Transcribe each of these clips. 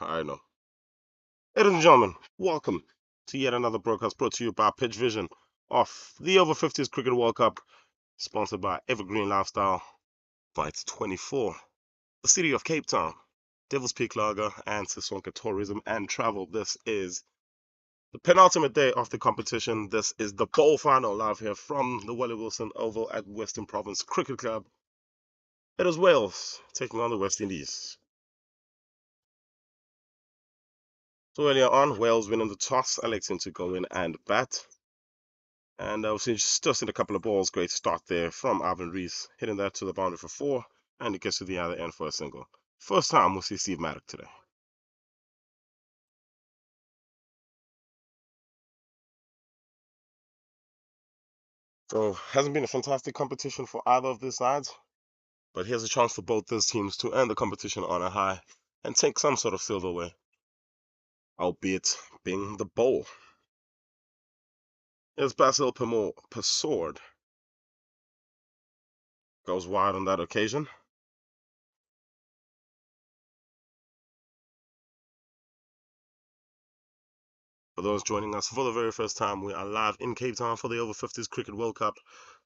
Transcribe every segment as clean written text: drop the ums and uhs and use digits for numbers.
I know. Ladies and gentlemen, welcome to yet another broadcast brought to you by Pitch Vision of the Over-50s Cricket World Cup, sponsored by Evergreen Lifestyle, Flight 24, the city of Cape Town, Devil's Peak Lager, and Sisonke Tourism and Travel. This is the penultimate day of the competition. This is the bowl final live here from the Wally Wilson Oval at Western Province Cricket Club. It is Wales taking on the West Indies. So earlier on, Wales winning the toss, electing to go in and bat. And we've still seen a couple of balls. Great start there from Ivan Rees, hitting that to the boundary for 4, and it gets to the other end for a single. First time we'll see Steve Maddock today. So hasn't been a fantastic competition for either of these sides, but here's a chance for both these teams to end the competition on a high and take some sort of silverware, albeit being the bowl. Here's Basil Persord. Goes wide on that occasion. For those joining us for the very first time, we are live in Cape Town for the Over-50s Cricket World Cup.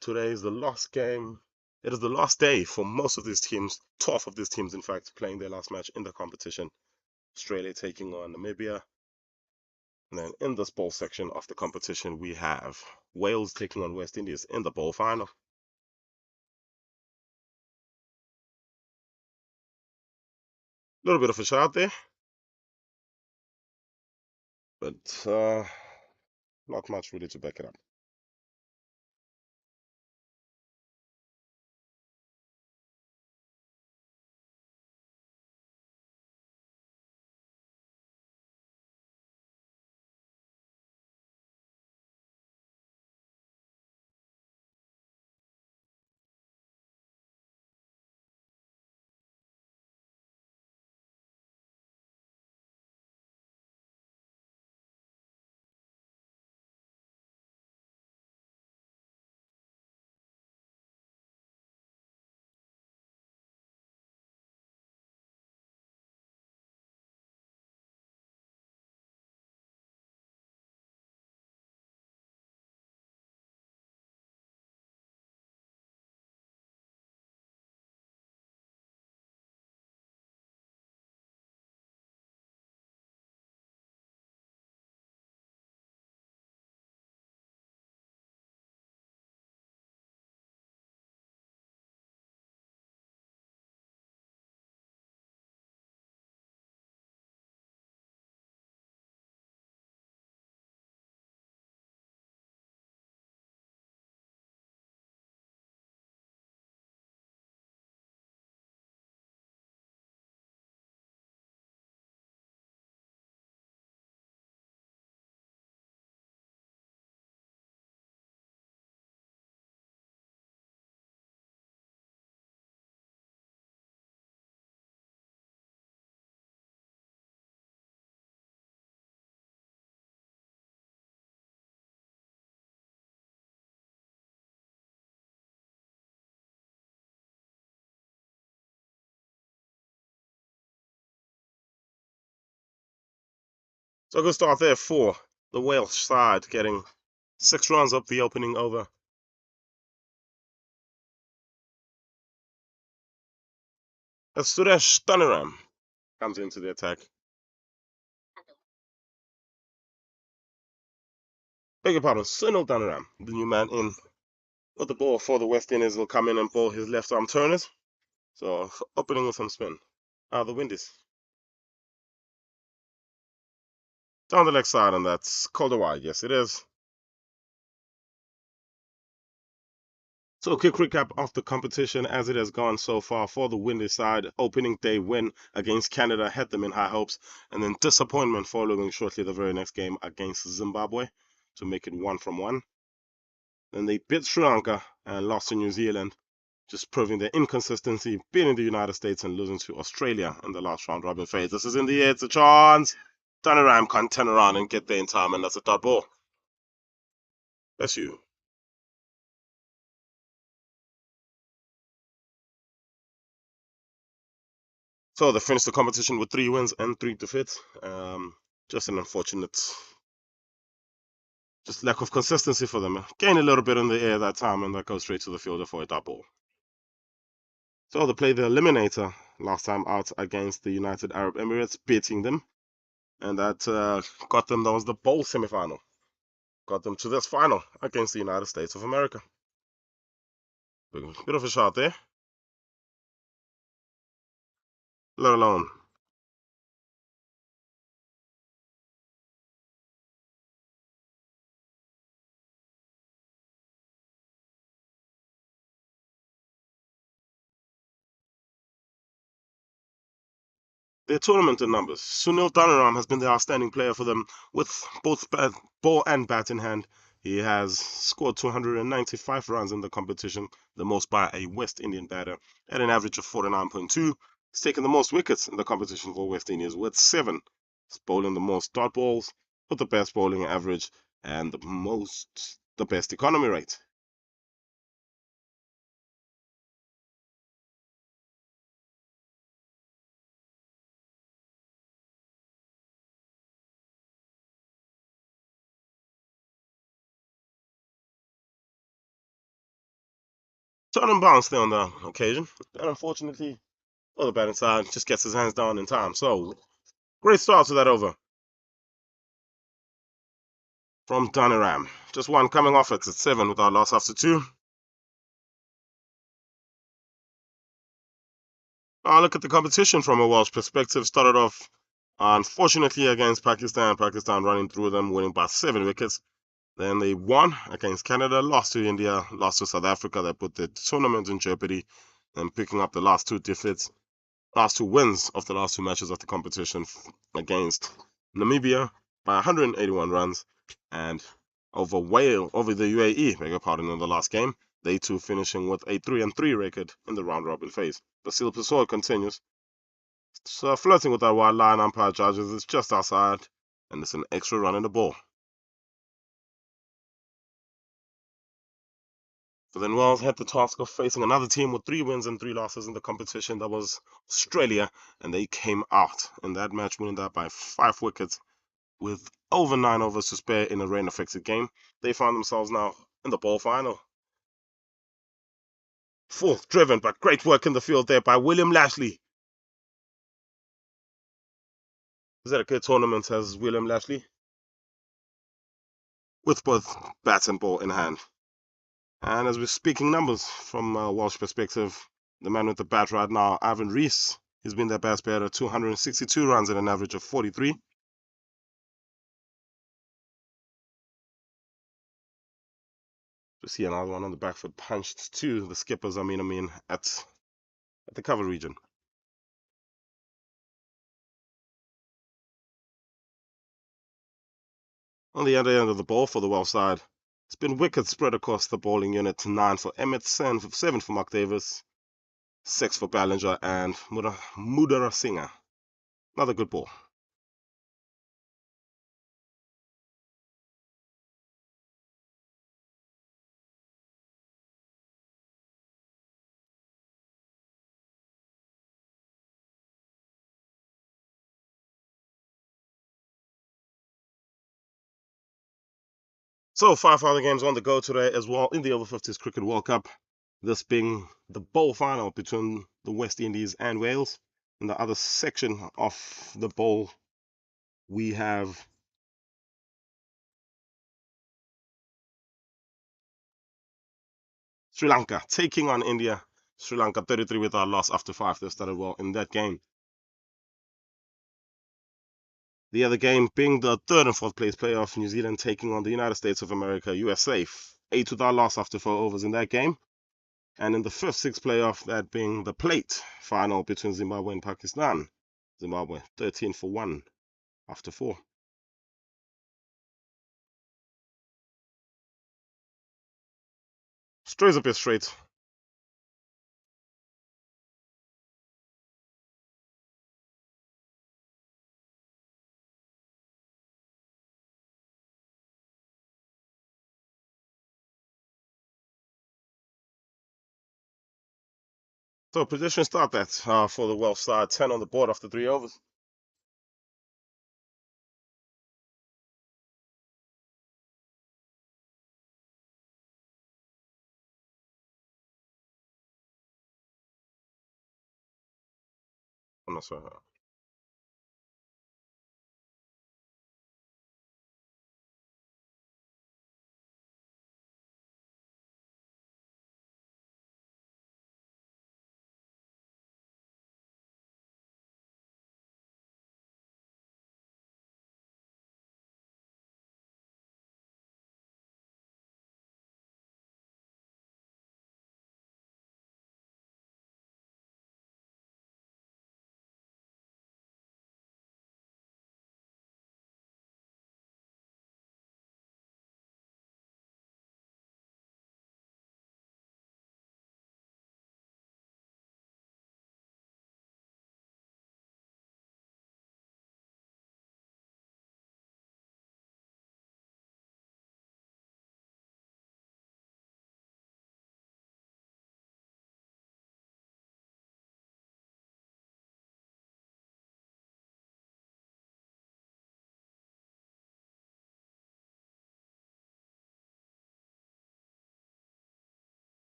Today is the last game. It is the last day for most of these teams, 12 of these teams, in fact, playing their last match in the competition. Australia taking on Namibia. And then in this bowl section of the competition, we have Wales taking on West Indies in the bowl final. A little bit of a shout there, but not much really to back it up. So a good start there for the Welsh side, getting 6 runs up the opening over. As Suresh Thanaram comes into the attack. Beg your pardon, Sunil Thanaram, the new man in with the ball for the West Indies, will come in and bowl his left arm turners. So opening with some spin. The Windies. Down the leg side, and that's called a wide. Yes, it is. So a quick recap of the competition as it has gone so far for the Windies side. Opening day win against Canada had them in high hopes, and then disappointment following shortly the very next game against Zimbabwe to make it 1-1. Then they beat Sri Lanka and lost to New Zealand, just proving their inconsistency, beating the United States and losing to Australia in the last round robin phase. This is in the air, it's a chance. Thanaram can't turn around and get there in time, and that's a dot ball. That's you. So they finished the competition with 3 wins and 3 defeats. Just an unfortunate, just lack of consistency for them. Gain a little bit in the air that time, and that goes straight to the fielder for a dot ball. So they played the eliminator last time out against the United Arab Emirates, beating them, and that got them. That was the bowl semifinal. Got them to this final against the United States of America. Bit of a shot there, let alone. Their tournament in numbers. Sunil Dhanaram has been the outstanding player for them with both ball and bat in hand. He has scored 295 runs in the competition, the most by a West Indian batter, at an average of 49.2. He's taken the most wickets in the competition for West Indies with 7. He's bowling the most dot balls with the best bowling average and the best economy rate. Turn and bounce there on the occasion, and unfortunately, well, the batting side just gets his hands down in time. So great start to that over from Dhanaram. Just one coming off it at 7 with our loss after 2. Look at the competition from a Welsh perspective. Started off, unfortunately, against Pakistan. Pakistan running through them, winning by 7 wickets. Then they won against Canada, lost to India, lost to South Africa. That put the tournament in jeopardy. And picking up the last 2 defeats, last 2 wins of the last 2 matches of the competition against Namibia by 181 runs and over the UAE, beg your pardon, in the last game. They too finishing with a 3-3 record in the round robin phase. Basil Pessoa continues. So flirting with that wide line umpire judges is just outside, and it's an extra run in the ball. So then Wales had the task of facing another team with 3 wins and 3 losses in the competition. That was Australia, and they came out in that match, winning that by 5 wickets with over 9 overs to spare in a rain-affected game. They found themselves now in the ball final. Fourth driven, but great work in the field there by William Lashley. Is that a good tournament as William Lashley? With both bat and ball in hand. And as we're speaking numbers from a Welsh perspective, the man with the bat right now, Ivan Rees, he's been their best batter, 262 runs at an average of 43. To see another one on the back foot punched to the skippers, at the cover region. On the other end of the ball for the Welsh side, it's been wickets spread across the bowling unit. 9 for Emmett, 7 for Mark Davis, 6 for Ballinger, and Mudara Singer. Another good ball. So 5 other games on the go today as well in the Over-50s Cricket World Cup. This being the bowl final between the West Indies and Wales. In the other section of the bowl, we have Sri Lanka taking on India. Sri Lanka 33 with our loss after 5. They started well in that game. The other game being the 3rd and 4th place playoff, New Zealand taking on the United States of America, USA. 8 with our loss after 4 overs in that game. And in the 5th, 6th playoff, that being the plate final between Zimbabwe and Pakistan. Zimbabwe 13 for 1 after 4. Straight up straight. So position start that for the Welsh side. 10 on the board after 3 overs. Oh, no, sorry.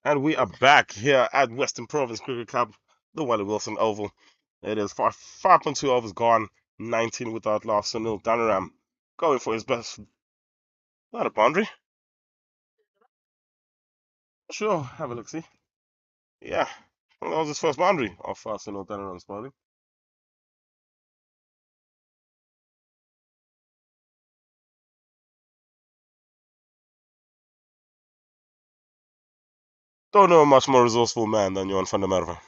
And we are back here at Western Province Cricket Club, the Wally Wilson Oval. It is 5.2 overs gone, 19 without loss. So Sunil Danaram going for his best. Not a boundary. Sure, have a look, see. Yeah, well, that was his first boundary of Sunil Danaram's bowling. Don't know a much more resourceful man than Johan van der Merwe.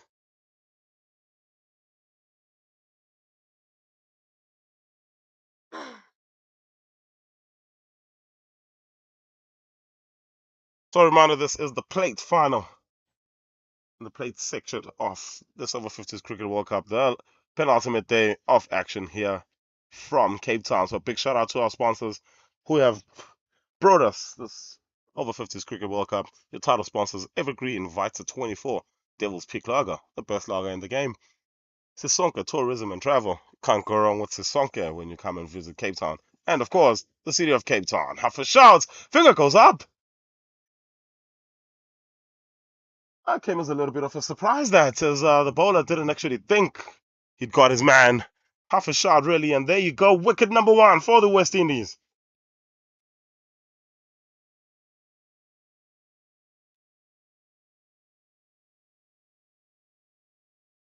So a reminder, this is the plate final, the plate section of this Over 50s Cricket World Cup, the penultimate day of action here from Cape Town. So big shout out to our sponsors who have brought us this Over 50s Cricket World Cup. Your title sponsors: Evergreen Vita 24, Devil's Peak Lager, the best lager in the game. Sisonke Tourism and Travel. Can't go wrong with Sisonke when you come and visit Cape Town. And of course, the city of Cape Town. Half a shout, finger goes up. That came as a little bit of a surprise that as the bowler didn't actually think he'd got his man. Half a shot, really, and there you go. Wicket number one for the West Indies.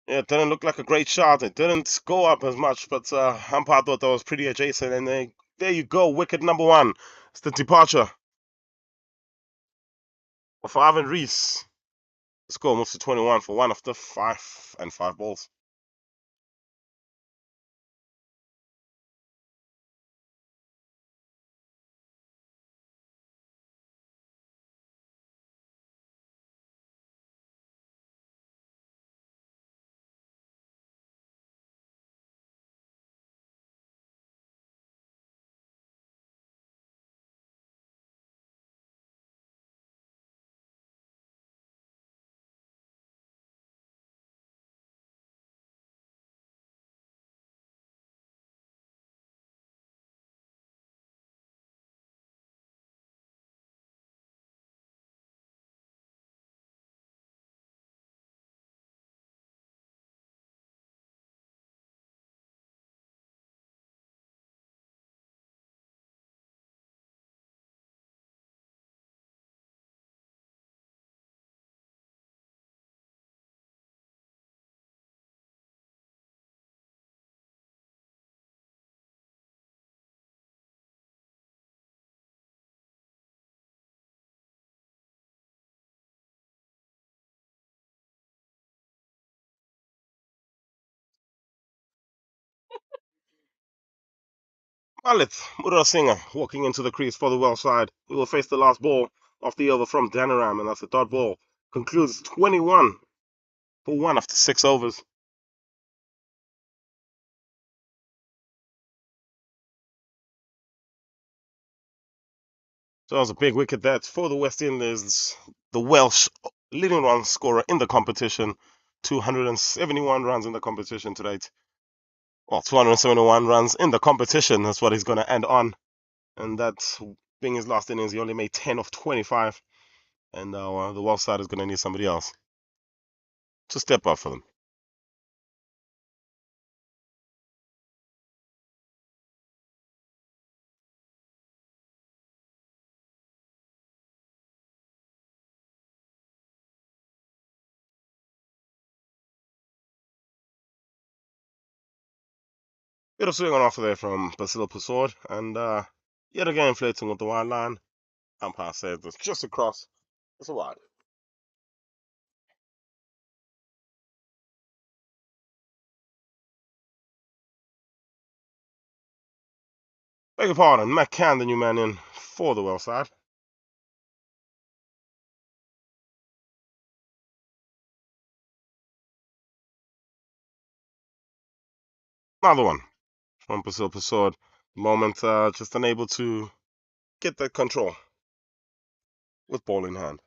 Yeah, it didn't look like a great shot. It didn't go up as much, but umpire thought that was pretty adjacent. And there you go, wicket number one. It's the departure of Ivan Rees. The score moves to 21 for one of the 5 balls. Malit Murasinghe walking into the crease for the Welsh side. He will face the last ball of the over from Danaram, and that's a dot ball. Concludes 21 for one after 6 overs. So that was a big wicket that for the West Indies, the Welsh leading run scorer in the competition. 271 runs in the competition to date. Well, 271 runs in the competition. That's what he's going to end on. And that being his last innings, he only made 10 of 25. And the Welsh side is going to need somebody else to step up for them. Bit of swing on offer there from Basil Pusord. And yet again, flirting with the wide line. Umpire says it's just across. It's a wide. Beg your pardon, McCann, the new man in for the Welsh side. Another one from Basil Pusord. Moment just unable to get that control with ball in hand.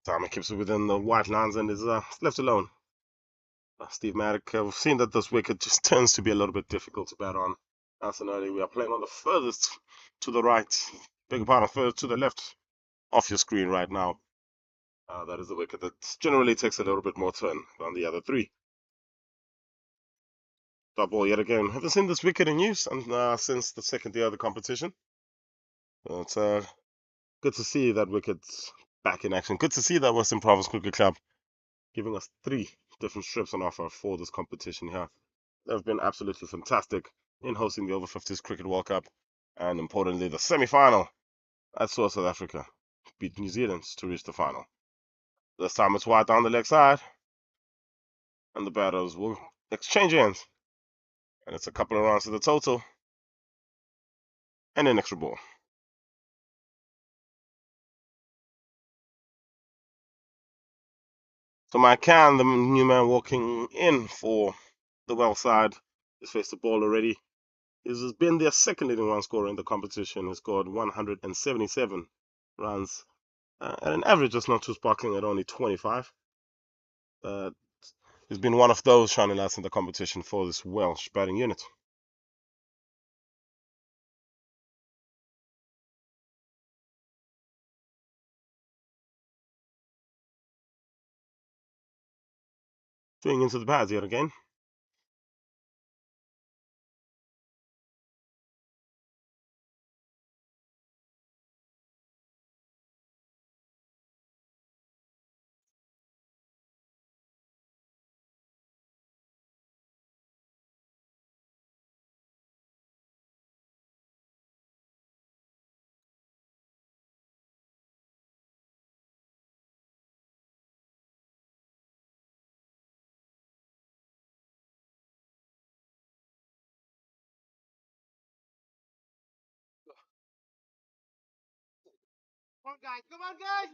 Time keeps it within the white lines and is left alone. Steve Maddock, we've seen that this wicket just tends to be a little bit difficult to bat on. As an early, we are playing on the furthest to the right, beg your pardon, furthest to the left off your screen right now. That is the wicket that generally takes a little bit more turn than the other three. Dot ball yet again. Haven't seen this wicket in use since the second year of the competition. It's good to see that wicket's back in action. Good to see that Western Province Cricket Club giving us 3 different strips on offer for this competition here. They've been absolutely fantastic in hosting the Over-50s Cricket World Cup and, importantly, the semi-final at South Africa beat New Zealand to reach the final. This time it's wide down the leg side, and the batters will exchange ends. And it's a couple of runs to the total, and an extra ball. So Mike Can, the new man walking in for the well side, has faced the ball already. This has been their second leading run scorer in the competition. He scored 177 runs at an average that's not too sparkling at only 25. He's been one of those shining lights in the competition for this Welsh batting unit. Swinging into the pads yet again. Come on, guys. Come on, guys.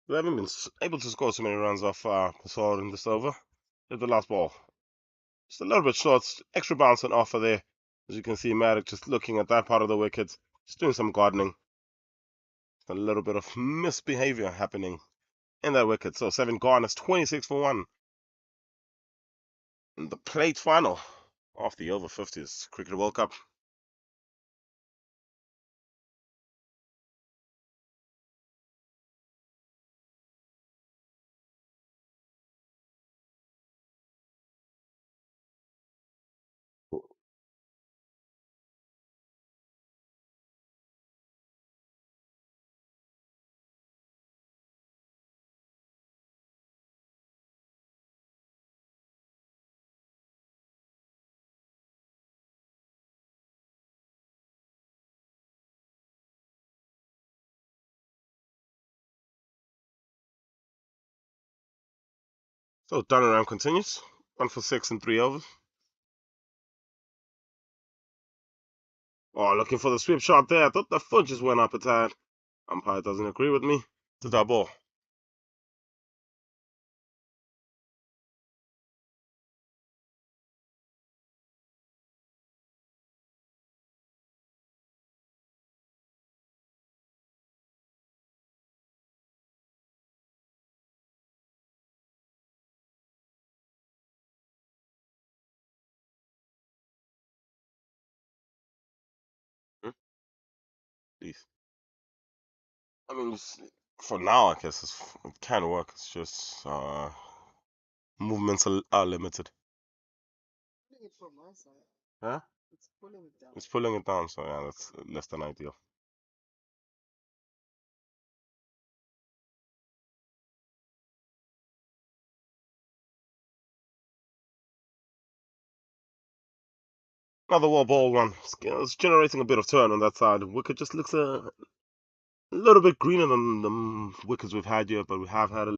They haven't been able to score so many runs off Passard in this over. Hit the last ball. Just a little bit short, extra bounce and offer there. As you can see, Maddock just looking at that part of the wicket, just doing some gardening. A little bit of misbehavior happening in that wicket. So 7 gone, it's 26 for 1. In the plate final of the Over-50s Cricket World Cup. So turnaround continues. 1 for 6 in 3 overs. Oh, looking for the sweep shot there. I thought the foot just went up a tad. Umpire doesn't agree with me. To that ball. Hmm? Please. I mean, for now, I guess it can work. It's just movements are limited. It from my side. Huh? It's pulling it down. It's pulling it down, so yeah, that's less than ideal. Another well ball one. It's generating a bit of turn on that side. Wicket just looks a little bit greener than the wickets we've had here, but we have had a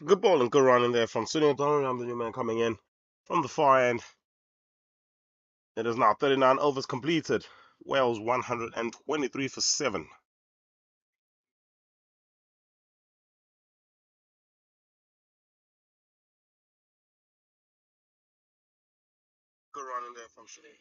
good ball and good run in there from Sunil Dhoni. I'm the new man coming in from the far end. It is now 39 overs completed. Wales 123 for 7. Good run in there from Sunil.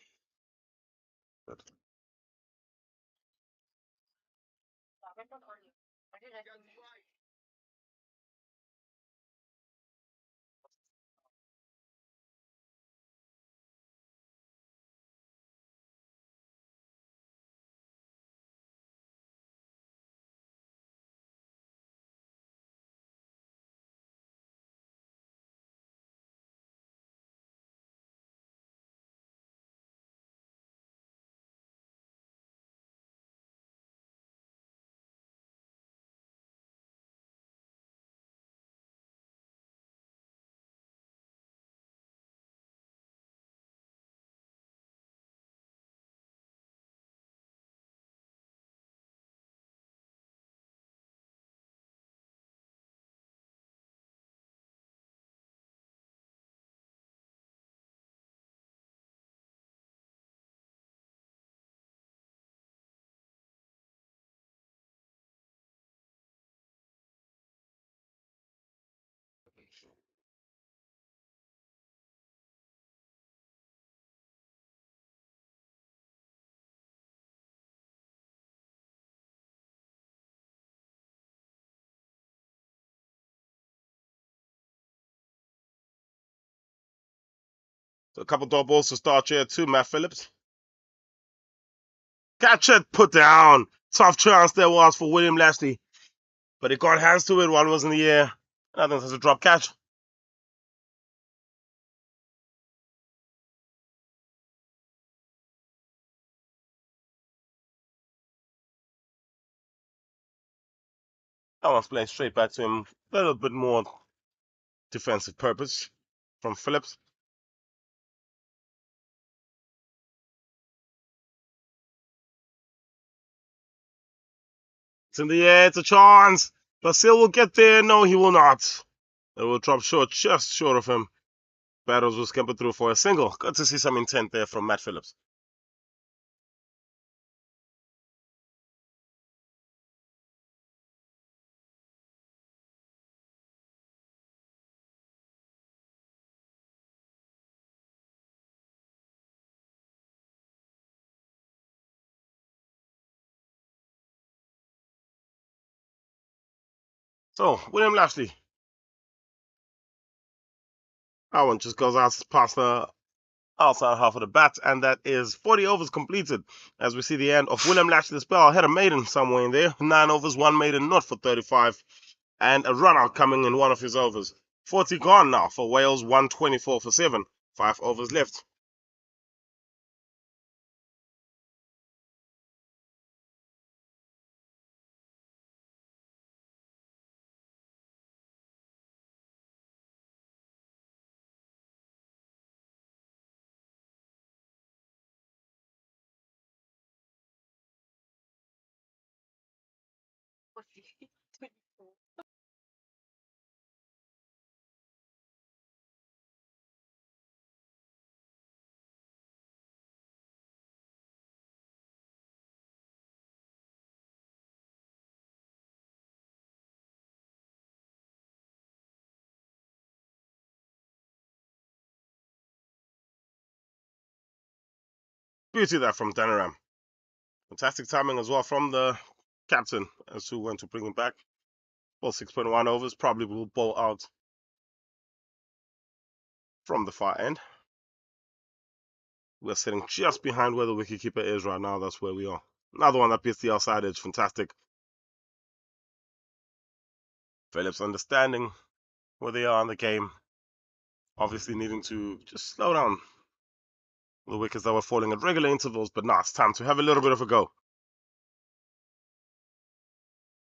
So a couple dot balls to start here too, Matt Phillips. Catch it, put down. Tough chance there was for William Lashley, but he got hands to it while it was in the air. I think that's a drop catch. That one's playing straight back to him. A little bit more defensive purpose from Phillips. It's in the air. It's a chance. Basil will get there. No, he will not. It will drop short, just short of him. Battles will scamper through for a single. Good to see some intent there from Matt Phillips. So, William Lashley. That one just goes out past the outside half of the bat, and that is 40 overs completed. As we see the end of William Lashley's spell, had a maiden somewhere in there. 9 overs, 1 maiden, not for 35, and a run out coming in one of his overs. 40 gone now for Wales, 124 for 7. 5 overs left. Beauty that from Danaram. Fantastic timing as well from the captain as to when to bring him back. Well, 6.1 overs, probably will bowl out from the far end. We're sitting just behind where the wicketkeeper is right now. That's where we are. Another one that beats the outside edge. Fantastic. Phillips understanding where they are in the game. Obviously needing to just slow down the wickets that were falling at regular intervals. But now it's time to have a little bit of a go.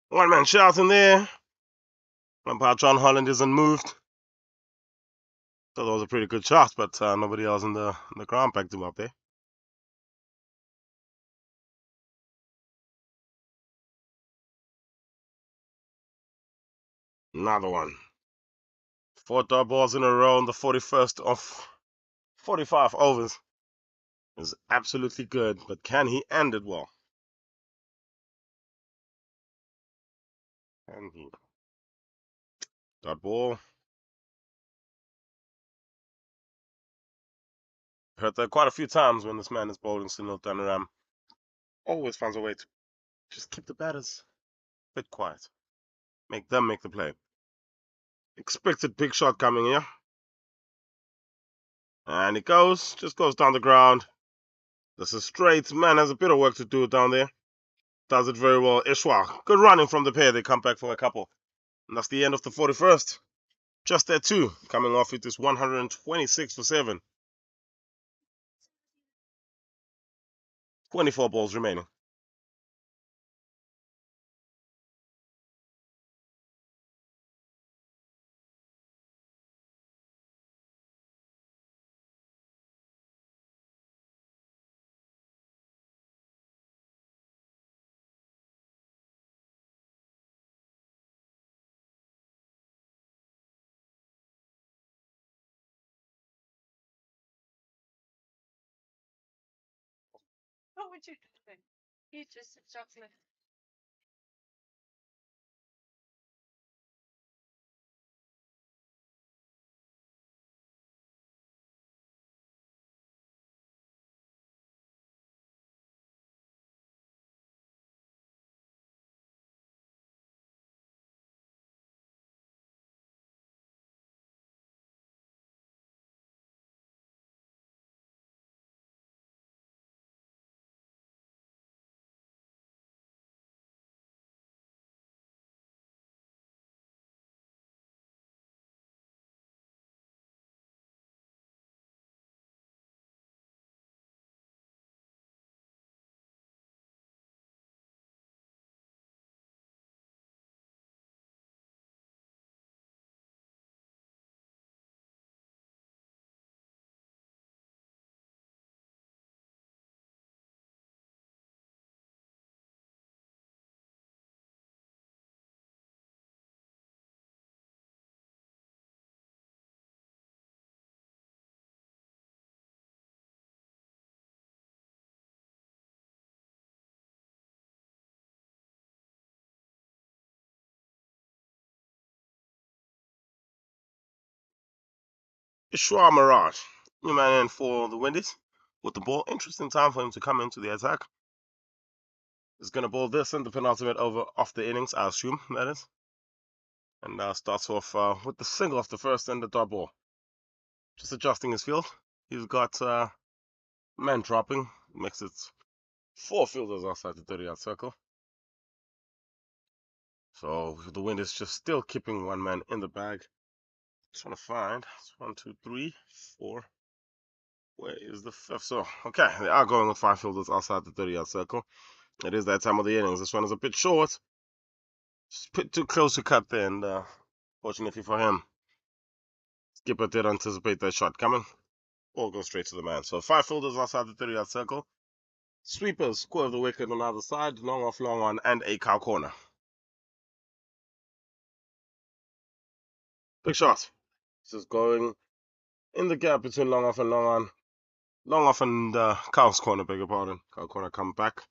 One man shout in there. Umpire John Holland isn't moved. So that was a pretty good shot, but nobody else in the ground backed him up there. Another one. 4 dot balls in a row in the 41st of 45 overs is absolutely good, but can he end it well? Can he? Dot ball. Heard that quite a few times when this man is bowling Sunil Danaram. Always finds a way to just keep the batters a bit quiet. Make them make the play. Expected big shot coming here. And it goes, just goes down the ground. This is straight. Man has a bit of work to do down there. Does it very well. Ishwa, good running from the pair. They come back for a couple. And that's the end of the 41st. Just there too. Coming off it is 126 for 7. 24 balls remaining. What would you do? He's just a chocolate. Ishwa Mirage, new man in for the Windies with the ball. Interesting time for him to come into the attack. He's going to bowl this in the penultimate over off the innings, I assume, that is. And starts off with the single off the first and the dot ball. Just adjusting his field. He's got man dropping. Makes it 4 fielders outside the 30-yard circle. So the wind is just still keeping 1 man in the bag. Trying to find. It's 1, 2, 3, 4. Where is the 5th? So, okay, they are going with 5 fielders outside the 30-yard circle. It is that time of the innings. This one is a bit short. Just a bit too close to cut there, and fortunately for him, skipper did anticipate that shot coming. Ball goes straight to the man. So 5 fielders outside the 30-yard circle. Sweepers square the wicket on the other side. Long off, long on, and a cow corner. Big shot. This is going in the gap between long off and long on. Long off and cow's corner, beg your pardon. Cow corner come back.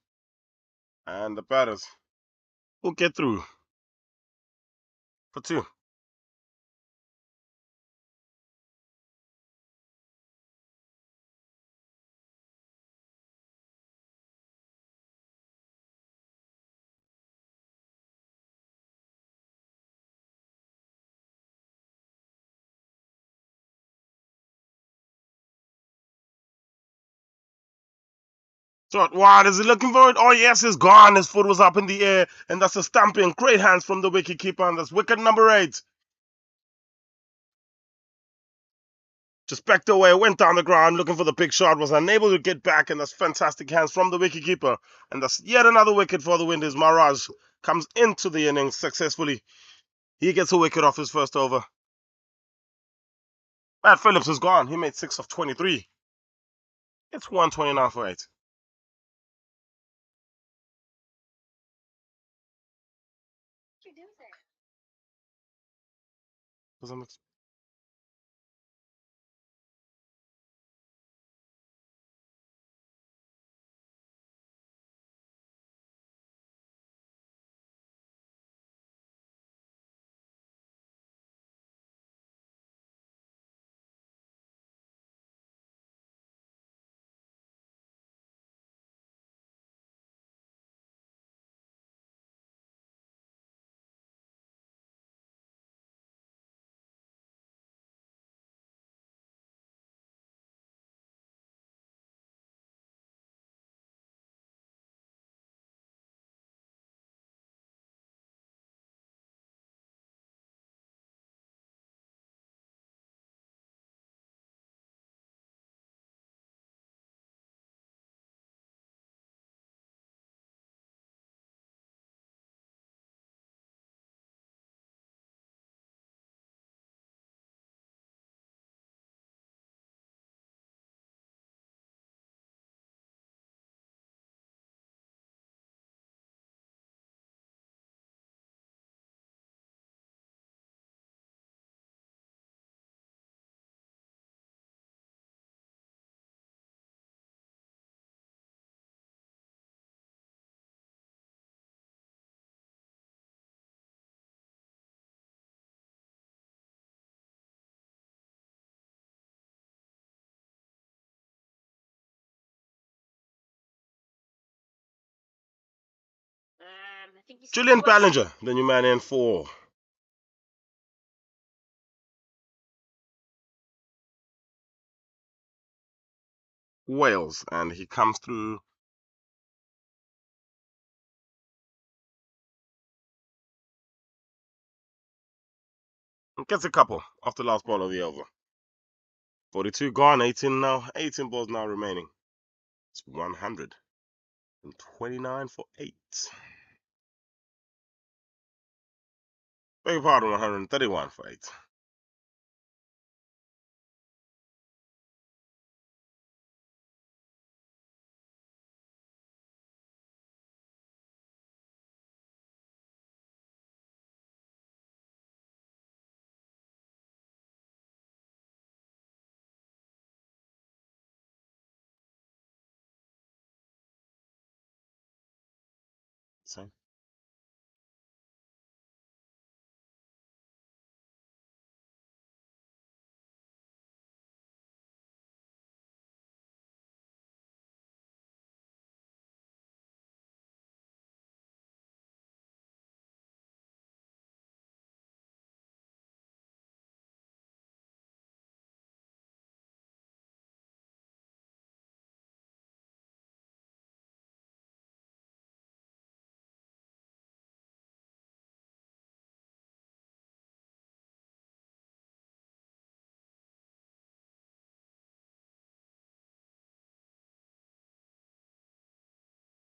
And the batters will get through for 2. Shot wide. Is he looking for it? Oh, yes, it's gone. His foot was up in the air. And that's a stamping. Great hands from the wicket keeper. And that's wicket number 8. Just backed away, went down the ground looking for the big shot, was unable to get back, and that's fantastic hands from the wicketkeeper. And that's yet another wicket for the Windies. Mirage comes into the innings successfully. He gets a wicket off his first over. Matt Phillips is gone. He made 6 of 23. It's 129 for 8. What you do there? I think he's Julian Ballinger, the new man in for Wales. And he comes through. And gets a couple off the last ball of the over. 42 gone, 18 now. 18 balls now remaining. It's 129 for 8. Beg your pardon, 131 for 8. Same.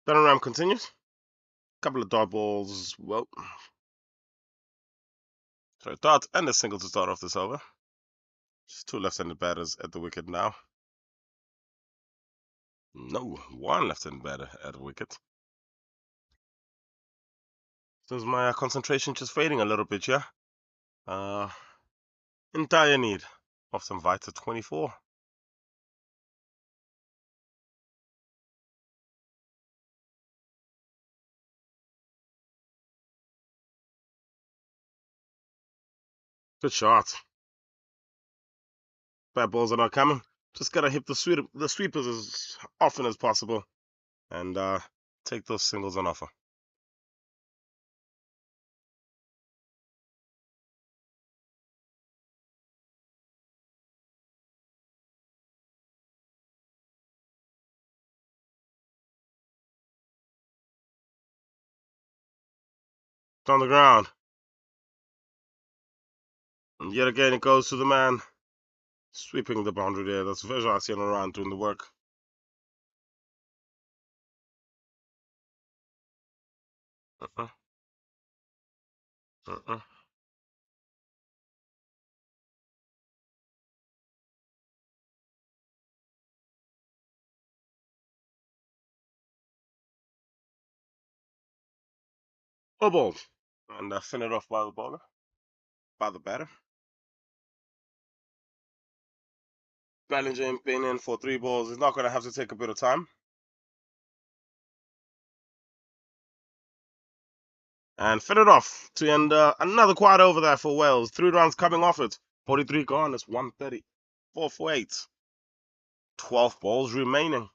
Batting ram continues. Couple of dot balls. Well, sorry, dot and a single to start off this over. Just two left-handed batters at the wicket now. No, one left-handed batter at the wicket. Seems my concentration just fading a little bit, yeah? In dire need of some Vita 24. Good shot. Bad balls are not coming. Just gotta hit the sweepers as often as possible and take those singles on offer. It's on the ground. And yet again, it goes to the man sweeping the boundary there. That's Vejasian around doing the work. Uh-uh. Uh-uh. Oh, ball. And finish off by the bowler. By the batter. Bellinger been in for 3 balls. He's not going to have to take a bit of time. And finish off to end another quad over there for Wales. 3 runs coming off it. 43 gone. It's 130. 4 for 8. 12 balls remaining.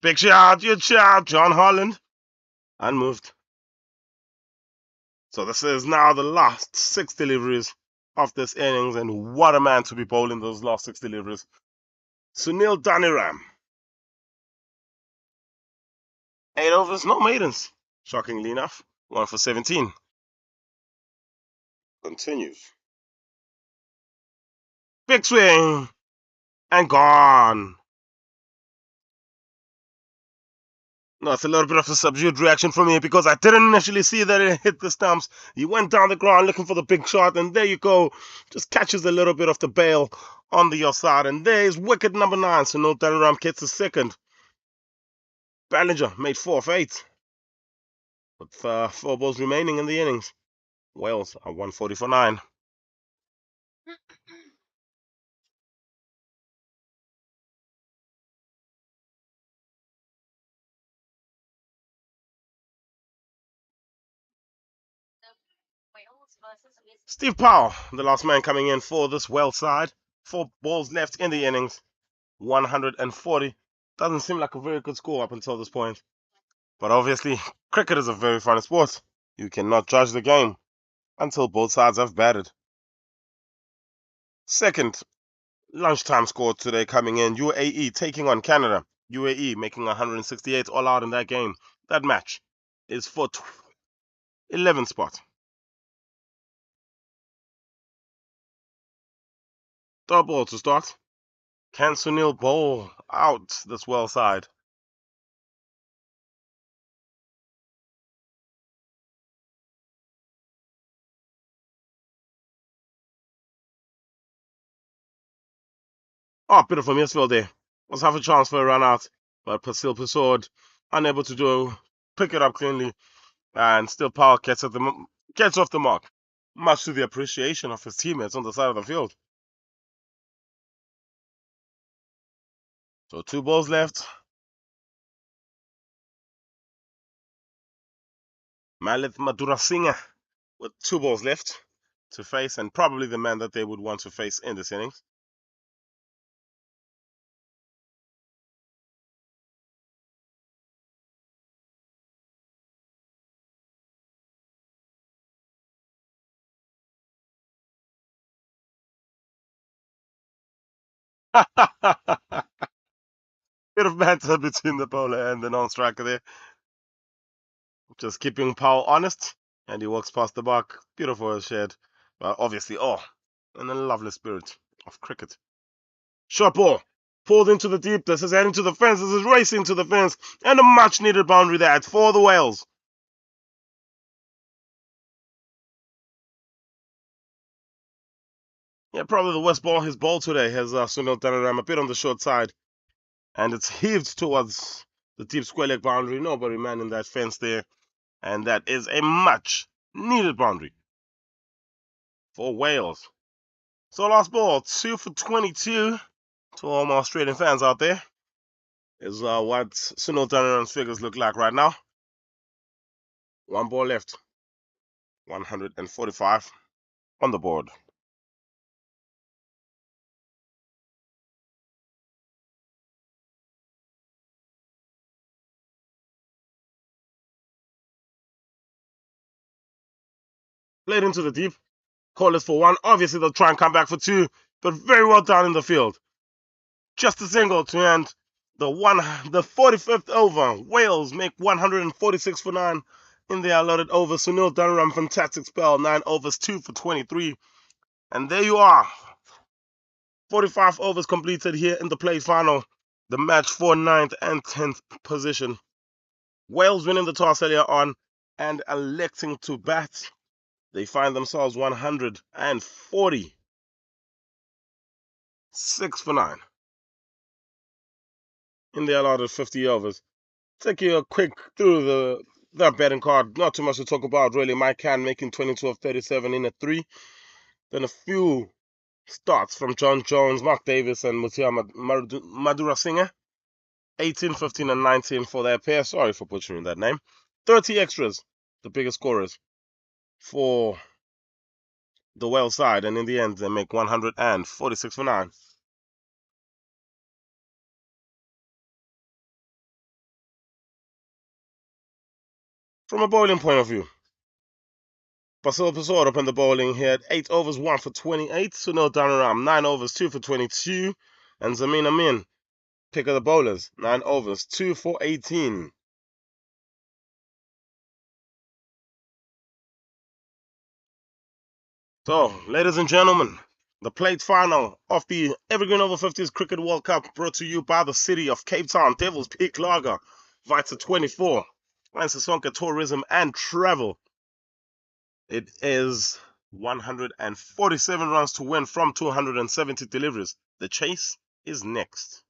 Big shot, huge shot, John Holland. Unmoved. So this is now the last 6 deliveries of this innings, and what a man to be bowling those last 6 deliveries. Sunil Daniram. 8 overs, no maidens. Shockingly enough, 1 for 17. Continues. Big swing and gone. No, it's a little bit of a subdued reaction from me because I didn't initially see that it hit the stumps. He went down the ground looking for the big shot, and there you go. Just catches a little bit of the bail on the side, and there's wicket number 9. So no Daniram gets a second. Ballinger made 4 of 8 with 4 balls remaining in the innings. Wales are 140 for 9. Steve Powell, the last man coming in for this Wales side. 4 balls left in the innings. 140. Doesn't seem like a very good score up until this point. But obviously, cricket is a very fun sport. You cannot judge the game until both sides have batted. Second lunchtime score today coming in, UAE taking on Canada. UAE making 168 all out in that game. That match is for 11th spot. Third ball to start. Can Sunil bowl out this Wales side? Oh, bit of a misfield there. Was half a chance for a run out, but Pasil Pasord unable to pick it up cleanly, and still Power gets off the mark, much to the appreciation of his teammates on the side of the field. So 2 balls left. Malith Madurasinghe with 2 balls left to face, and probably the man that they would want to face in this innings. Bit of banter between the bowler and the non-striker there. Just keeping Powell honest, and he walks past the mark. Beautiful shed. But obviously, and a lovely spirit of cricket. Short ball. Pulled into the deep. This is heading to the fence. This is racing to the fence. And a much needed boundary there for the Wales. Yeah, probably the worst ball his ball today has Sunil Danaram a bit on the short side. And it's heaved towards the deep square leg boundary. Nobody man in that fence there. And that is a much needed boundary for Wales. So last ball, 2 for 22 to all my Australian fans out there is what Sunil Danaram's figures look like right now. 1 ball left, 145 on the board. Played into the deep. Call is for 1. Obviously, they'll try and come back for 2, but very well done in the field. Just a single to end the 45th over. Wales make 146 for 9 in the allotted over. Sunil Danaram, fantastic spell. 9 overs, 2 for 23. And there you are. 45 overs completed here in the play final. The match for 9th and 10th position. Wales winning the toss earlier on and electing to bat. They find themselves 146 for 9 in the allotted 50 overs. Take you a quick through the betting card. Not too much to talk about, really. Mike Can making 22 of 37 in a 3. Then a few starts from John Jones, Mark Davis, and Mutia Madurasinghe. 18, 15, and 19 for their pair. Sorry for butchering that name. 30 extras, the biggest scorers for the Wales side. And in the end, they make 146 for 9. From a bowling point of view, Basil Pessoa up in the bowling here at 8 overs 1 for 28. Sunil Dhanaram 9 overs 2 for 22. And Zamin Amin, pick of the bowlers, 9 overs 2 for 18. So, ladies and gentlemen, the plate final of the Evergreen Over-50s Cricket World Cup brought to you by the city of Cape Town, Devil's Peak Lager, Vita 24, and Sisonke Tourism and Travel. It is 147 runs to win from 270 deliveries. The chase is next.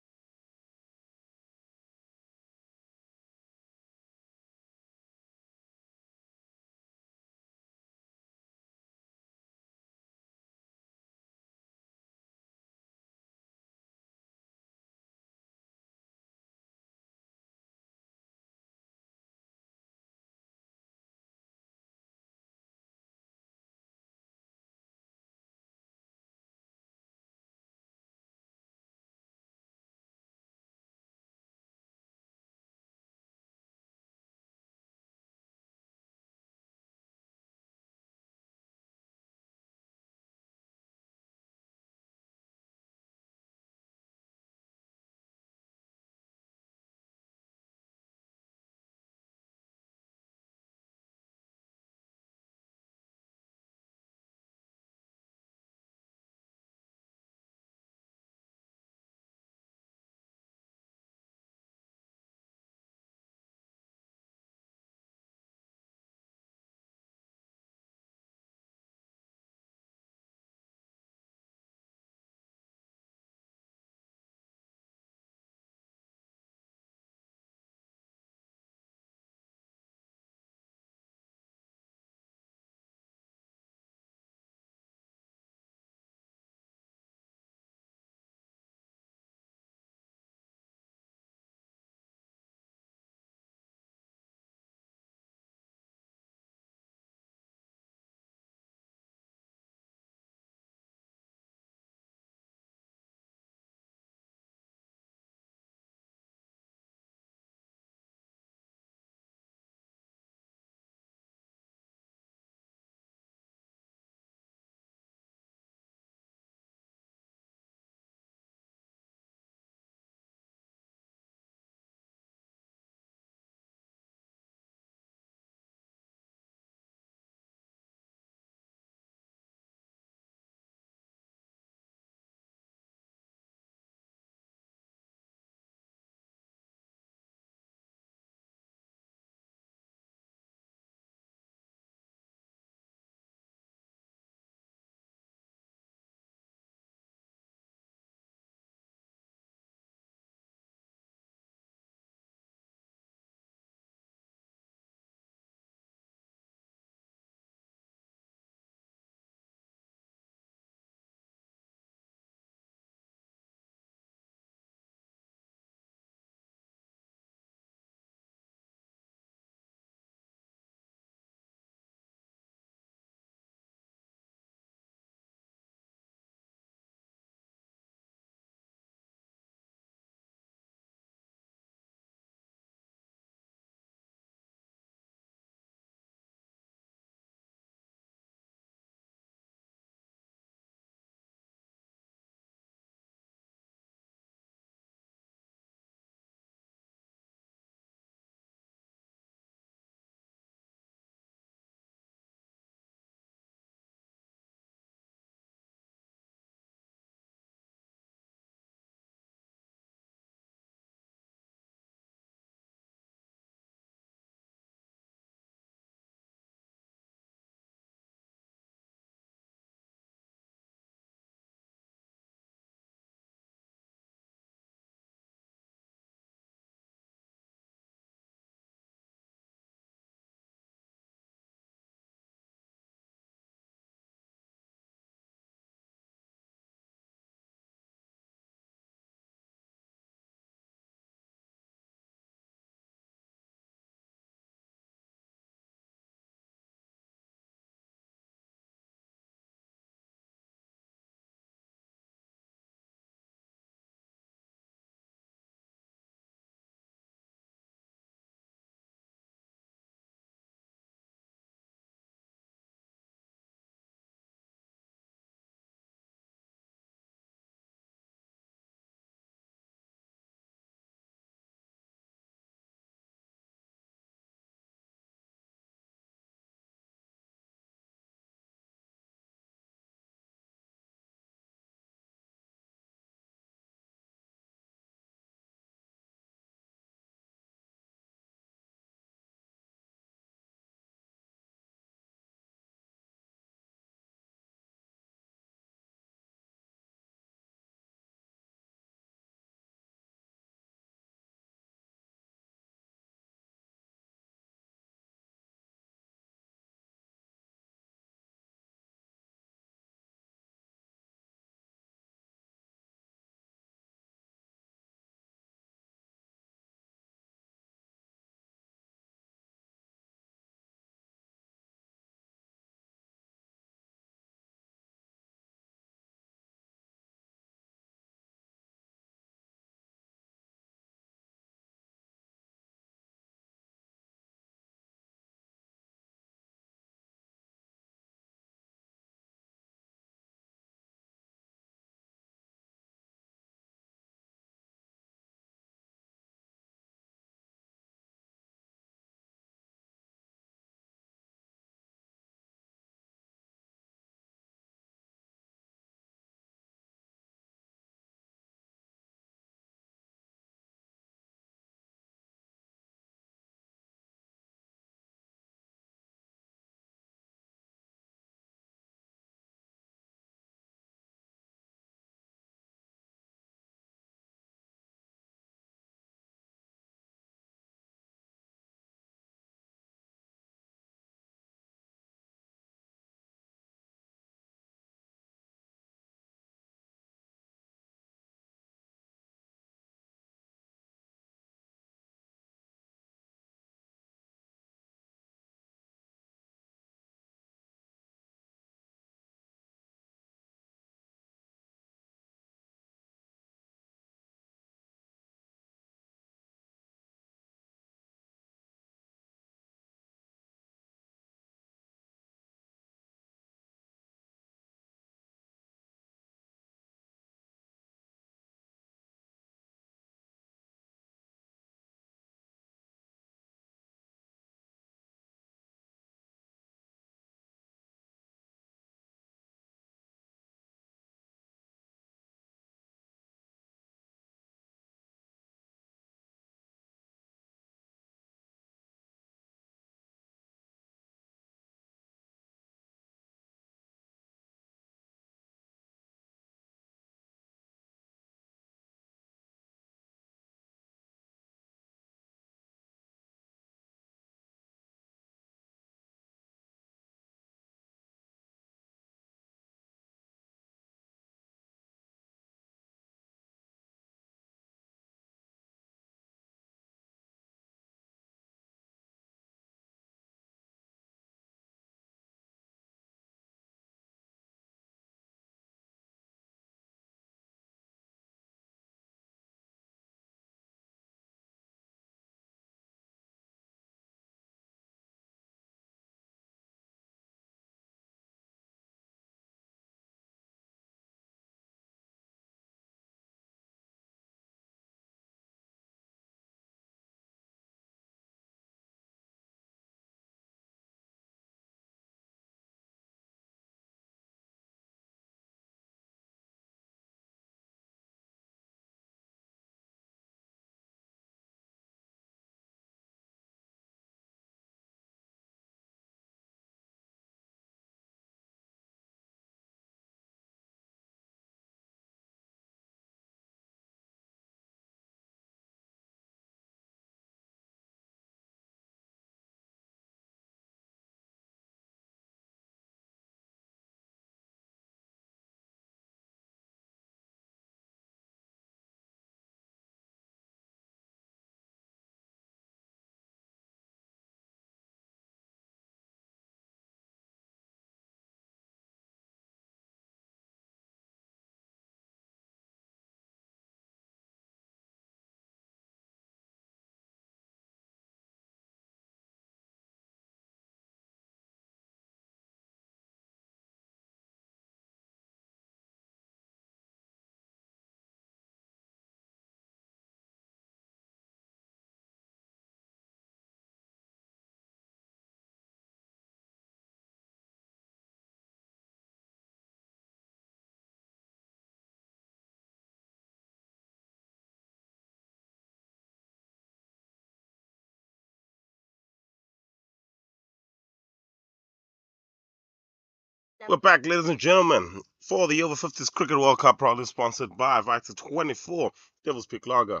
We're back, ladies and gentlemen, for the Over-50s Cricket World Cup, proudly sponsored by Vita 24, Devil's Peak Lager,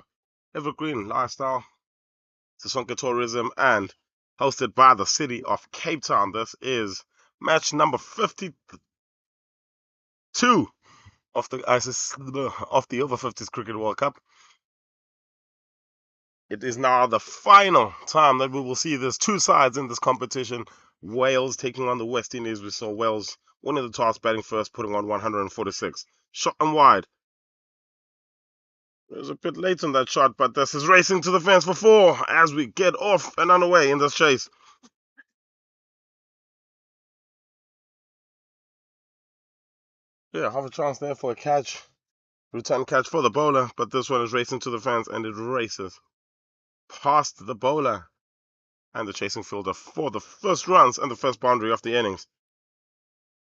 Evergreen Lifestyle, Sisonke Tourism, and hosted by the city of Cape Town. This is match number 52 of the Over-50s Cricket World Cup. It is now the final time that we will see there's two sides in this competition. Wales taking on the West Indies. We saw Wales winning the toss, batting first, putting on 146. Shot and wide. It was a bit late on that shot, but this is racing to the fence for four as we get off and underway in this chase. Yeah, half a chance there for a catch. Return catch for the bowler, but this one is racing to the fence and it races past the bowler and the chasing fielder for the first runs and the first boundary of the innings.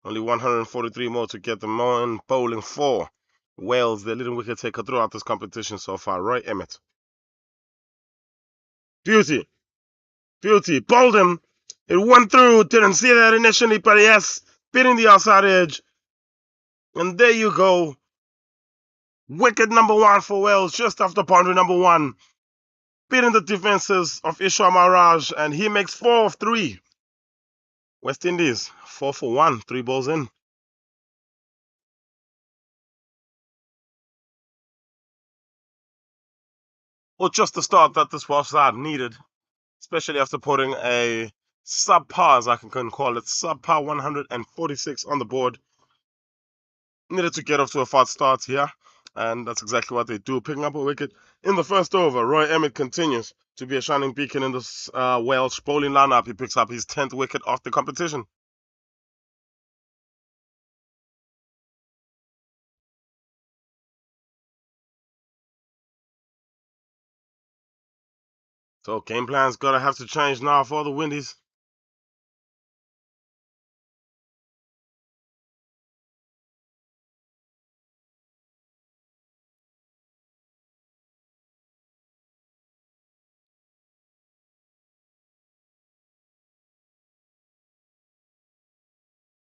Only 143 more to get them on bowling for Wales, their leading wicket taker throughout this competition so far, Roy Emmett. Beauty, bowled him. It went through, didn't see that initially, but yes, beating the outside edge. And there you go. Wicket number one for Wales, just after boundary number one. Beating the defenses of Ishwar Maharaj, and he makes 4 of 3. West Indies, 4 for 1, 3 balls in. Well, just the start that this Welsh side needed, especially after putting a subpar, as I can call it, subpar 146 on the board. Needed to get off to a fast start here, and that's exactly what they do, picking up a wicket in the first over. Roy Emmett continues to be a shining beacon in this Welsh bowling lineup. He picks up his 10th wicket of the competition. So game plan's gonna have to change now for the Windies.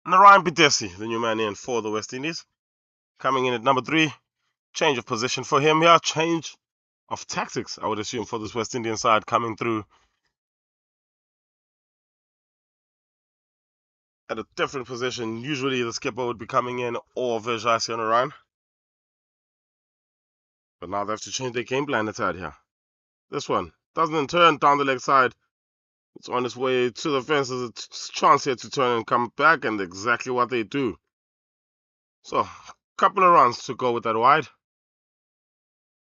Narayan Bidesi, the new man in for the West Indies, coming in at number 3. Change of position for him here. Change of tactics, I would assume, for this West Indian side coming through at a different position. Usually the skipper would be coming in or Vijay Narayan. But now they have to change their game plan a tad here. This one doesn't turn down the leg side. It's on its way to the fence. There's a chance here to turn and come back, and exactly what they do. So, couple of runs to go with that wide.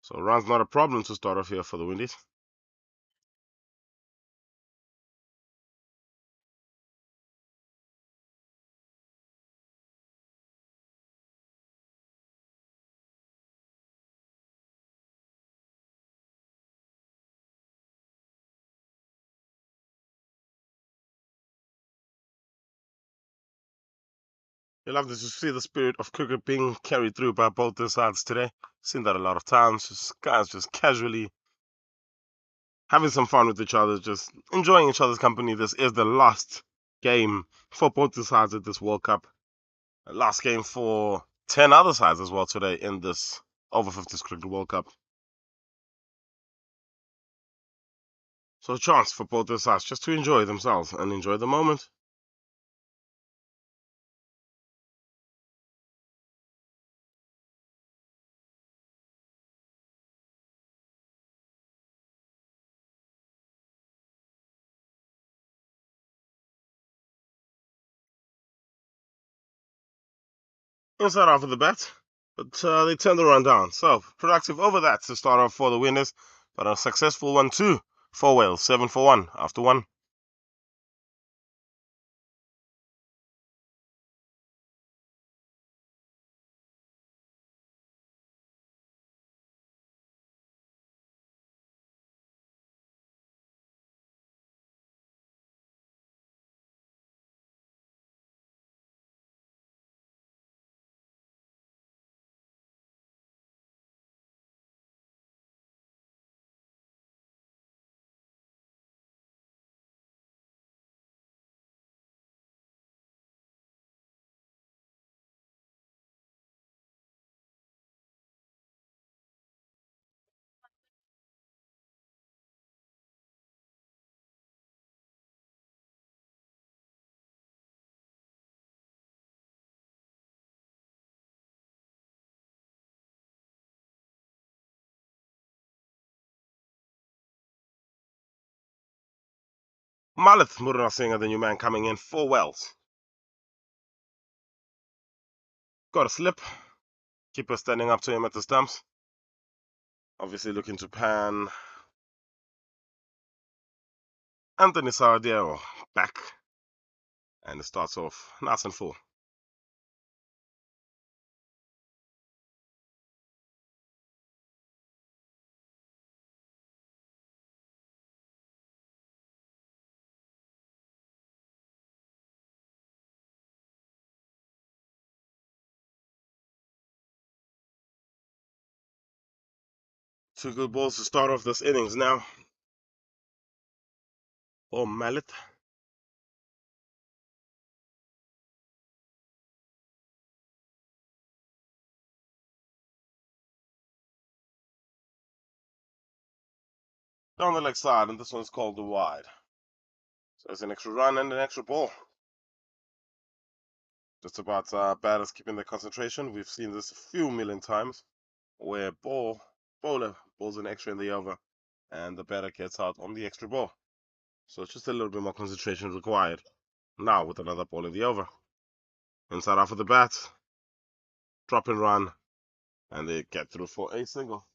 So, runs not a problem to start off here for the Windies. You love to see the spirit of cricket being carried through by both the sides today. Seen that a lot of times. Just guys just casually having some fun with each other, just enjoying each other's company. This is the last game for both the sides at this World Cup. Last game for 10 other sides as well today in this Over-50s Cricket World Cup. So a chance for both the sides just to enjoy themselves and enjoy the moment. Inside off of the bat, but they turned the run down. So productive over that to start off for the winners, but a successful one too for Wales, 7 for 1 after 1. Malith Murunasinger, the new man coming in, 4 wells. Got a slip. Keeper standing up to him at the stumps. Obviously looking to pan Anthony Sardiero back. And it starts off nice and full. Two good balls to start off this innings now. For Mallet. Down the leg side, and this one's called the wide. So it's an extra run and an extra ball. Just about batters keeping their concentration. We've seen this a few million times, where bowler balls an extra in the over, and the batter gets out on the extra ball. So it's just a little bit more concentration required. Now with another ball in the over. Inside off of the bat, drop and run, and they get through for a single.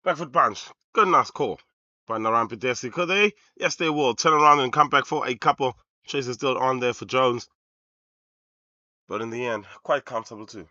Back foot punch. Good nice call by Narampidesi. Could they? Yes, they will. Turn around and come back for a couple. Chase is still on there for Jones. But in the end, quite comfortable too.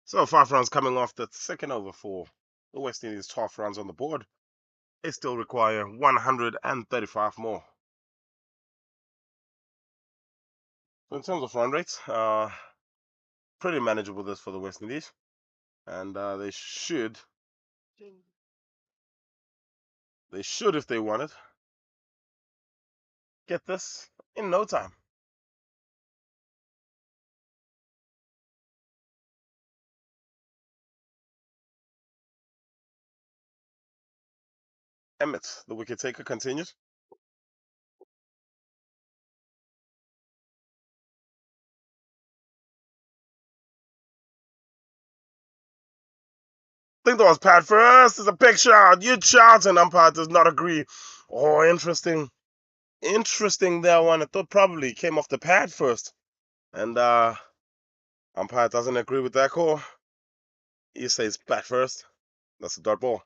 So 5 runs coming off the second over for the West Indies. 12 runs on the board. They still require 135 more. So in terms of run rates, pretty manageable this for the West Indies, and they should, if they wanted, get this in no time. Emmett, the wicket taker, continues. I think that was Pat first. It's a big shot. Huge shot, and umpire does not agree. Oh, interesting. Interesting that one. I thought probably came off the pad first. And umpire doesn't agree with that call. He says bat first. That's a dot ball.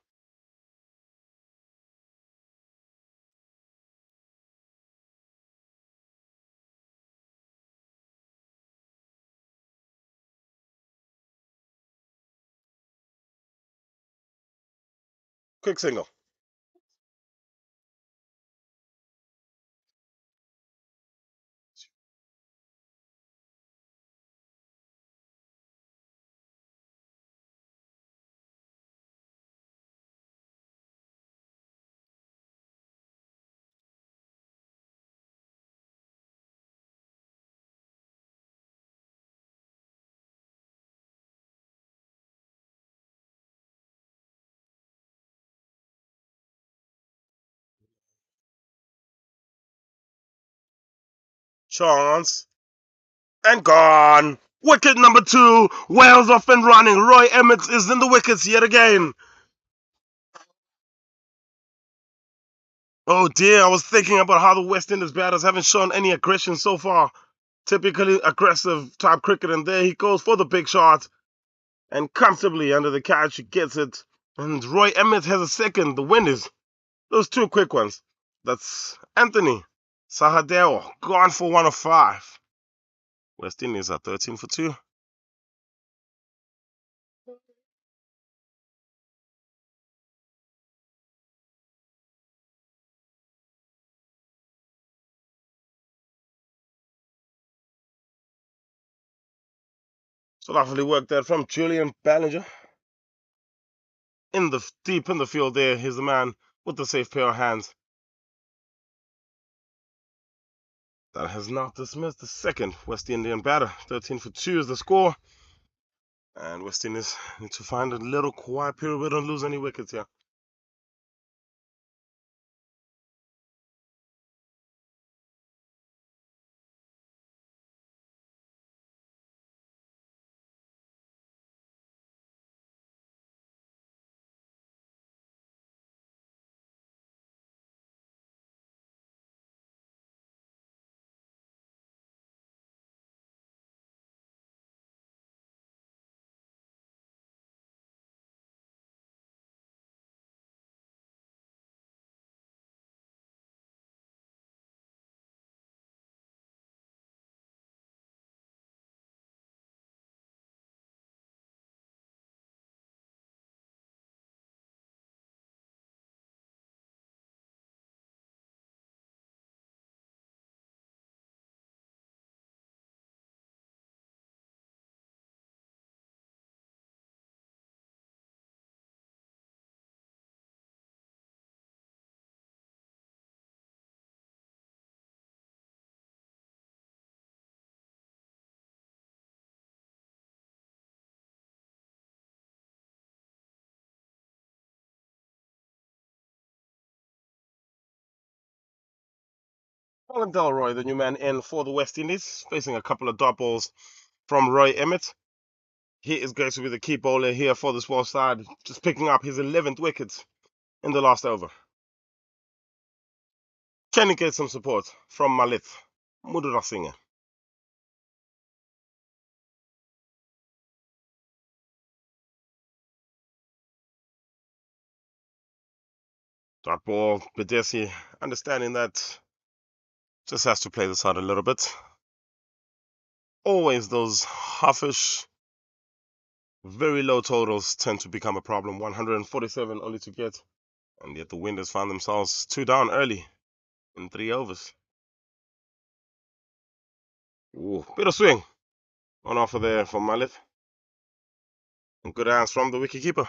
Quick single. Chance. And gone. Wicket number 2. Wales off and running. Roy Emmett is in the wickets yet again. Oh dear, I was thinking about how the West Indies batters haven't shown any aggression so far. Typically aggressive type cricket, and there he goes for the big shot. And comfortably under the catch, he gets it. And Roy Emmett has a second. The Windies. Those 2 quick ones. That's Anthony Sahadeo, gone for 1 of 5. West Indies are 13 for 2. So lovely work there from Julian Ballinger. Deep in the field there, he's the man with the safe pair of hands. That has not dismissed the second West Indian batter. 13 for 2 is the score. And West Indies need to find a little quiet period. We don't lose any wickets here. Colin Delroy, the new man in for the West Indies, facing a couple of dot balls from Roy Emmett. He is going to be the key bowler here for this Welsh side, just picking up his 11th wicket in the last over. Can he get some support from Malit Mudurasinghe? Dot ball, Bedesi, understanding that just has to play this out a little bit. Always those halfish, very low totals tend to become a problem. 147 only to get, and yet the Windies found themselves 2 down early in 3 overs. Ooh, bit of swing on offer there from Malit. And good hands from the wicketkeeper.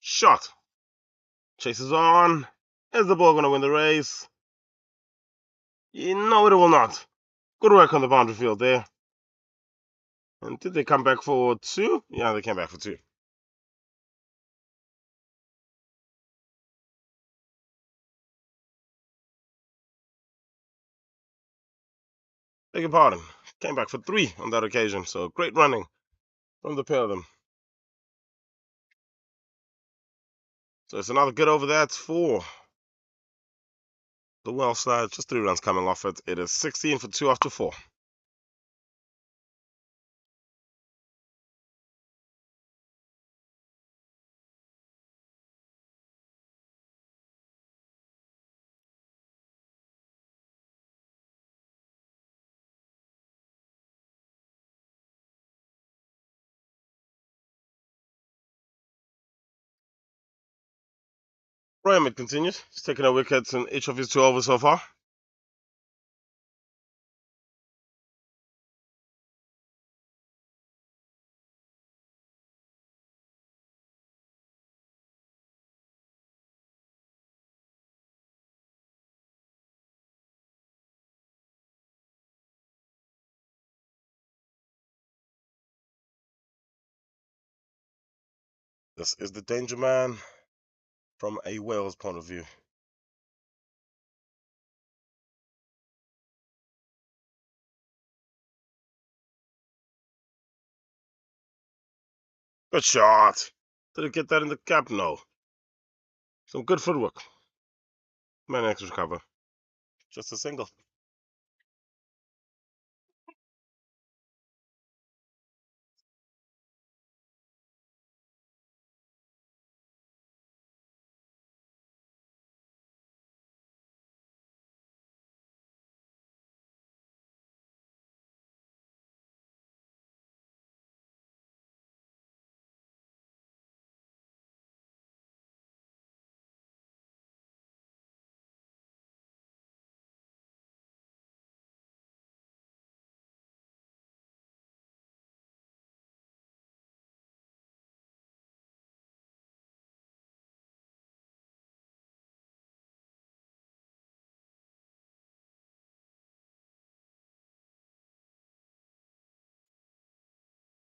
Shot. Chases on. Is the ball going to win the race? No, it will not. Good work on the boundary field there. And did they come back for two? Yeah, they came back for two. Beg your pardon. Came back for three on that occasion. So great running from the pair of them. So it's another good over that for the Welsh side. Just 3 runs coming off it. It is 16 for 2 after 4. Graham, it continues. He's taking a wicket in each of his 2 overs so far. This is the danger man from a Wales point of view. Good shot. Did it get that in the cap? No. Some good footwork. Man, extra cover. Just a single.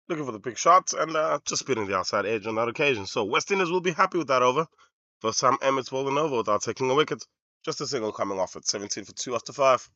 Looking for the big shots and just spinning the outside edge on that occasion. So West Indies will be happy with that over. For Sam Emmett's bowling over without taking a wicket. Just a single coming off at 17 for 2 after 5.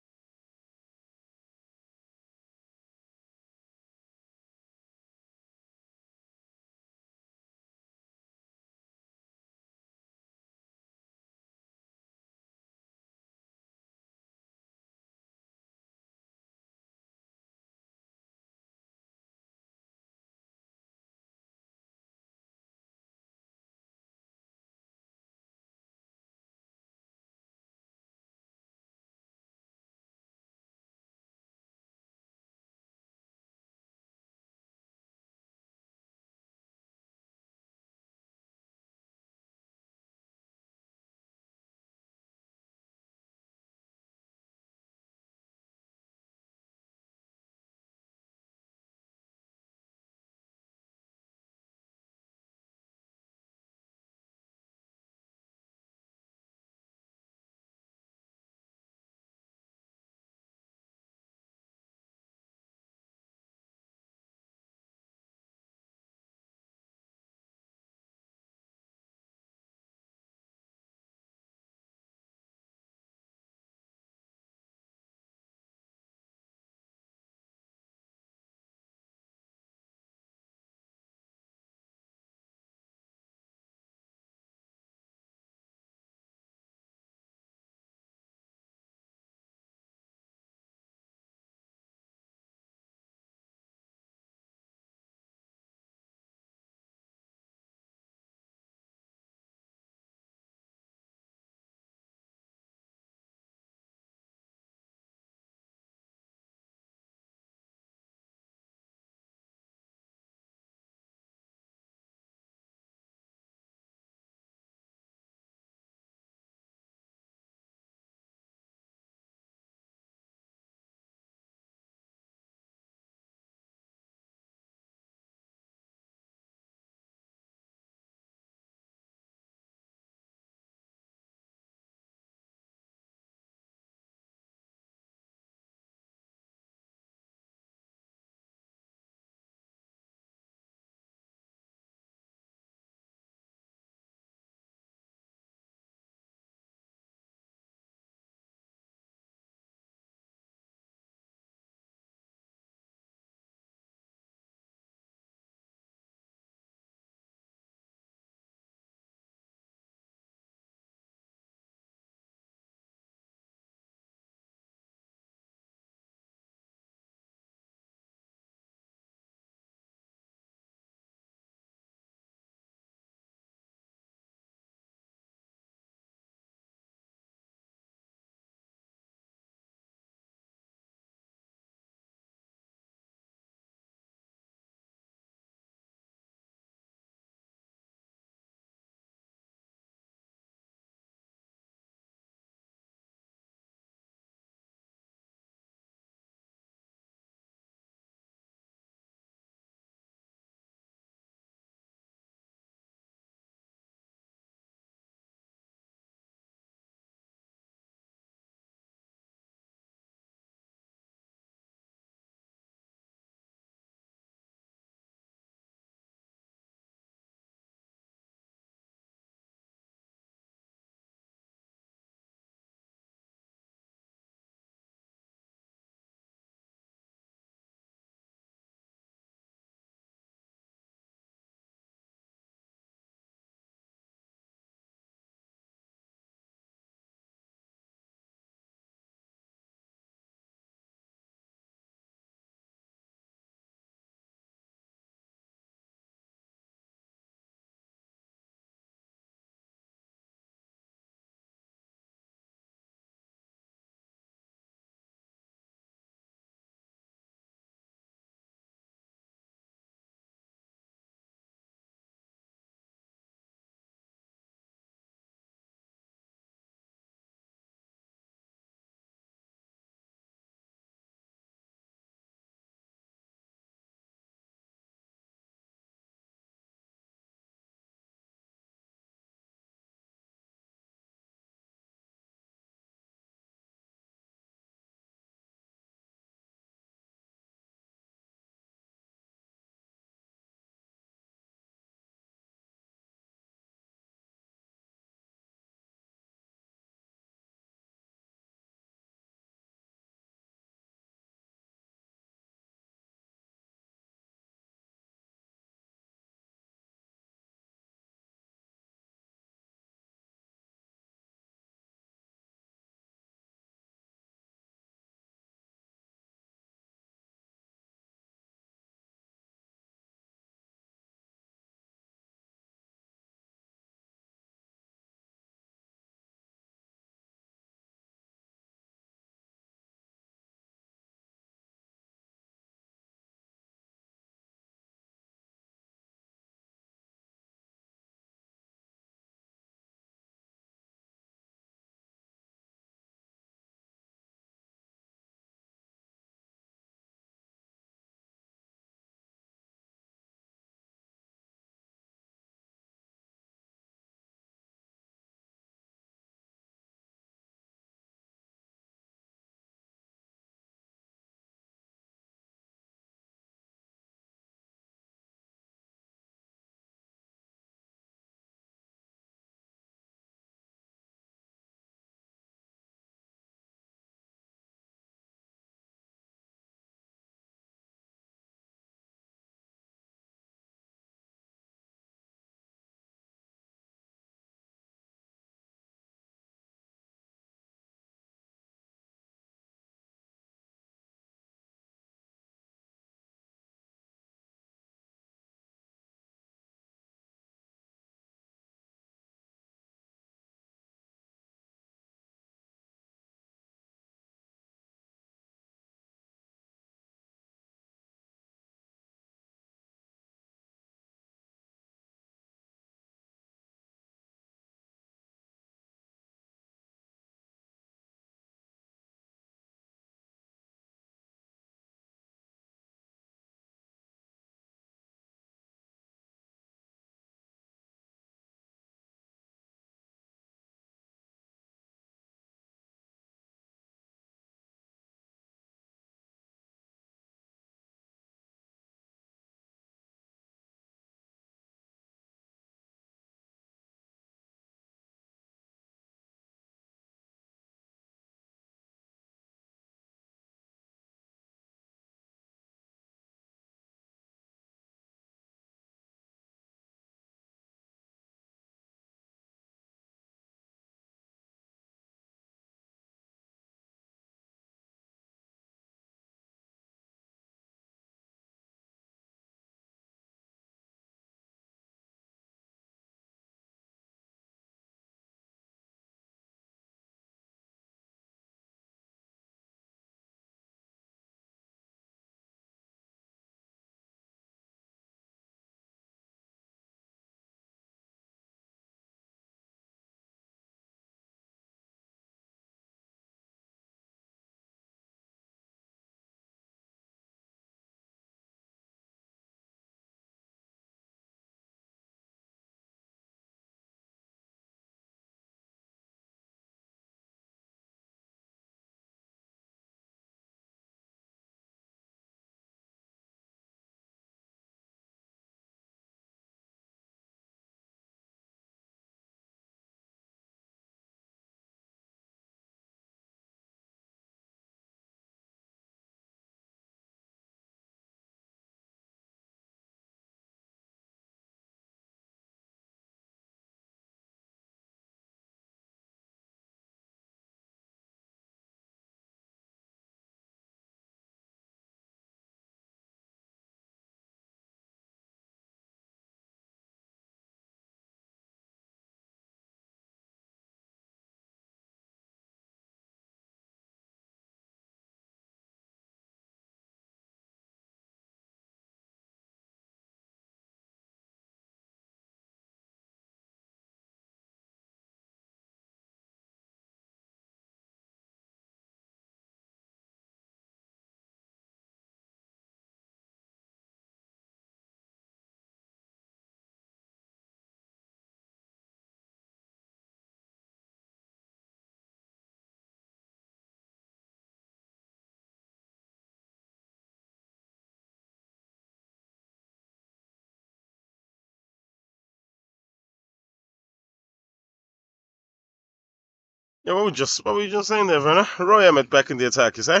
Yeah, what were you just saying there, Werner? Roy Emmett back in the attack, you say?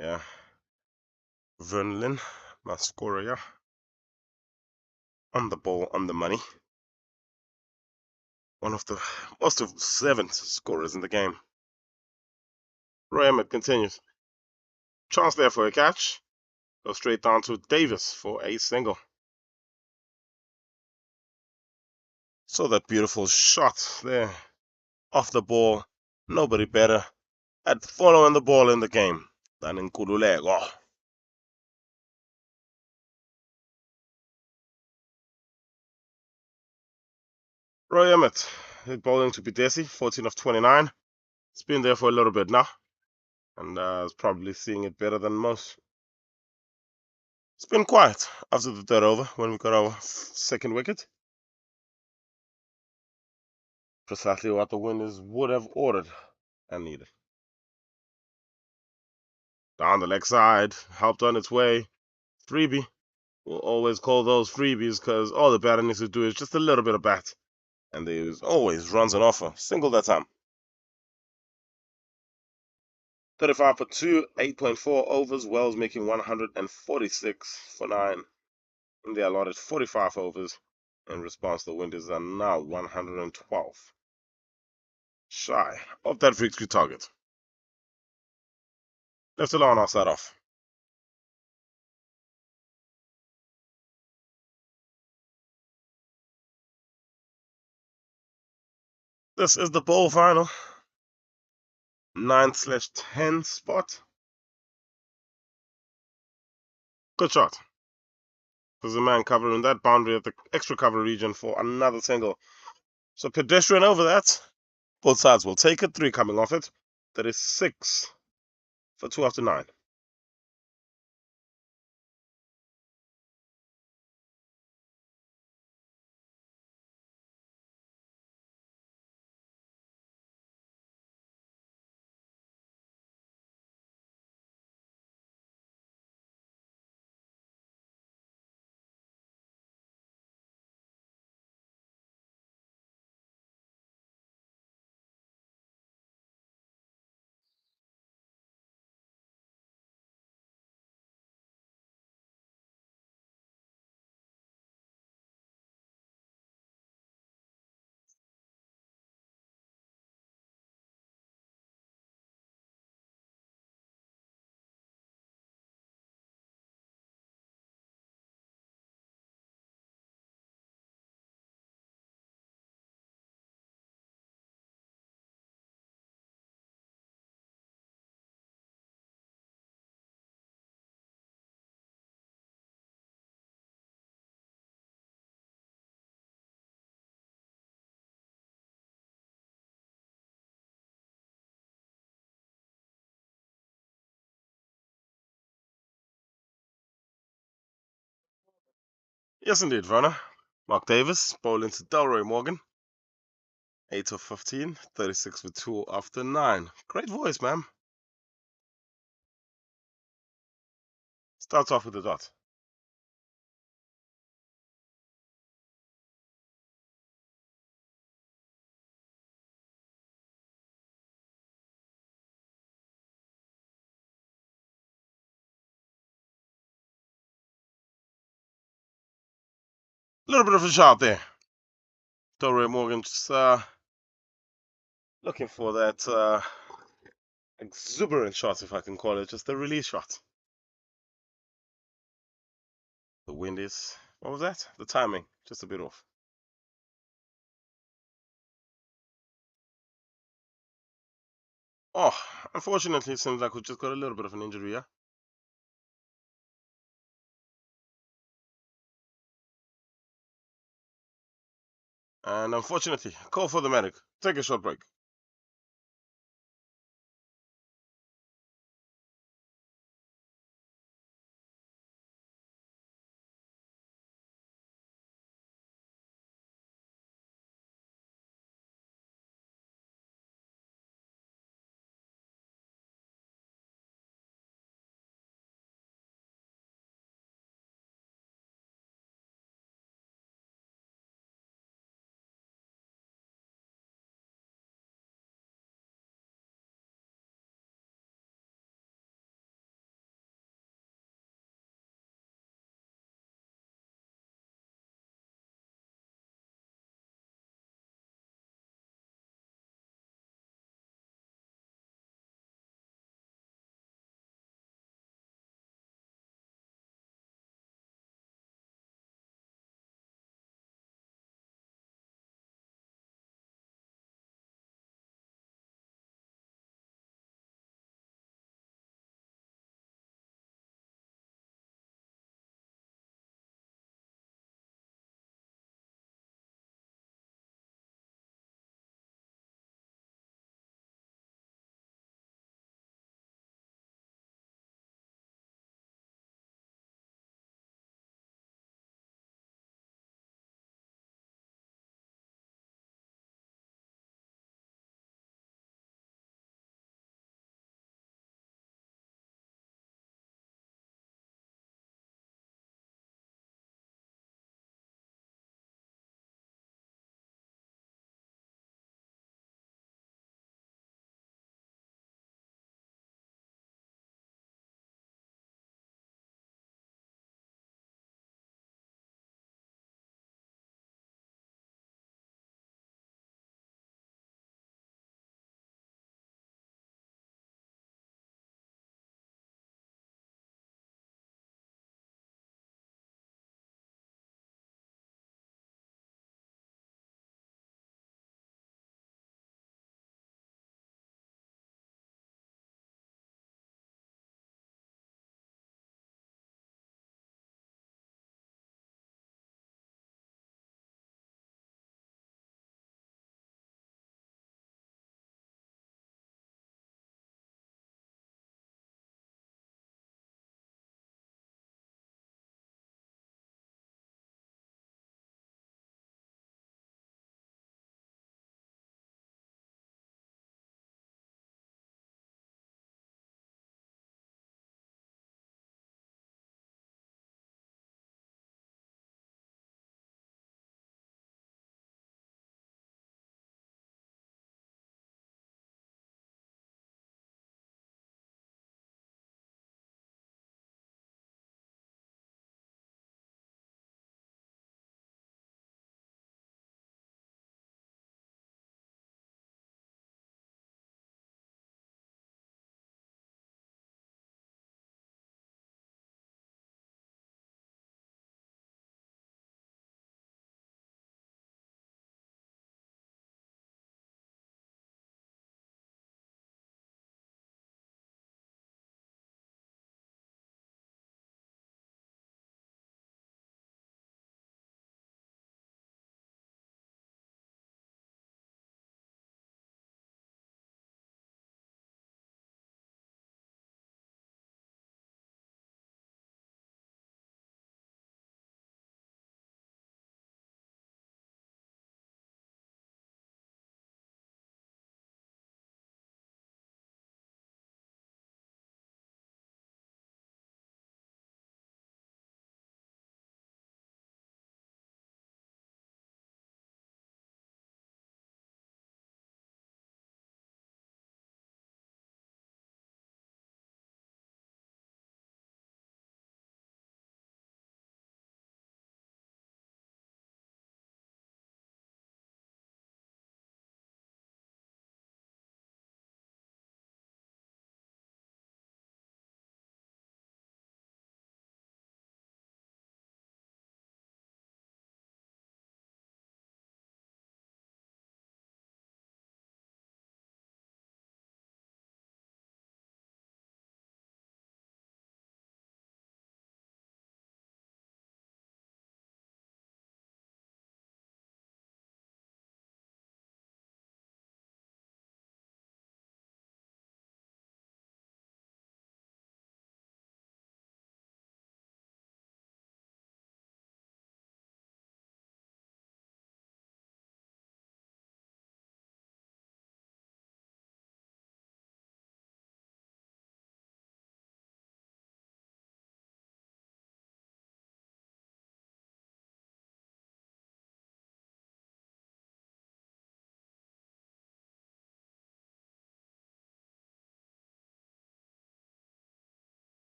Yeah. Vernlin, my scorer, yeah. On the ball, on the money. One of the most of 7 scorers in the game. Roy Emmett continues. Chance there for a catch. Go straight down to Davis for a single. So that beautiful shot there. Off the ball. Nobody better at following the ball in the game than Nkululeko. Roy Emmett, hit bowling to Bidesi, 14 of 29. It's been there for a little bit now, and is probably seeing it better than most. It's been quiet after the third over when we got our second wicket. Precisely what the winners would have ordered and needed. Down the leg side, helped on its way. Freebie. We'll always call those freebies because all the batter needs to do is just a little bit of bat. And there's always runs on offer. Single that time. 35 for 2, 8.4 overs. Wells making 146 for 9. And they allotted 45 overs. In response, the Windies are now 112. Shy of that victory target. Left alone, I'll start off. This is the bowl final. 9/10 spot. Good shot. There's a man covering that boundary at the extra cover region for another single. So pedestrian over that. Both sides will take it. 3 coming off it. That is 6 for 2 after 9. Yes, indeed, Verna. Mark Davis bowling to Delroy Morgan. 8 of 15, 36 for 2 after 9. Great voice, man. Starts off with a dot. A little bit of a shot there. Delroy Morgan just looking for that exuberant shot, if I can call it, just a release shot. The wind is, what was that? The timing, just a bit off. Oh, unfortunately, it seems like we just got a little bit of an injury, yeah? And unfortunately, call for the medic. Take a short break.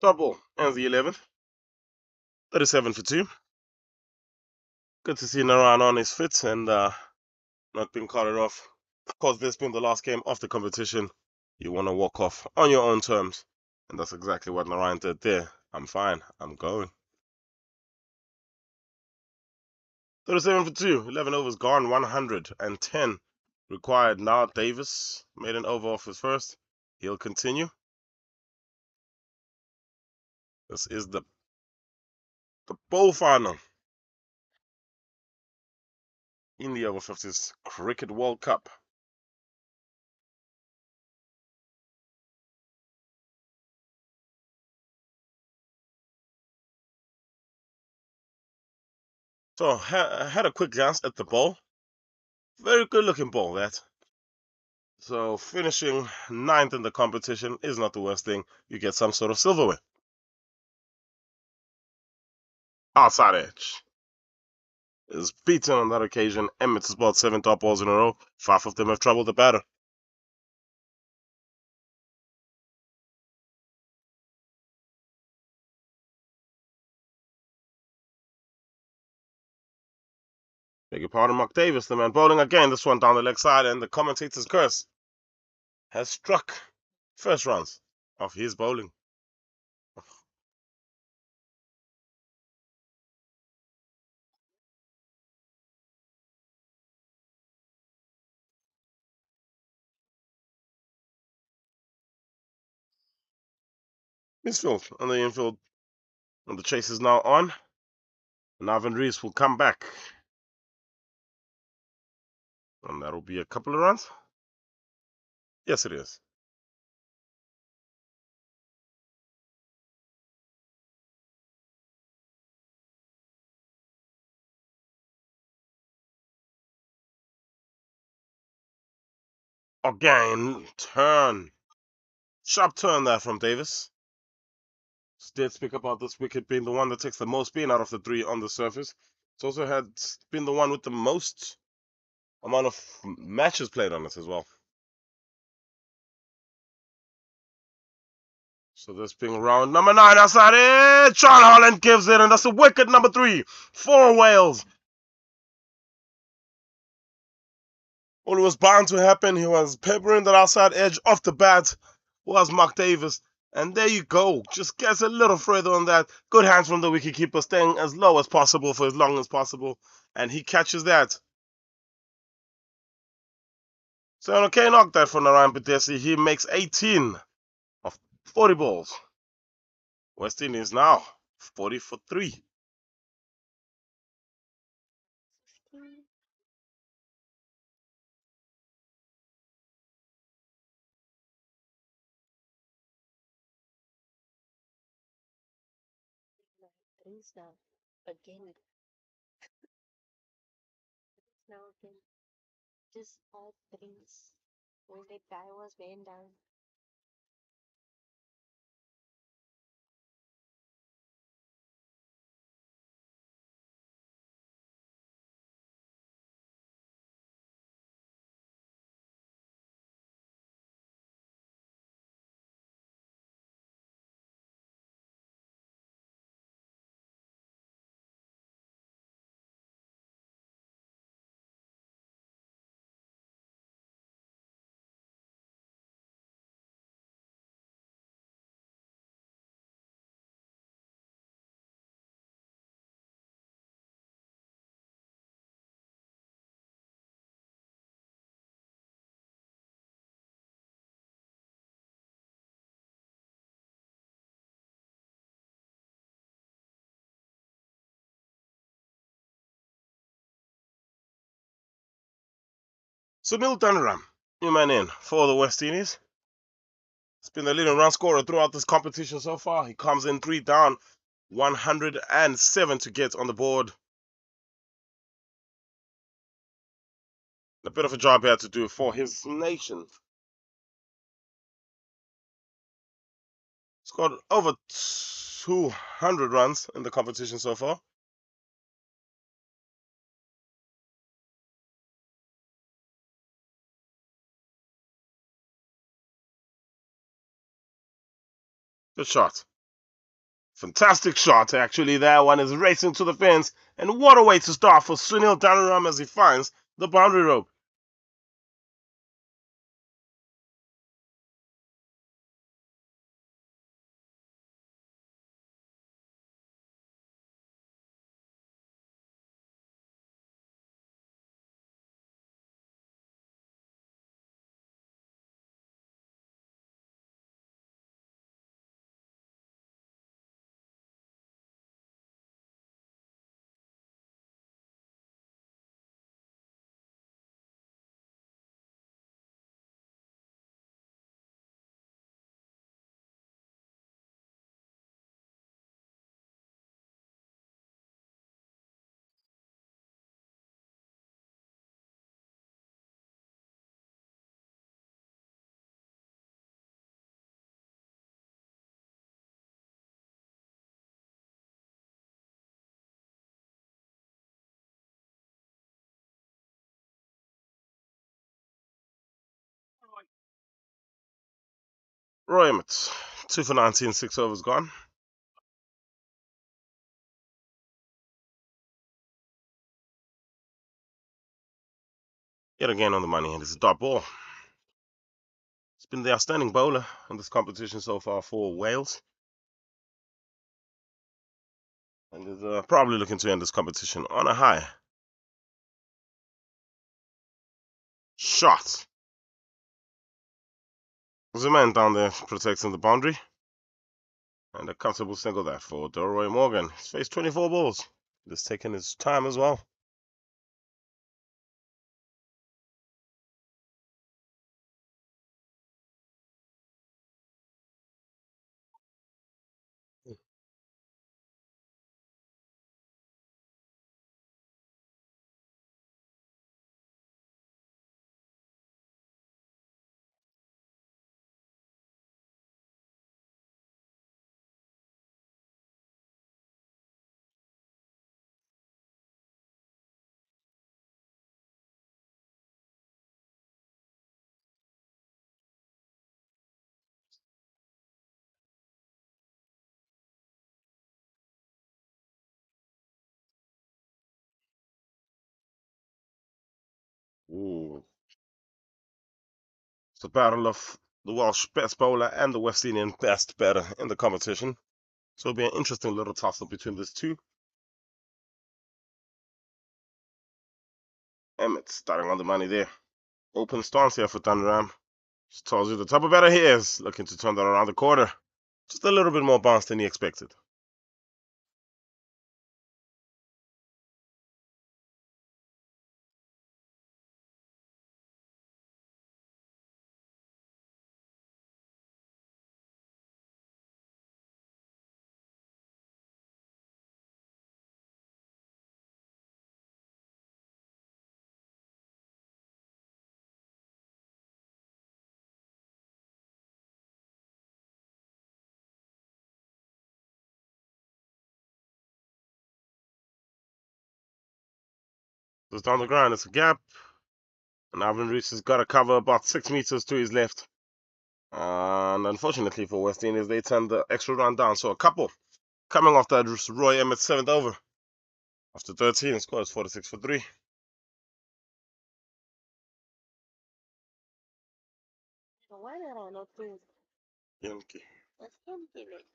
Double ends the 11th. 37 for 2. Good to see Naran on his feet and not being carted off. Of course, this being the last game of the competition, you want to walk off on your own terms. And that's exactly what Narayan did there. I'm fine. I'm going. 37 for 2. 11 overs gone. 110 required. Now Davis made an over off his first. He'll continue. This is the bowl final in the Over-50s Cricket World Cup. So I had a quick glance at the ball. Very good looking ball, that. So finishing 9th in the competition is not the worst thing. You get some sort of silverware. Outside edge is beaten on that occasion. Emmett has bought 7 top balls in a row. 5 of them have troubled the batter. Beg your pardon, Mark Davis, the man bowling again. This one down the leg side, and the commentator's curse has struck first runs of his bowling. Misfield on the infield, and the chase is now on. And Ivan Rees will come back. And that'll be a couple of runs. Yes, it is. Again, turn. Sharp turn there from Davis. Did speak about this wicket being the one that takes the most spin out of the 3 on the surface. It's also had been the one with the most amount of matches played on it as well. So this being round number 9 outside it. John Holland gives it, and that's a wicket number 3 for Wales. Well, it was bound to happen. He was peppering that outside edge off the bat. Was Mark Davis. And there you go. Just gets a little further on that. Good hands from the wicketkeeper, staying as low as possible for as long as possible. And he catches that. So an okay knock that for Narayan Patesi. He makes 18 of 40 balls. West Indies now 40 for 3. Things now again. Now again. Just all things. When the guy was laying down. Sunil Danaram, new man in for the West Indies. He's been the leading run scorer throughout this competition so far. He comes in 3 down, 107 to get on the board. A bit of a job he had to do for his nation. Scored over 200 runs in the competition so far. Good shot. Fantastic shot, actually. That one is racing to the fence, and what a way to start for Sunil Dhanaram as he finds the boundary rope. Roy Emmett, 2 for 19, 6 overs gone. Yet again on the money, and it's a dot ball. He's been the outstanding bowler in this competition so far for Wales, and is probably looking to end this competition on a high. Shot. There's a man down there protecting the boundary, and a comfortable single there for Delroy Morgan. He's faced 24 balls. He's taken his time as well. Ooh. It's the battle of the Welsh best bowler and the West Indian best batter in the competition. So it'll be an interesting little toss-up between these two. Emmett starting on the money there. Open stance here for Thunderam. Just tells you the type of batter he is, looking to turn that around the corner. Just a little bit more bounce than he expected. Just down the ground, it's a gap. And Alvin Reese has got to cover about 6 meters to his left. And unfortunately for West Indies, they turned the extra run down. So a couple coming off that Roy Emmett's 7th over. After 13, scores 46 for 3. Why not I not think? Yankee. Let's give it.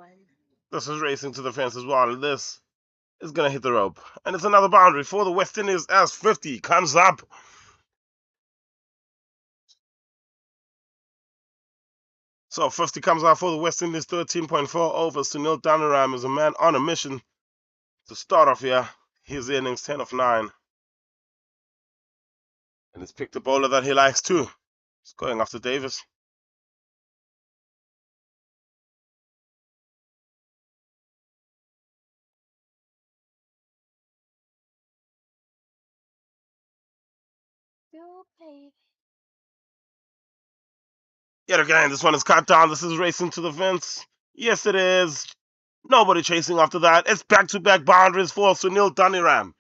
one. This is racing to the fence as well. This is going to hit the rope. And it's another boundary for the West Indies as 50 comes up. So 50 comes out for the West Indies, 13.4 overs. Sunil Danaram is a man on a mission to start off here. His innings 10 of 9. And he's picked a bowler that he likes too. He's going after Davis. Go, baby. Yet again, this one is cut down. This is racing to the fence. Yes, it is. Nobody chasing after that. It's back-to-back boundaries for Sunil Daniram.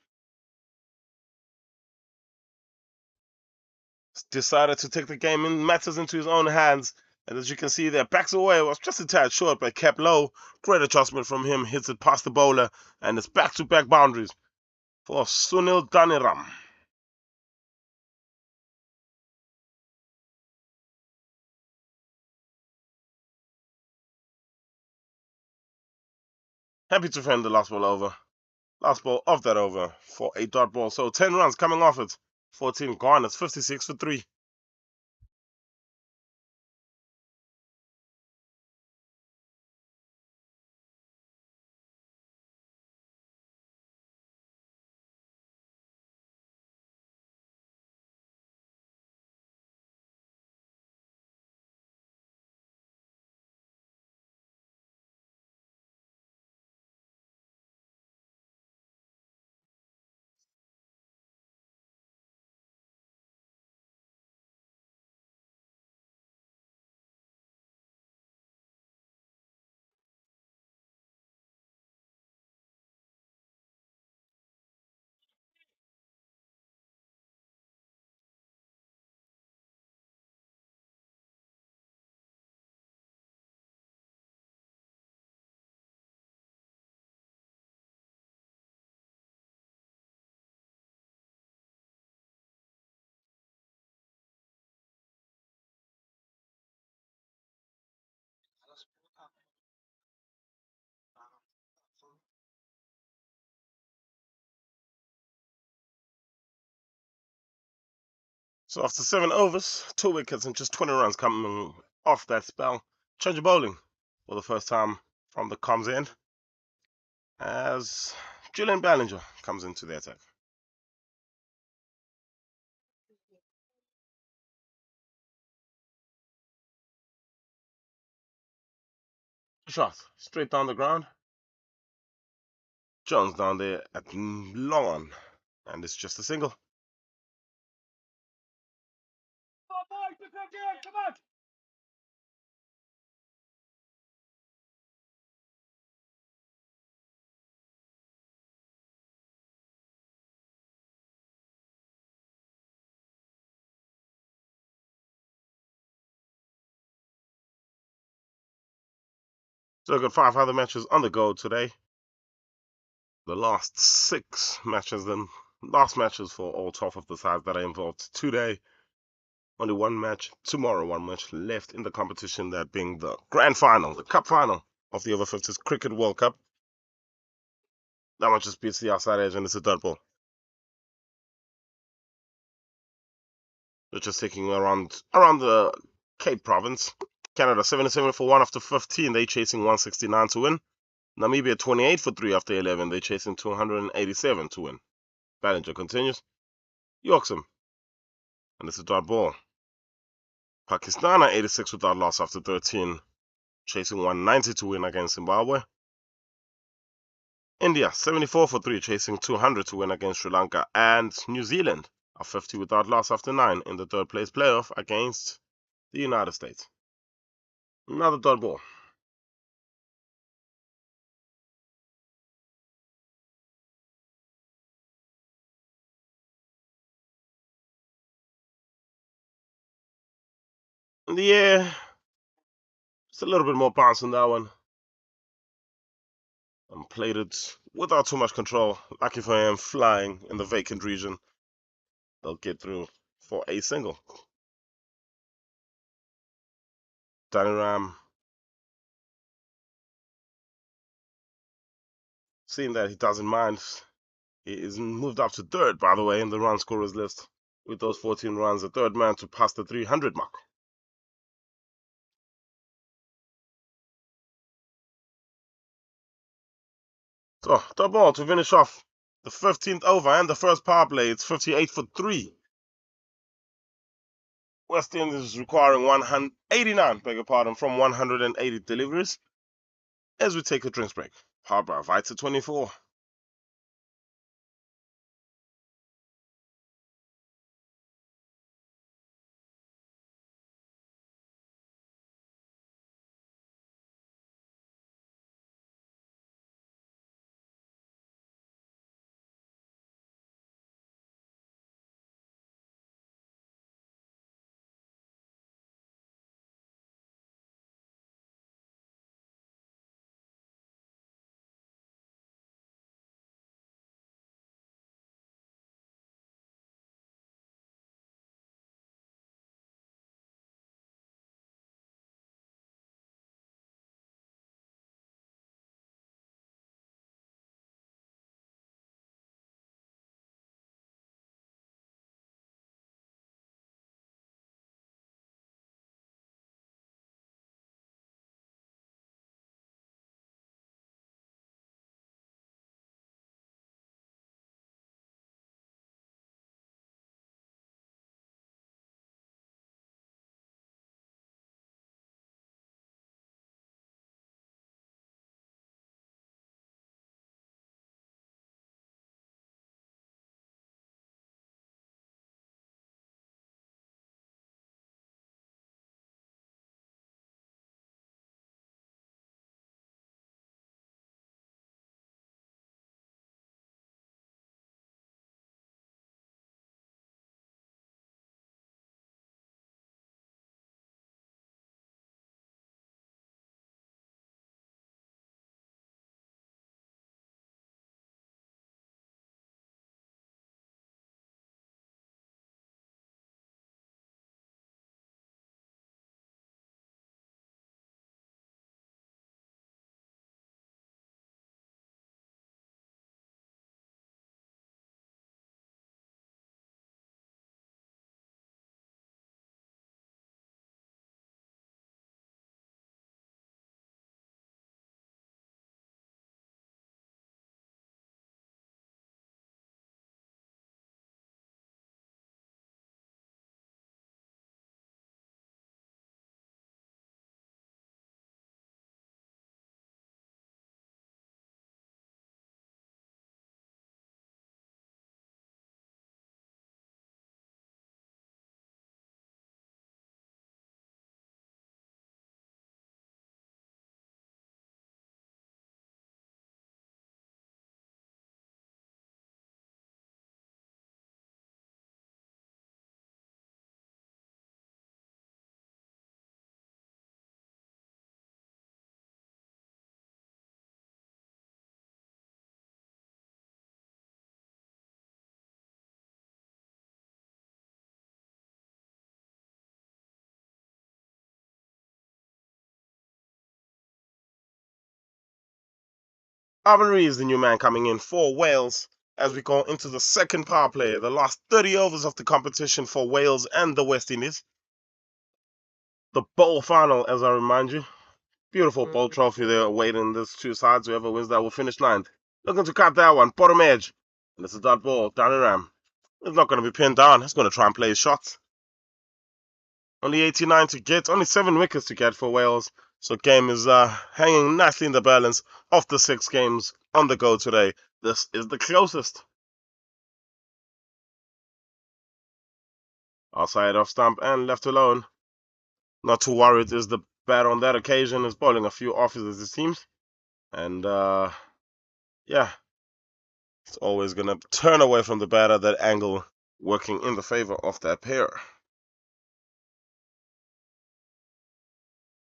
Decided to take the game in matters into his own hands. And as you can see there, backs away, was just a tad short, but kept low. Great adjustment from him, hits it past the bowler, and it's back-to-back boundaries for Sunil Daniram. Happy to fend the last ball over. Last ball of that over for a dot ball. So 10 runs coming off it. 14 gone. It's 56 for 3. So after 7 overs, 2 wickets, and just 20 runs coming off that spell, change of bowling for the first time from the comms end as Julian Ballinger comes into the attack. Shot straight down the ground. Jones down there at long on, and it's just a single. So we've got 5 other matches on the go today. The last 6 matches, then last matches for all 12 of the sides that are involved today. Only one match tomorrow, one match left in the competition, that being the grand final, the cup final of the Over-50s Cricket World Cup. That one just beats the outside edge and it's a dot ball. They're just taking around the Cape Province. Canada 77 for 1 after 15. They chasing 169 to win. Namibia 28 for 3 after 11. They chasing 287 to win. Ballinger continues. Yorks him. And it's a dot ball. Pakistan are 86 without loss after 13. Chasing 190 to win against Zimbabwe. India 74 for 3, chasing 200 to win against Sri Lanka. And New Zealand are 50 without loss after 9 in the third place playoff against the United States. Another dot ball. In the air, just a little bit more bounce on that one. And played it without too much control. Lucky for him, flying in the vacant region. They'll get through for a single. Danny Ram seeing that he doesn't mind. He is moved up to third, by the way, in the run scorers list with those 14 runs, the third man to pass the 300 mark. So, third ball to finish off the 15th over and the first power play. It's 58 for 3. West Indies is requiring 189, beg your pardon, from 180 deliveries as we take a drinks break. Power by Vita 24. Alvin is the new man coming in for Wales as we go into the second power play, the last 30 overs of the competition for Wales and the West Indies. The bowl final, as I remind you. Beautiful bowl trophy there awaiting these two sides. Whoever wins that will finish ninth. Looking to cut that one, bottom edge. And it's a dot ball, down and ram. It's not going to be pinned down. It's going to try and play his shots. Only 89 to get, only 7 wickets to get for Wales. So game is hanging nicely in the balance of the 6 games on the go today. This is the closest. Outside off stump and left alone. Not too worried is the bat on that occasion. Is bowling a few offers, it seems. And yeah, it's always going to turn away from the batter, that angle working in the favor of that pair.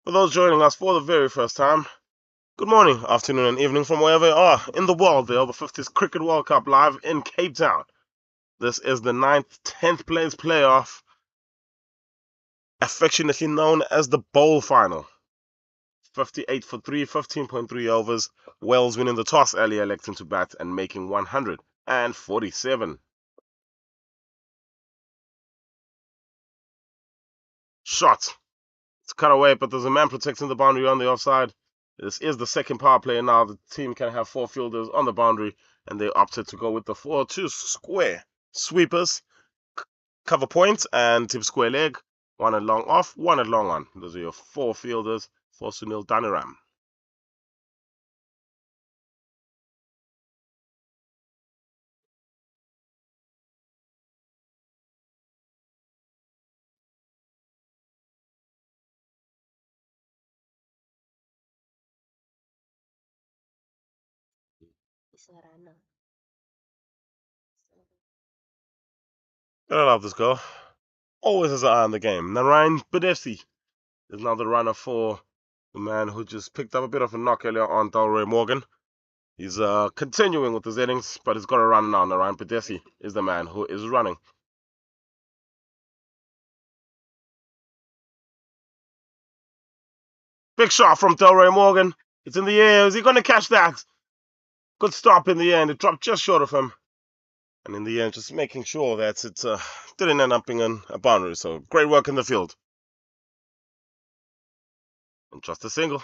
For those joining us for the very first time, good morning, afternoon, and evening from wherever you are in the world. The Over-50s Cricket World Cup live in Cape Town. This is the 10th place playoff, affectionately known as the Bowl Final. 58 for 3, 15.3 overs. Wells winning the toss early, electing to bat and making 147. Shot. It's cut away, but there's a man protecting the boundary on the offside. This is the second power play now. The team can have 4 fielders on the boundary, and they opted to go with the 4-2 square. Sweepers, cover point, and tip square leg. One at long off, one at long on. Those are your 4 fielders for Sunil Danaram. It's a runner. Gotta love this girl. Always has an eye on the game. Narayan Badesi is now the runner for the man who just picked up a bit of a knock earlier on Delroy Morgan. He's continuing with his innings, but he's got a run now. Narayan Badesi is the man who is running. Big shot from Delroy Morgan. It's in the air. Is he going to catch that? Good stop in the end. It dropped just short of him. And in the end, just making sure that it didn't end up being a boundary. So great work in the field. And just a single.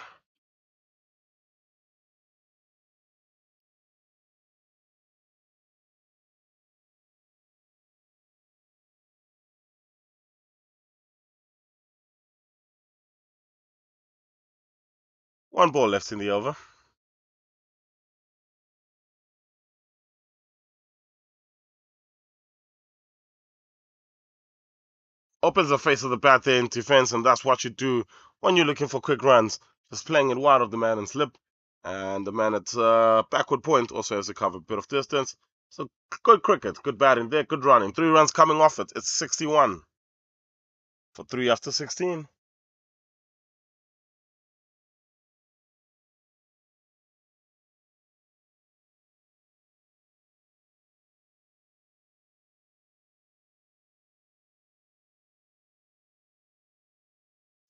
One ball left in the over. Opens the face of the bat there in defense, and that's what you do when you're looking for quick runs. Just playing it wide of the man and slip. And the man at backward point also has to cover a bit of distance. So good cricket, good batting there, good running. 3 runs coming off it. It's 61 for 3 after 16.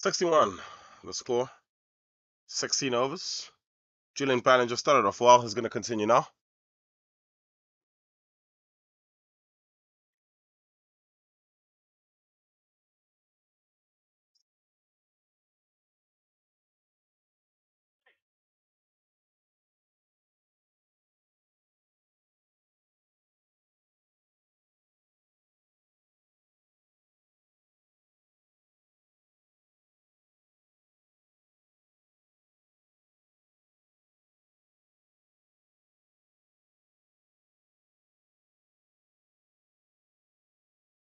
The score. 16 overs. Julian Ballinger started off well. He's going to continue now.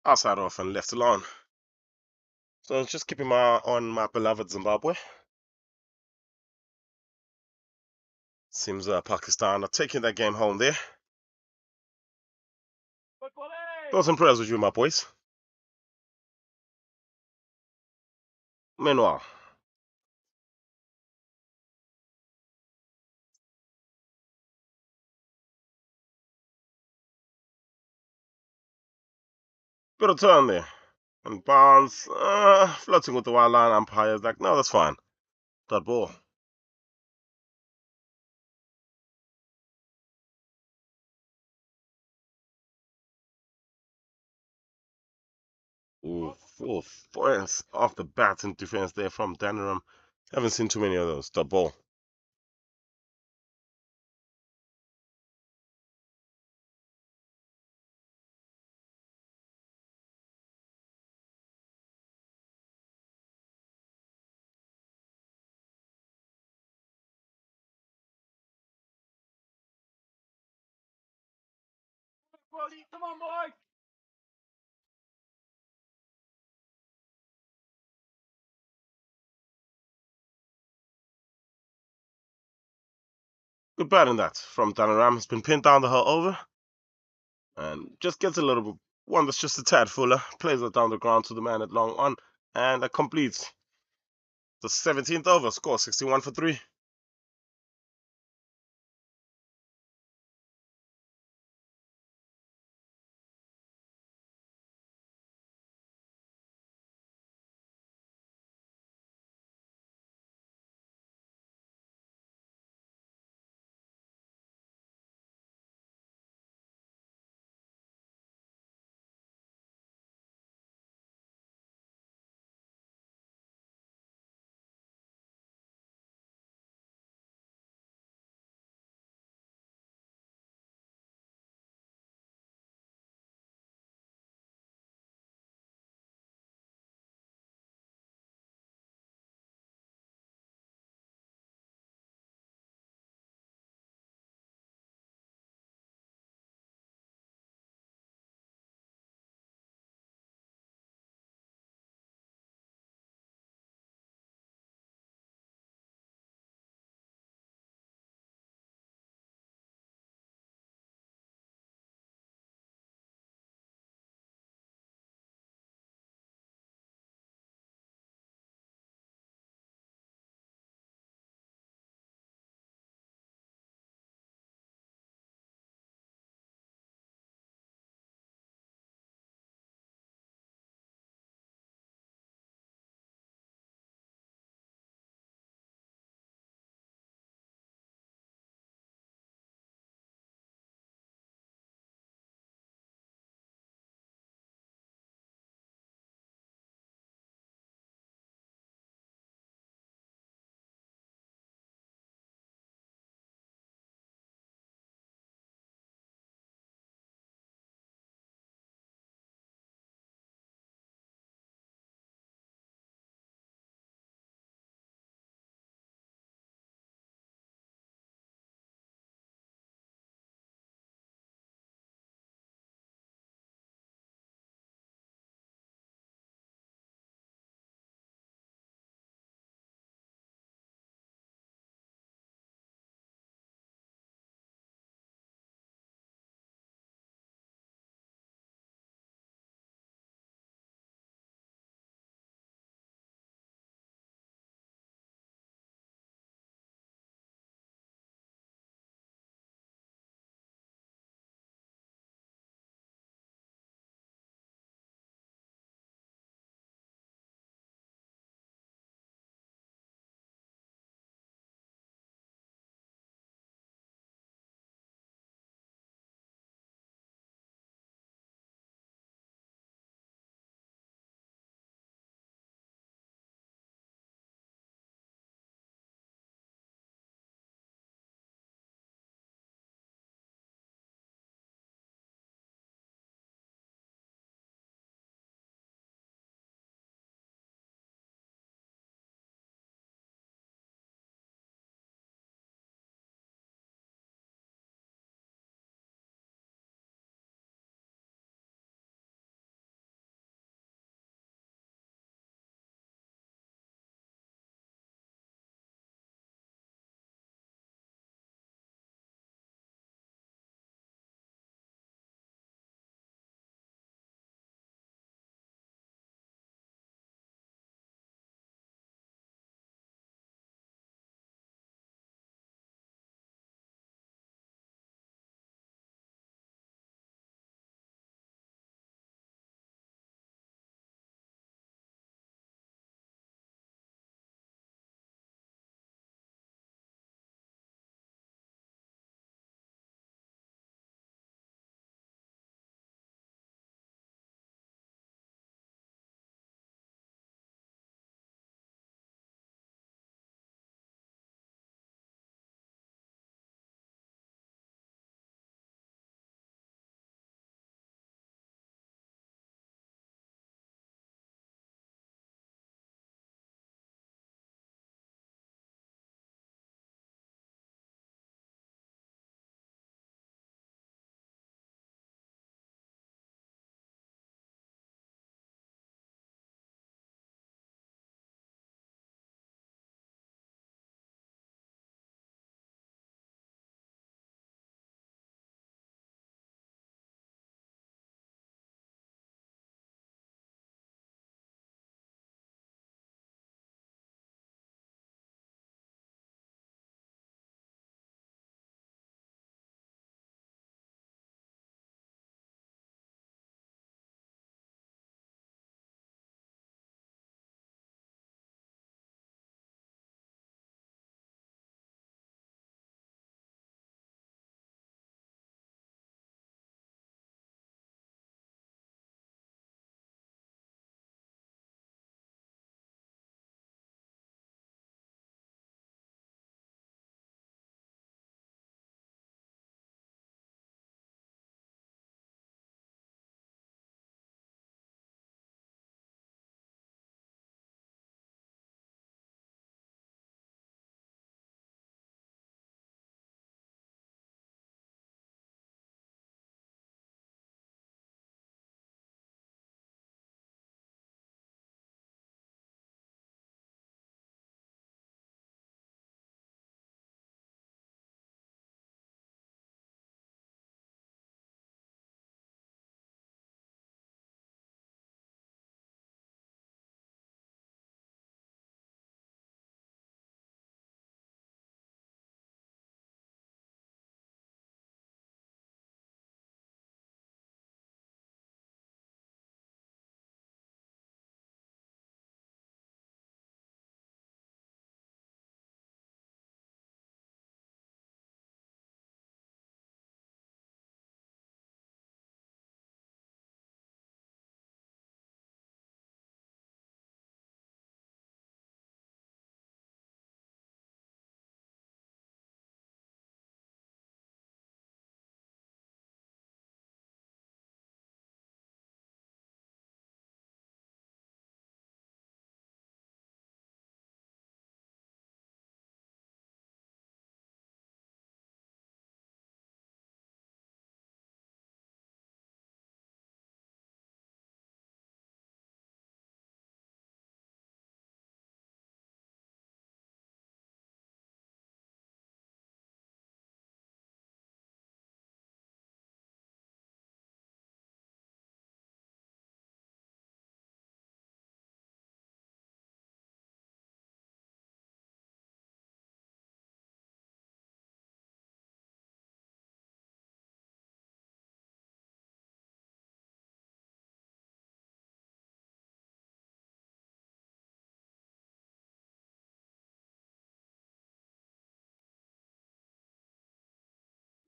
Outside off and left alone. So just keeping my eye on my beloved Zimbabwe. Seems Pakistan are taking that game home there. Thoughts and prayers with you, my boys. Meanwhile, bit of turn there. And Barnes flirting with the wild line umpire is like, no, that's fine. Dot ball. Ooh, full force off the bat in defense there from Danaram. Haven't seen too many of those. Dot ball. Come on, boy. Good batting that from Danaram. Has been pinned down the whole over. And just gets a little bit, one that's just a tad fuller. Plays it down the ground to the man at long on. And that completes the 17th over. Score 61 for 3.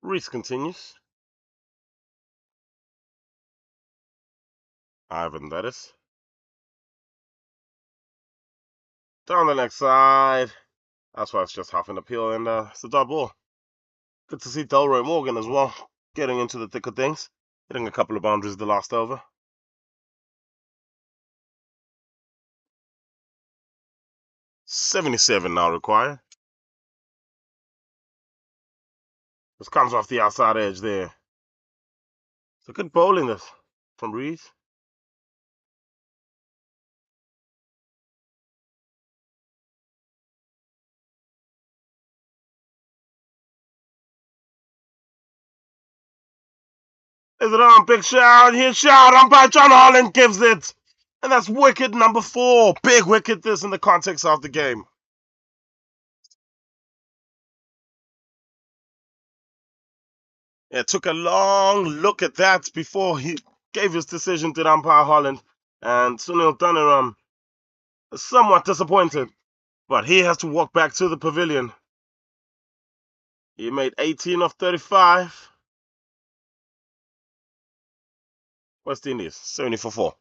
Reese continues. Ivan, that is. Down the next side. That's why it's just half an appeal, and it's a double. Good to see Delroy Morgan as well, getting into the thick of things, hitting a couple of boundaries the last over. 77 now required. This comes off the outside edge there. It's a good bowling this from Reese. Is it on? Big shot. Hit shot. Umpire John Holland gives it. And that's wicket number 4. Big wicket this in the context of the game. It took a long look at that before he gave his decision to umpire Holland. And Sunil Thanaram is somewhat disappointed. But he has to walk back to the pavilion. He made 18 of 35. West Indies, 70 for 4.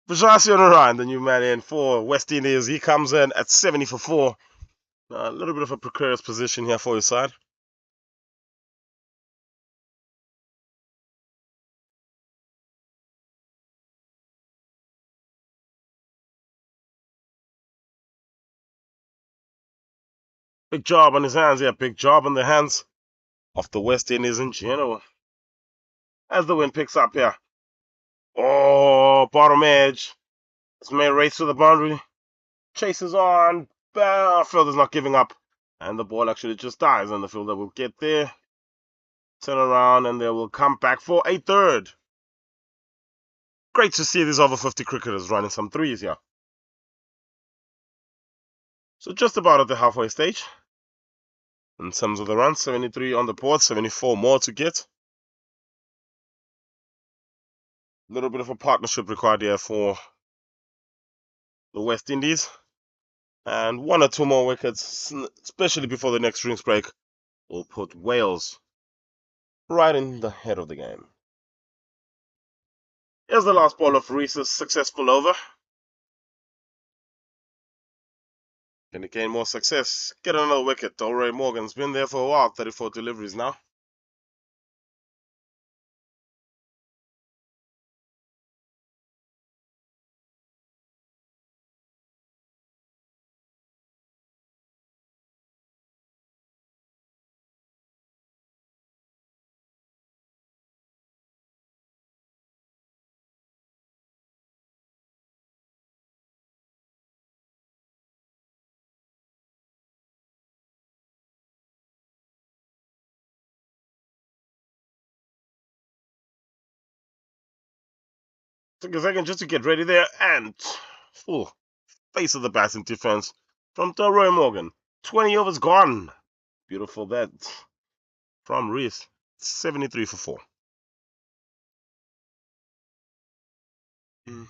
Vijay Ryan, the new man in for West Indies, he comes in at 70 for 4. A little bit of a precarious position here for his side. Big job on his hands, yeah, big job on the hands of the West Indies in general. As the wind picks up here. Oh, bottom edge. This may race to the boundary. Chases on. Fielder's not giving up. And the ball actually just dies, and the fielder will get there, turn around, and they will come back for a third. Great to see these over 50 cricketers running some threes here. So just about at the halfway stage. In terms of the runs, 73 on the board, 74 more to get. A little bit of a partnership required here for the West Indies. And 1 or 2 more wickets, especially before the next drinks break, will put Wales right in the head of the game. Here's the last ball of Reese's successful over. Can he gain more success? Get another wicket. Delroy Morgan's been there for a while, 34 deliveries now. Took a second just to get ready there, and full face of the batting defense from Delroy Morgan. 20 overs gone. Beautiful that from Reese. 73 for 4. Mm.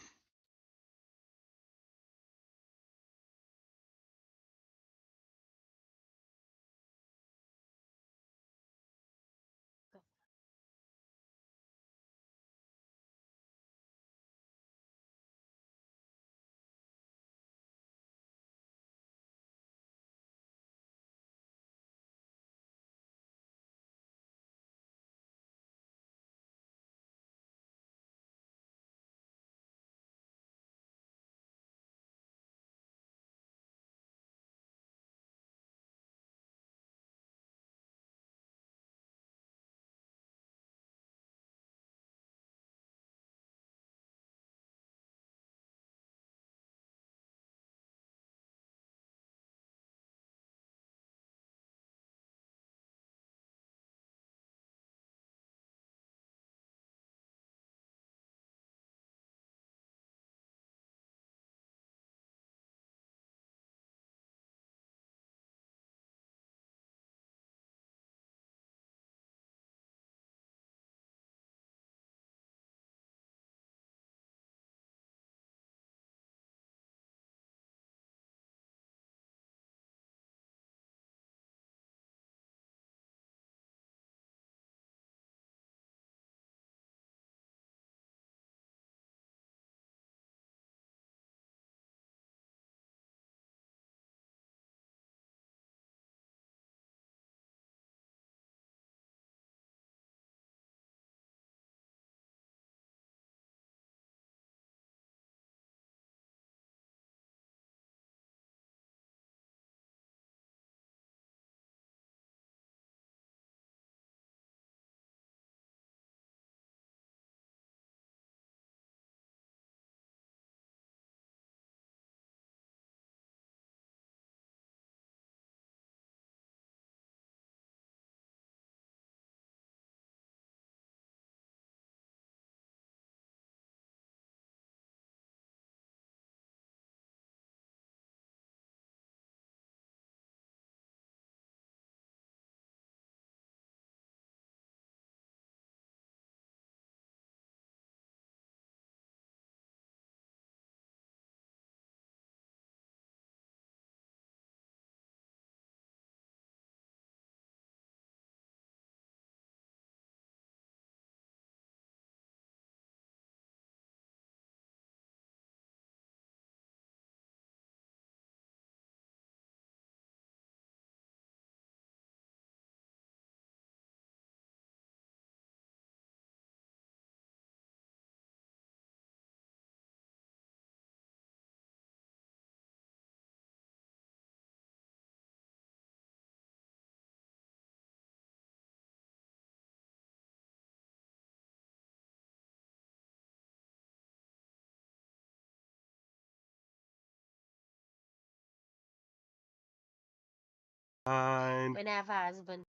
Fine. When I have a husband.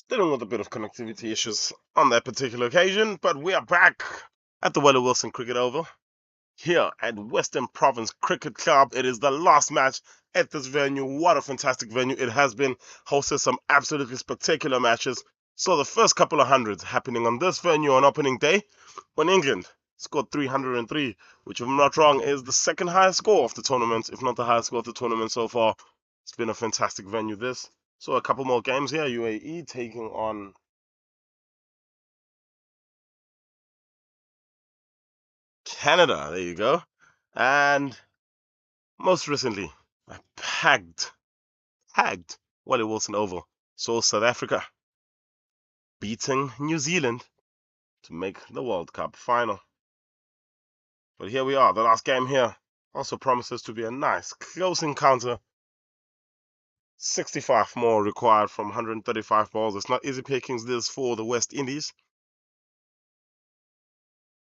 Dealing with a bit of connectivity issues on that particular occasion, but we are back at the Weller Wilson Cricket Oval here at Western Province Cricket Club. It is the last match at this venue. What a fantastic venue it has been. Hosted some absolutely spectacular matches. So the first couple of hundreds happening on this venue on opening day when England scored 303, which, if I'm not wrong, is the second highest score of the tournament, if not the highest score of the tournament so far. It's been a fantastic venue, this. So a couple more games here. UAE taking on Canada. There you go. And most recently, a packed Wally Wilson Oval. So South Africa beating New Zealand to make the World Cup final. But here we are. The last game here also promises to be a nice, close encounter. 65 more required from 135 balls. It's not easy pickings this for the West Indies.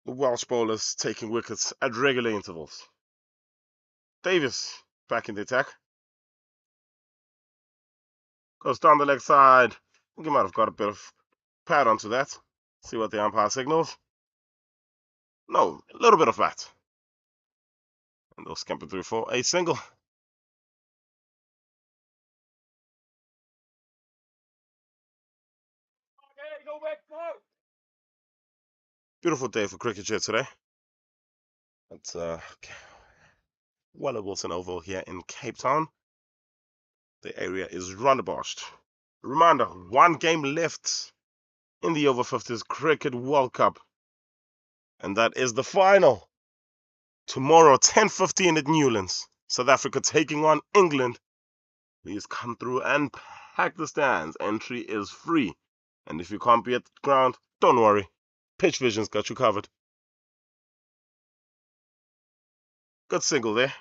The Welsh bowlers taking wickets at regular intervals. Davis back in the attack. Goes down the leg side. I think he might have got a bit of pad onto that. See what the umpire signals. No, a little bit of that. And they'll scamper through for a single. Beautiful day for cricket here today. It's Weller Wilson Oval here in Cape Town. The area is rondaboshed. Reminder, one game left in the Over-50s Cricket World Cup. And that is the final. Tomorrow, 10:15 at Newlands. South Africa taking on England. Please come through and pack the stands. Entry is free. And if you can't be at the ground, don't worry. Pitch Vision's got you covered. Good single there.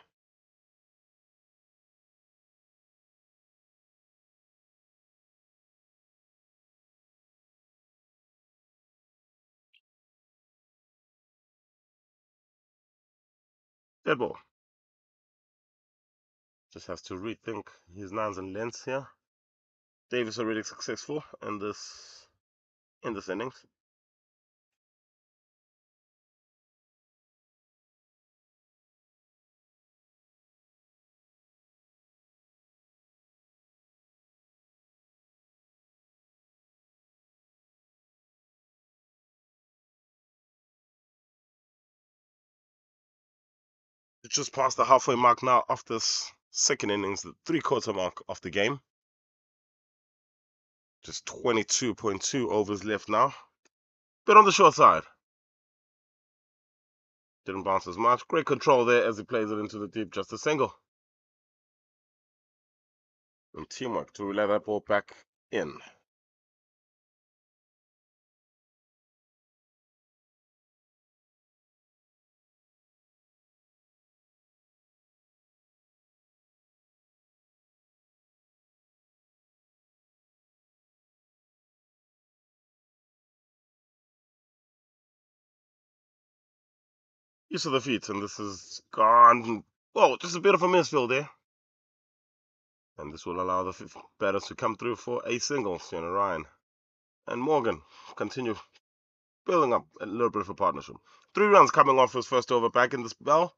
Dead ball. Just has to rethink his nines and lengths here. Davis already successful in this innings. It's just past the halfway mark now of this second innings, the three-quarter mark of the game. Just 22.2 overs left now. Bit on the short side. Didn't bounce as much. Great control there as he plays it into the deep, just a single. And teamwork to let that ball back in. Use of the feet, and this is gone. Whoa, just a bit of a misfield there. And this will allow the batters to come through for a single. Fiona Ryan and Morgan continue building up a little bit of a partnership. 3 runs coming off his first over back in the spell.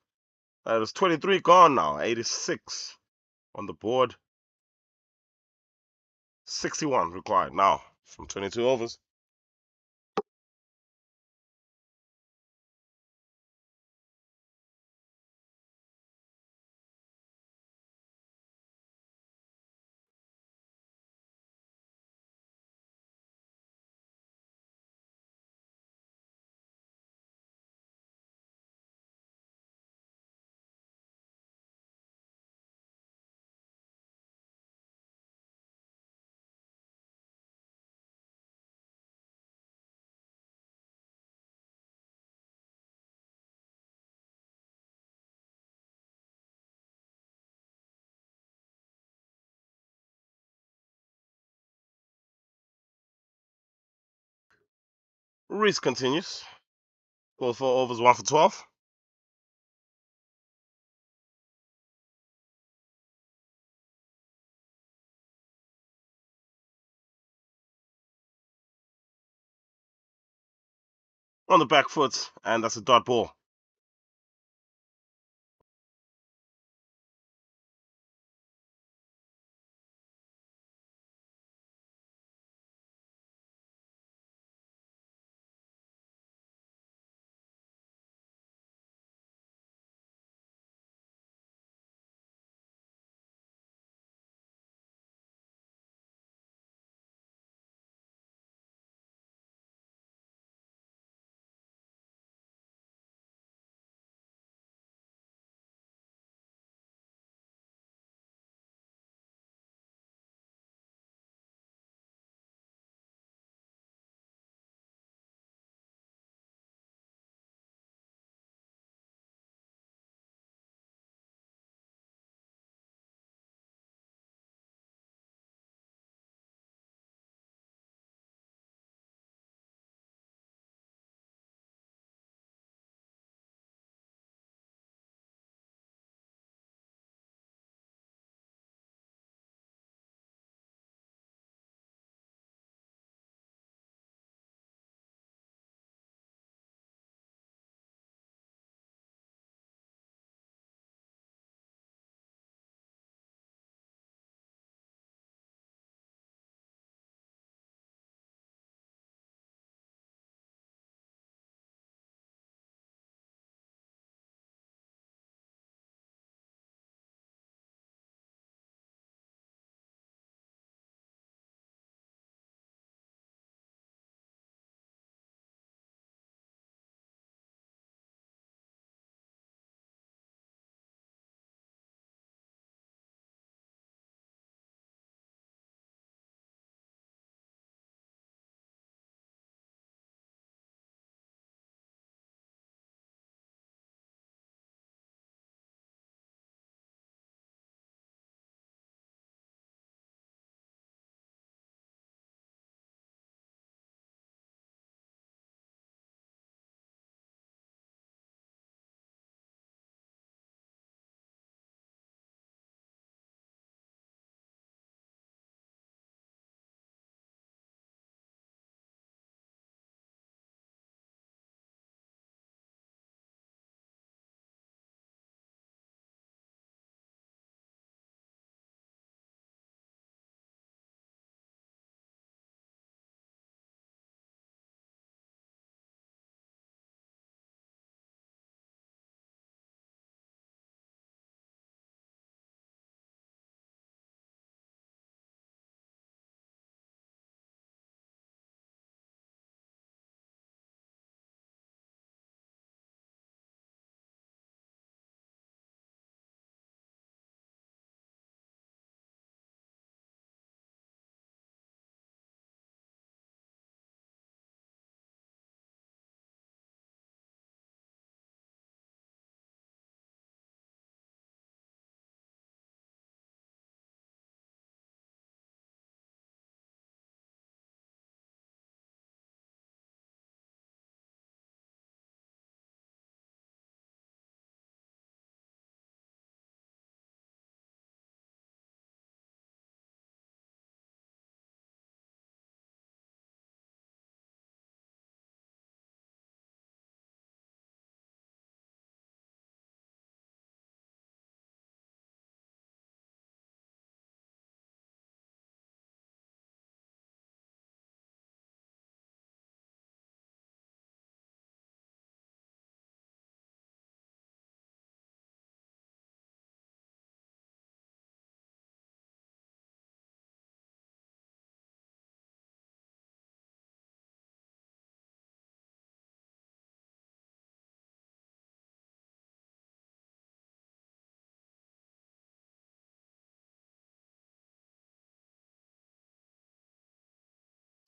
It is 23 gone now. 86 on the board. 61 required now from 22 overs. Reese continues. Both 4 overs, 1 for 12. on the back foot, and that's a dot ball.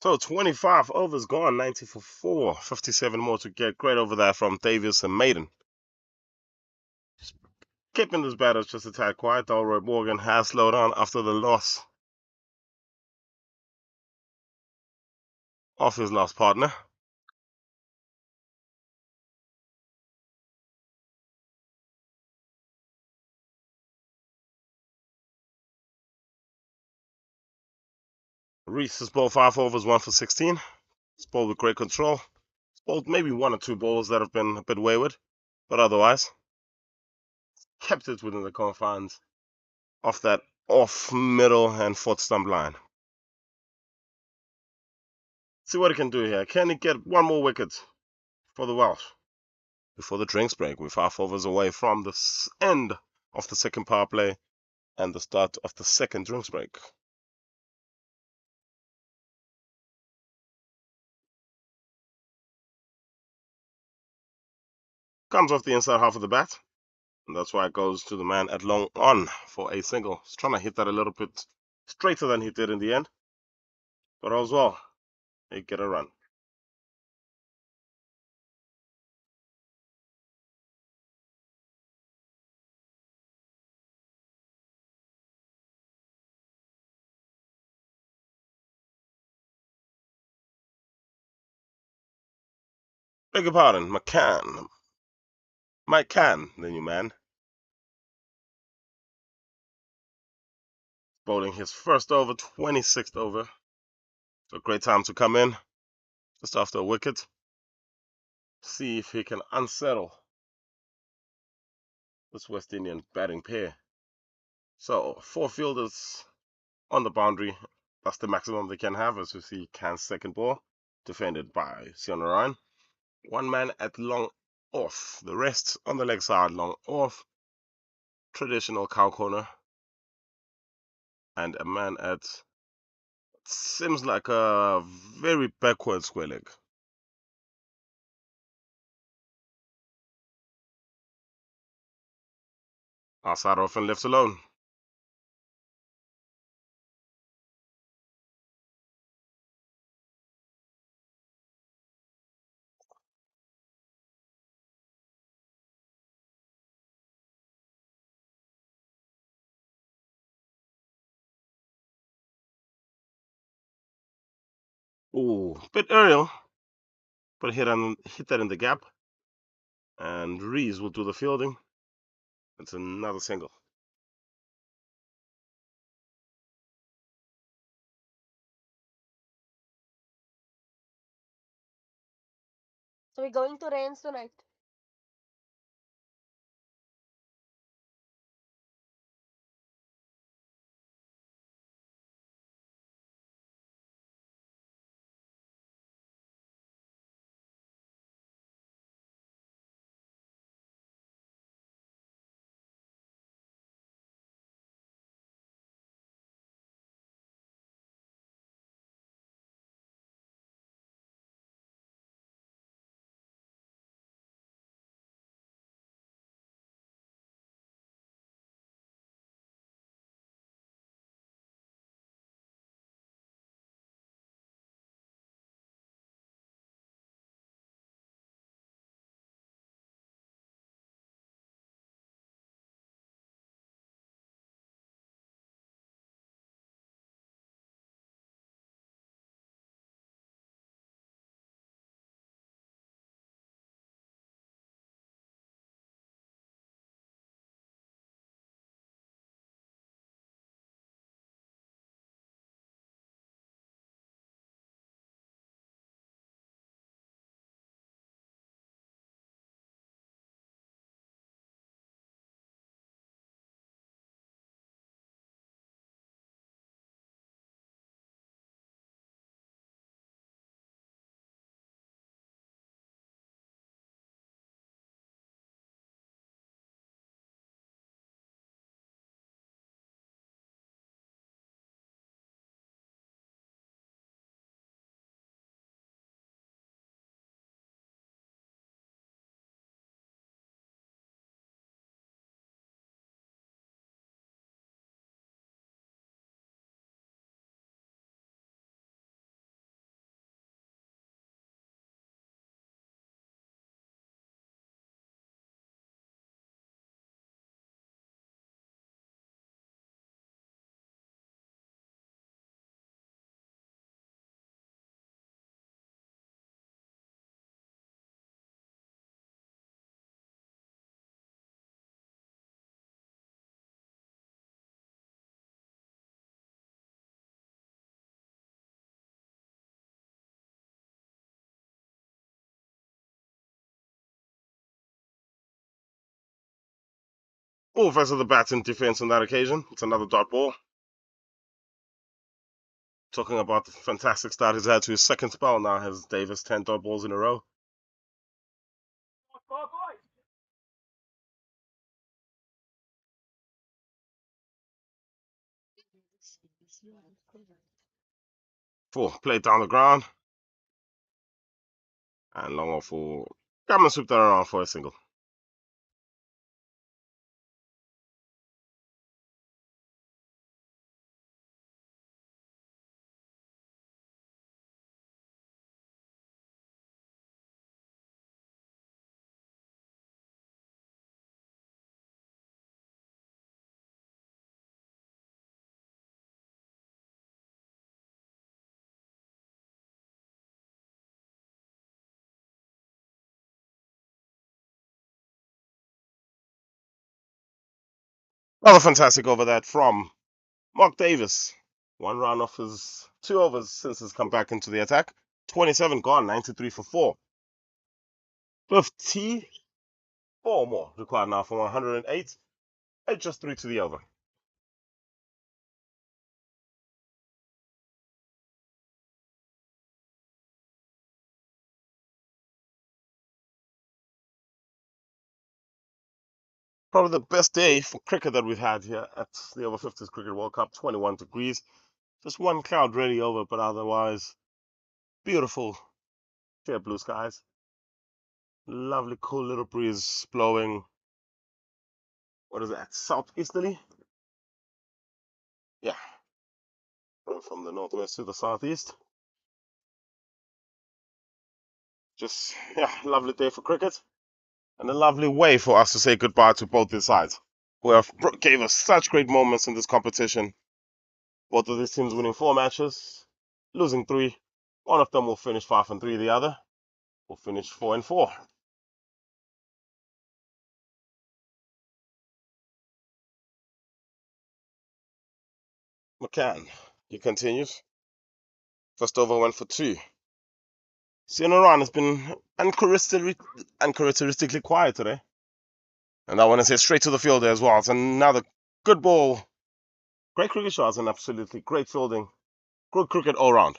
So 25 overs gone, 90 for 4, 57 more to get. Great over there from Davis and Maiden. Keeping this batters just a tad quiet, though Roy Morgan has slowed on after the loss of his last partner. Reese has bowled 5 overs, 1 for 16. He's bowled with great control. Well, maybe one or two balls that have been a bit wayward, but otherwise kept it within the confines of that off middle and fourth stump line. See what he can do here. Can he get one more wicket for the Welsh before the drinks break? We're 5 overs away from the end of the second power play and the start of the second drinks break. Comes off the inside half of the bat, and that's why it goes to the man at long on for a single. He's trying to hit that a little bit straighter than he did in the end, but as well, he get a run. Beg your pardon, McCann. Mike Can, the new man, bowling his first over, 26th over. So great time to come in just after a wicket. See if he can unsettle this West Indian batting pair. So 4 fielders on the boundary. That's the maximum they can have, as we see Can's second ball, defended by Sion. One man at long off, the rest on the leg side, long off, traditional cow corner, and a man at seems like a very backward square leg. Outside off and left alone. Ooh, bit aerial, but hit that in the gap, and Rees will do the fielding. It's another single. So we're going to rains tonight. All versus the bats in defense on that occasion. It's another dot ball. Talking about the fantastic start he's had to his second spell now, has Davis 10 dot balls in a row. Four, played down the ground. And long off for Cameron swooped that around for a single. Another fantastic over that from Mark Davis. One run off his 2 overs since he's come back into the attack. 27 gone, 93 for 4. 54 more required now for 108. And just 3 to the over. Probably the best day for cricket that we've had here at the Over-50s Cricket World Cup. 21 degrees. Just one cloud really over, but otherwise beautiful, clear blue skies. Lovely, cool little breeze blowing. What is that? Southeasterly? Yeah, from the northwest to the southeast. Just, yeah, lovely day for cricket. And a lovely way for us to say goodbye to both these sides, who have gave us such great moments in this competition. Both of these teams winning 4 matches, losing 3. One of them will finish 5-3, the other will finish 4-4. McCann, he continues. First over went for 2. Run has been uncharacteristically quiet today. And that one is hit straight to the fielder as well. It's another good ball. Great cricket shots and absolutely great fielding. Good cricket all round.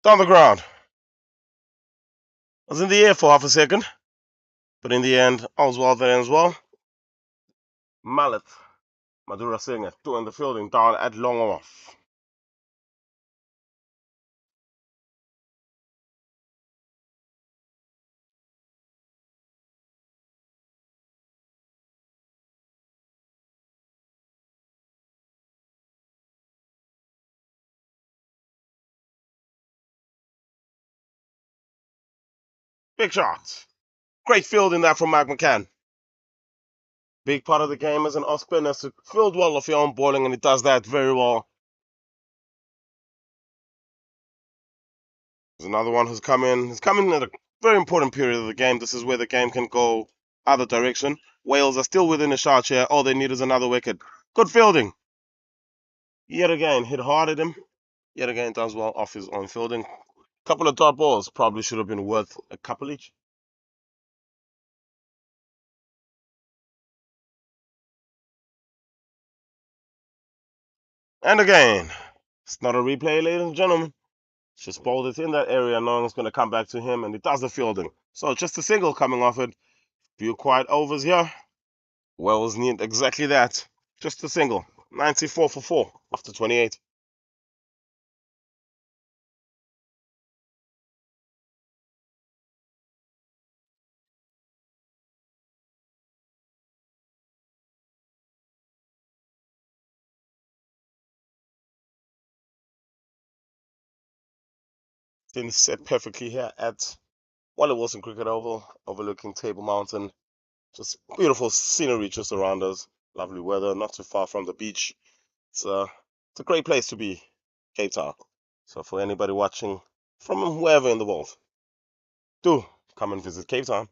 Down the ground. I was in the air for half a second. But in the end, I was well there as well. Mallet, Madura Singh doing the fielding down at long off. Big shot. Great fielding there from Mike McCann. Big part of the game as an off spinner is to field well off your own bowling, and he does that very well. There's another one who's come in. He's come in at a very important period of the game. This is where the game can go either direction. Wales are still within a shot here. All they need is another wicket. Good fielding. Yet again, hit hard at him. Yet again, does well off his own fielding. Couple of dot balls probably should have been worth a couple each. And again, it's not a replay, ladies and gentlemen. Just bowled it in that area, knowing it's going to come back to him, and he does the fielding. So just a single coming off it. Few quiet overs here. Wells need exactly that. Just a single. 94 for 4 after 28. Didn't set perfectly here at Wally Wilson Cricket Oval, overlooking Table Mountain. Just beautiful scenery just around us. Lovely weather, not too far from the beach. It's a great place to be, Cape Town. So for anybody watching from wherever in the world, do come and visit Cape Town.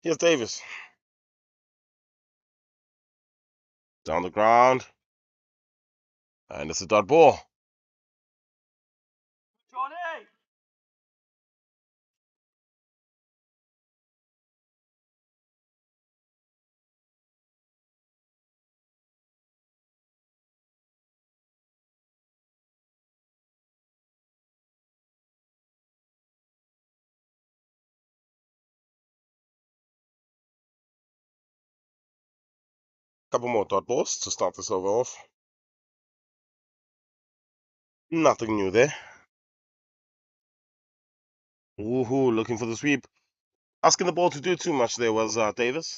Here's Davis. Down the ground. And it's a dot ball. Couple more dot balls to start this over off. Nothing new there. Woohoo, looking for the sweep. Asking the ball to do too much there was Davis.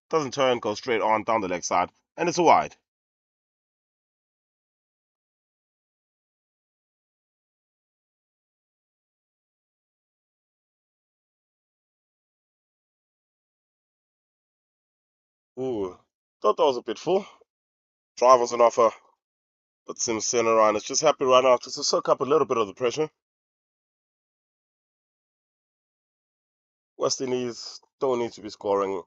Doesn't turn, goes straight on down the leg side, and it's a wide. Ooh, thought that was a bit full. Drive was an offer, but Sims sitting around is just happy right now just to soak up a little bit of the pressure. West Indies don't need to be scoring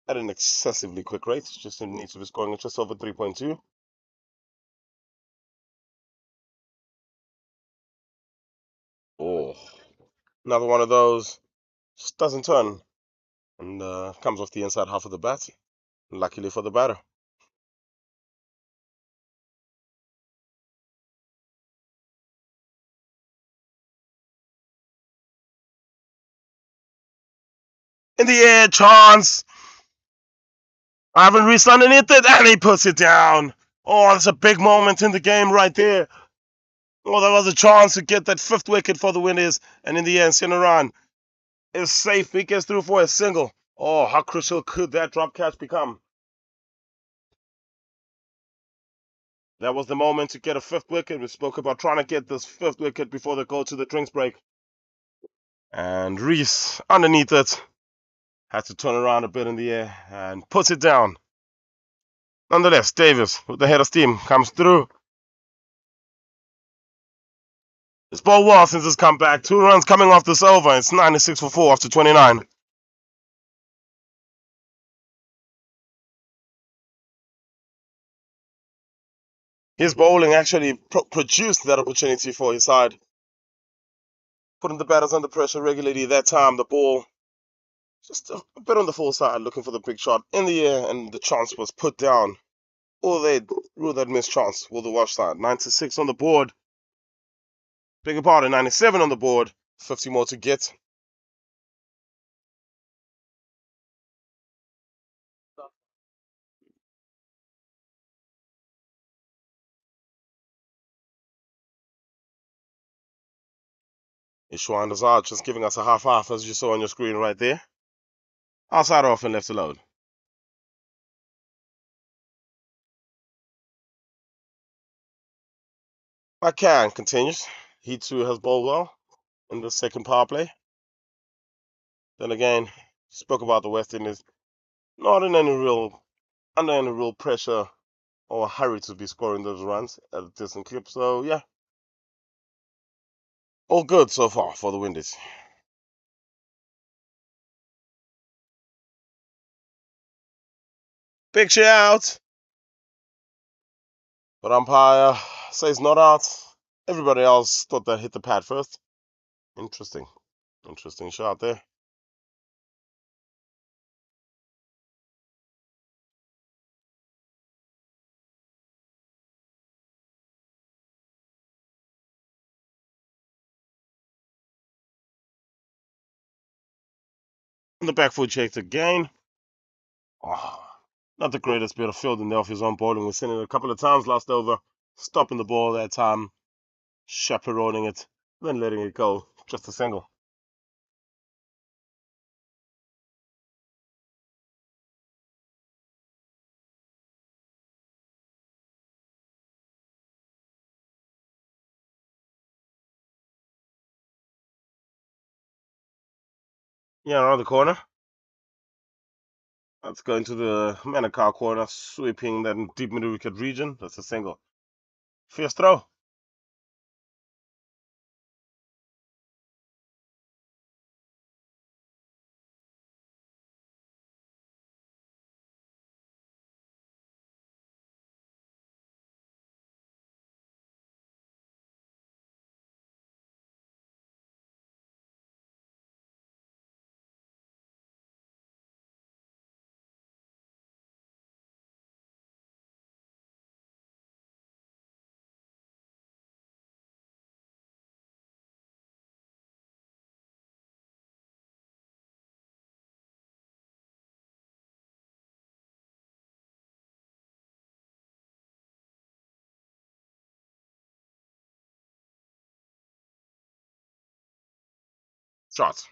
at an excessively quick rate, just need to be scoring at just over 3.2. Oh, another one of those. Just doesn't turn and comes off the inside half of the bat. Luckily for the batter. In the air, chance. I haven't reached underneath it, and he puts it down. Oh, that's a big moment in the game right there. Oh, there was a chance to get that fifth wicket for the Windies, and in the end, Sinaran is safe. He gets through for a single. Oh, how crucial could that drop catch become? That was the moment to get a fifth wicket. We spoke about trying to get this fifth wicket before they go to the drinks break. And Reese, underneath it, had to turn around a bit in the air and puts it down. Nonetheless, Davis, with the head of steam, comes through. It's ball well since it's come back. 2 runs coming off this over. It's 96 for 4 after 29. His bowling actually produced that opportunity for his side. Putting the batters under pressure regularly that time. The ball just a bit on the full side, looking for the big shot in the air, and the chance was put down. Or they ruled that missed chance with the wash side. 96 on the board. Bigger pardon, 97 on the board. 50 more to get. Ishwan Azad just giving us a half-half, as you saw on your screen right there. Outside off and left alone. McCann continues. He too has bowled well in the second power play. Then again, spoke about the West Indies not in any real under any real pressure or hurry to be scoring those runs at a decent clip. So yeah, all good so far for the Windies. Big shout, but umpire says not out. Everybody else thought that hit the pad first. Interesting, interesting shot there. On the back foot chase again. Oh, not the greatest bit of fielding there off his own bowling. We've seen it a couple of times last over. Stopping the ball that time, chaperoning it, then letting it go. Just a single. Yeah, around the corner. That's going to the Manukau corner, sweeping that deep middle wicket region. That's a single. Fierce throw. Shots.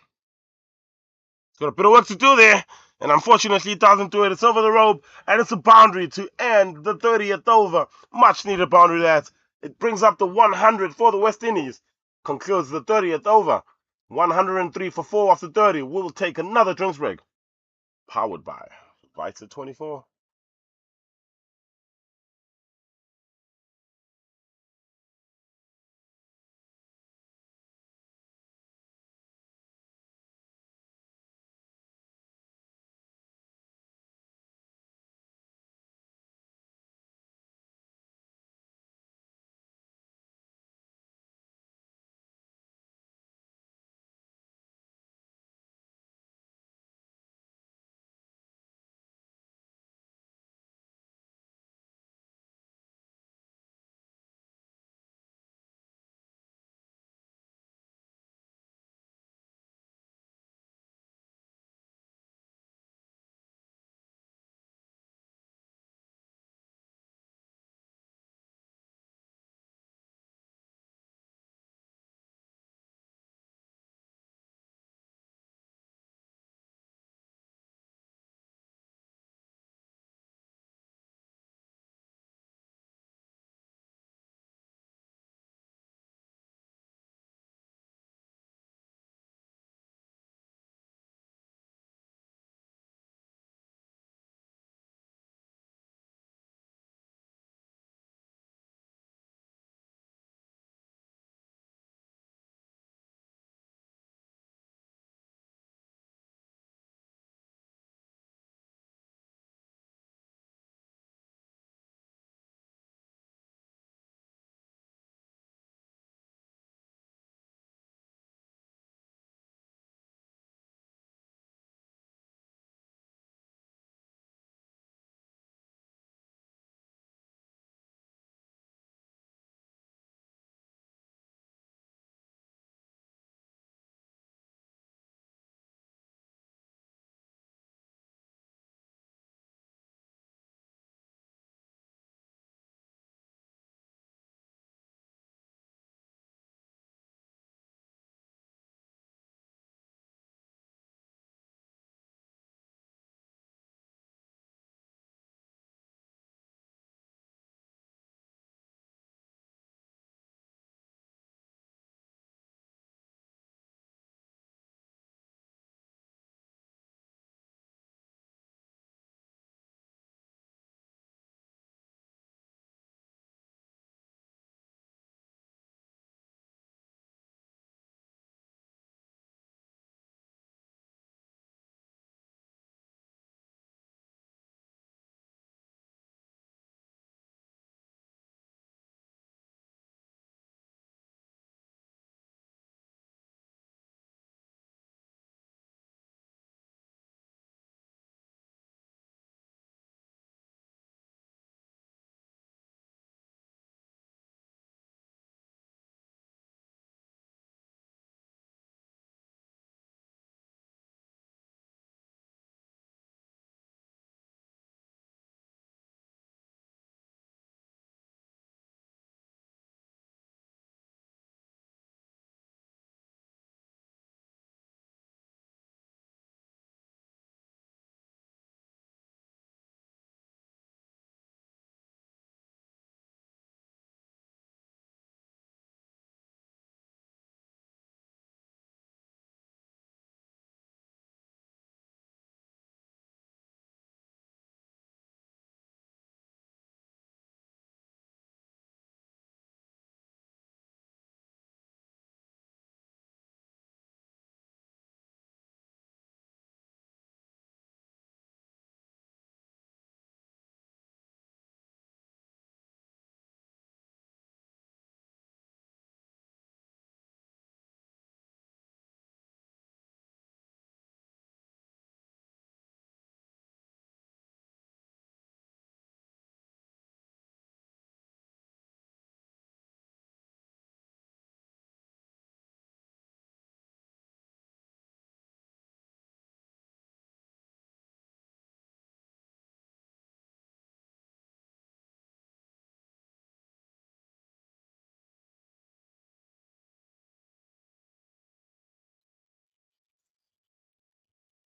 Got a bit of work to do there, and unfortunately it doesn't do it. It's over the rope, and it's a boundary to end the 30th over. Much needed boundary, lads. It brings up the 100 for the West Indies. Concludes the 30th over. 103 for 4 after 30. We'll take another drinks break. Powered by Vita 24.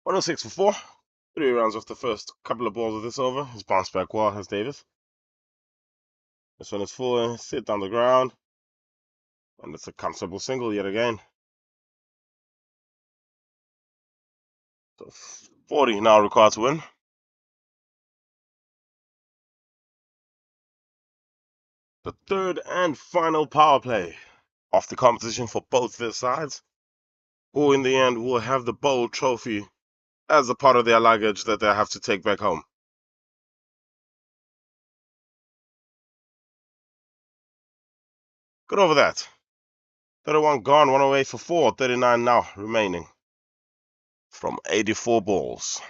106 for 4. 3 rounds off the first couple of balls of this over. He's bounced back well, has Davis. This one is full, sit down the ground. And it's a comfortable single yet again. So 40 now required to win. The third and final power play of the competition for both their sides, who in the end will have the bowl trophy as a part of their luggage that they have to take back home. Good over that. 31 gone, 1 away for 4, 39 now remaining from 84 balls.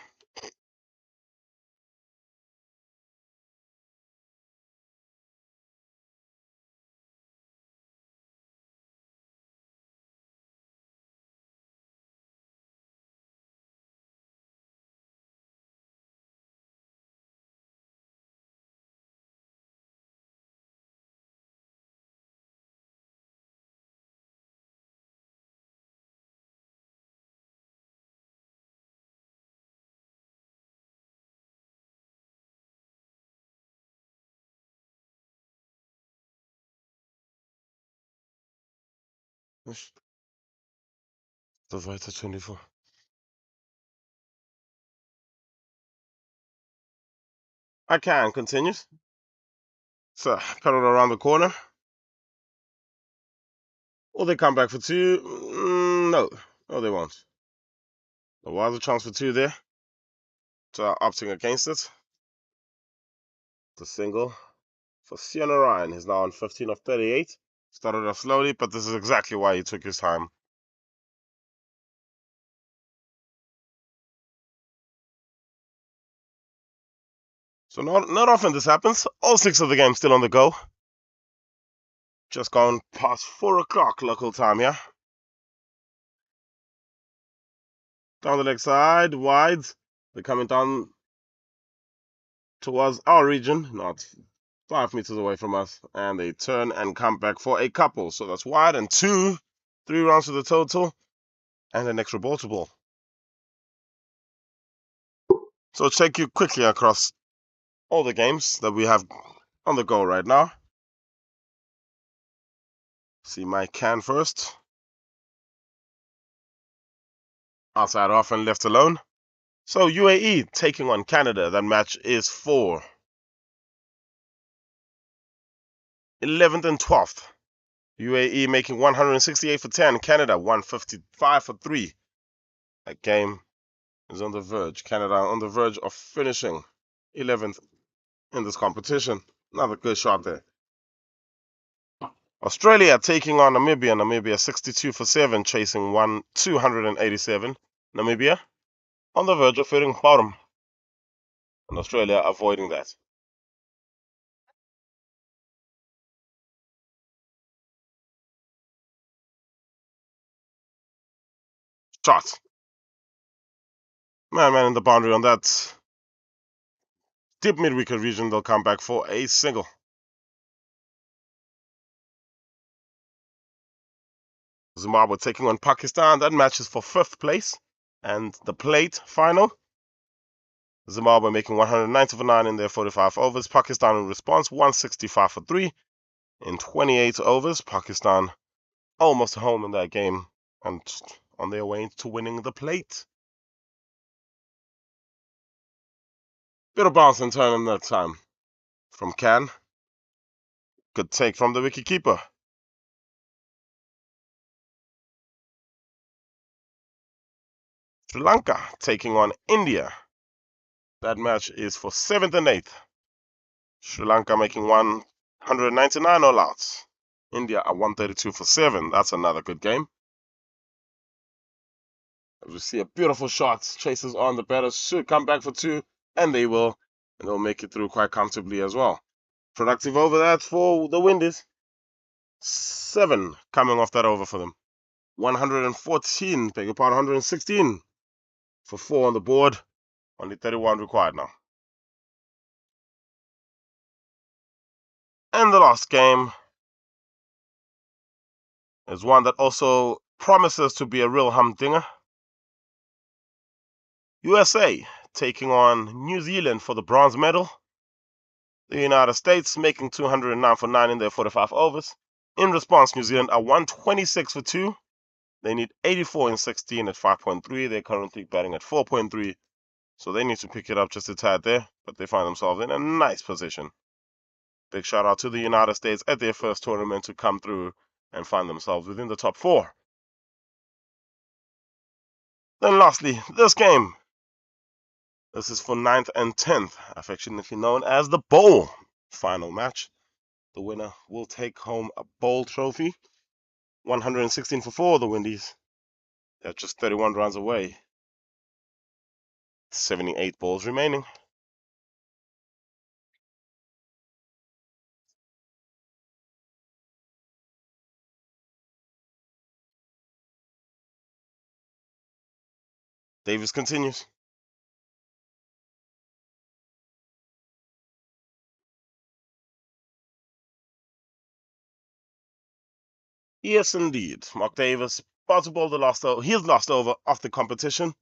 The weiter 24. I can, continues. So, pedal around the corner. Will they come back for 2? No. No, they won't. There was a chance for 2 there. So, opting against it. The single for Sienna Ryan. He's now on 15 of 38. Started off slowly, but this is exactly why he took his time. So not often this happens. All 6 of the games still on the go. Just gone past 4 o'clock local time here. Down the leg side, wide. They're coming down towards our region, not 5 meters away from us. And they turn and come back for a couple. So that's wide and 2. 3 rounds to the total. And an extra ball to ball. So take you quickly across all the games that we have on the go right now. See my can first. Outside off and left alone. So UAE taking on Canada. That match is for 11th and 12th. UAE making 168 for 10. Canada 155 for 3. That game is on the verge. Canada on the verge of finishing 11th in this competition. Another good shot there. Australia taking on Namibia. Namibia 62 for 7, chasing 287. Namibia on the verge of hitting bottom. And Australia avoiding that. Shot. Man in the boundary on that deep mid-wicket region. They'll come back for a single. Zimbabwe taking on Pakistan. That match is for 5th place. And the plate final. Zimbabwe making 190 for 9 in their 45 overs. Pakistan in response 165 for 3 in 28 overs. Pakistan almost home in that game and on their way to winning the plate. Bit of bounce and turn in that time from Can. Good take from the wicketkeeper. Sri Lanka taking on India. That match is for 7th and 8th. Sri Lanka making 199 all outs. India are 132 for 7. That's another good game. As we see a beautiful shot. Chases on. The batters should come back for 2. And they will. And they'll make it through quite comfortably as well. Productive over that for the Windies. 7 coming off that over for them. 114, beg your pardon, 116 for 4 on the board. Only 31 required now. And the last game is one that also promises to be a real humdinger. USA taking on New Zealand for the bronze medal. The United States making 209 for 9 in their 45 overs. In response, New Zealand are 126 for 2. They need 84 in 16 at 5.3. They're currently batting at 4.3. So they need to pick it up just a tad there, but they find themselves in a nice position. Big shout out to the United States at their first tournament to come through and find themselves within the top 4. Then lastly, this game. This is for 9th and 10th, affectionately known as the Bowl final match. The winner will take home a Bowl trophy. 116 for 4, the Windies. They're just 31 runs away. 78 balls remaining. Davis continues. Yes, indeed. Mark Davis, possible the last over. His last over of the competition.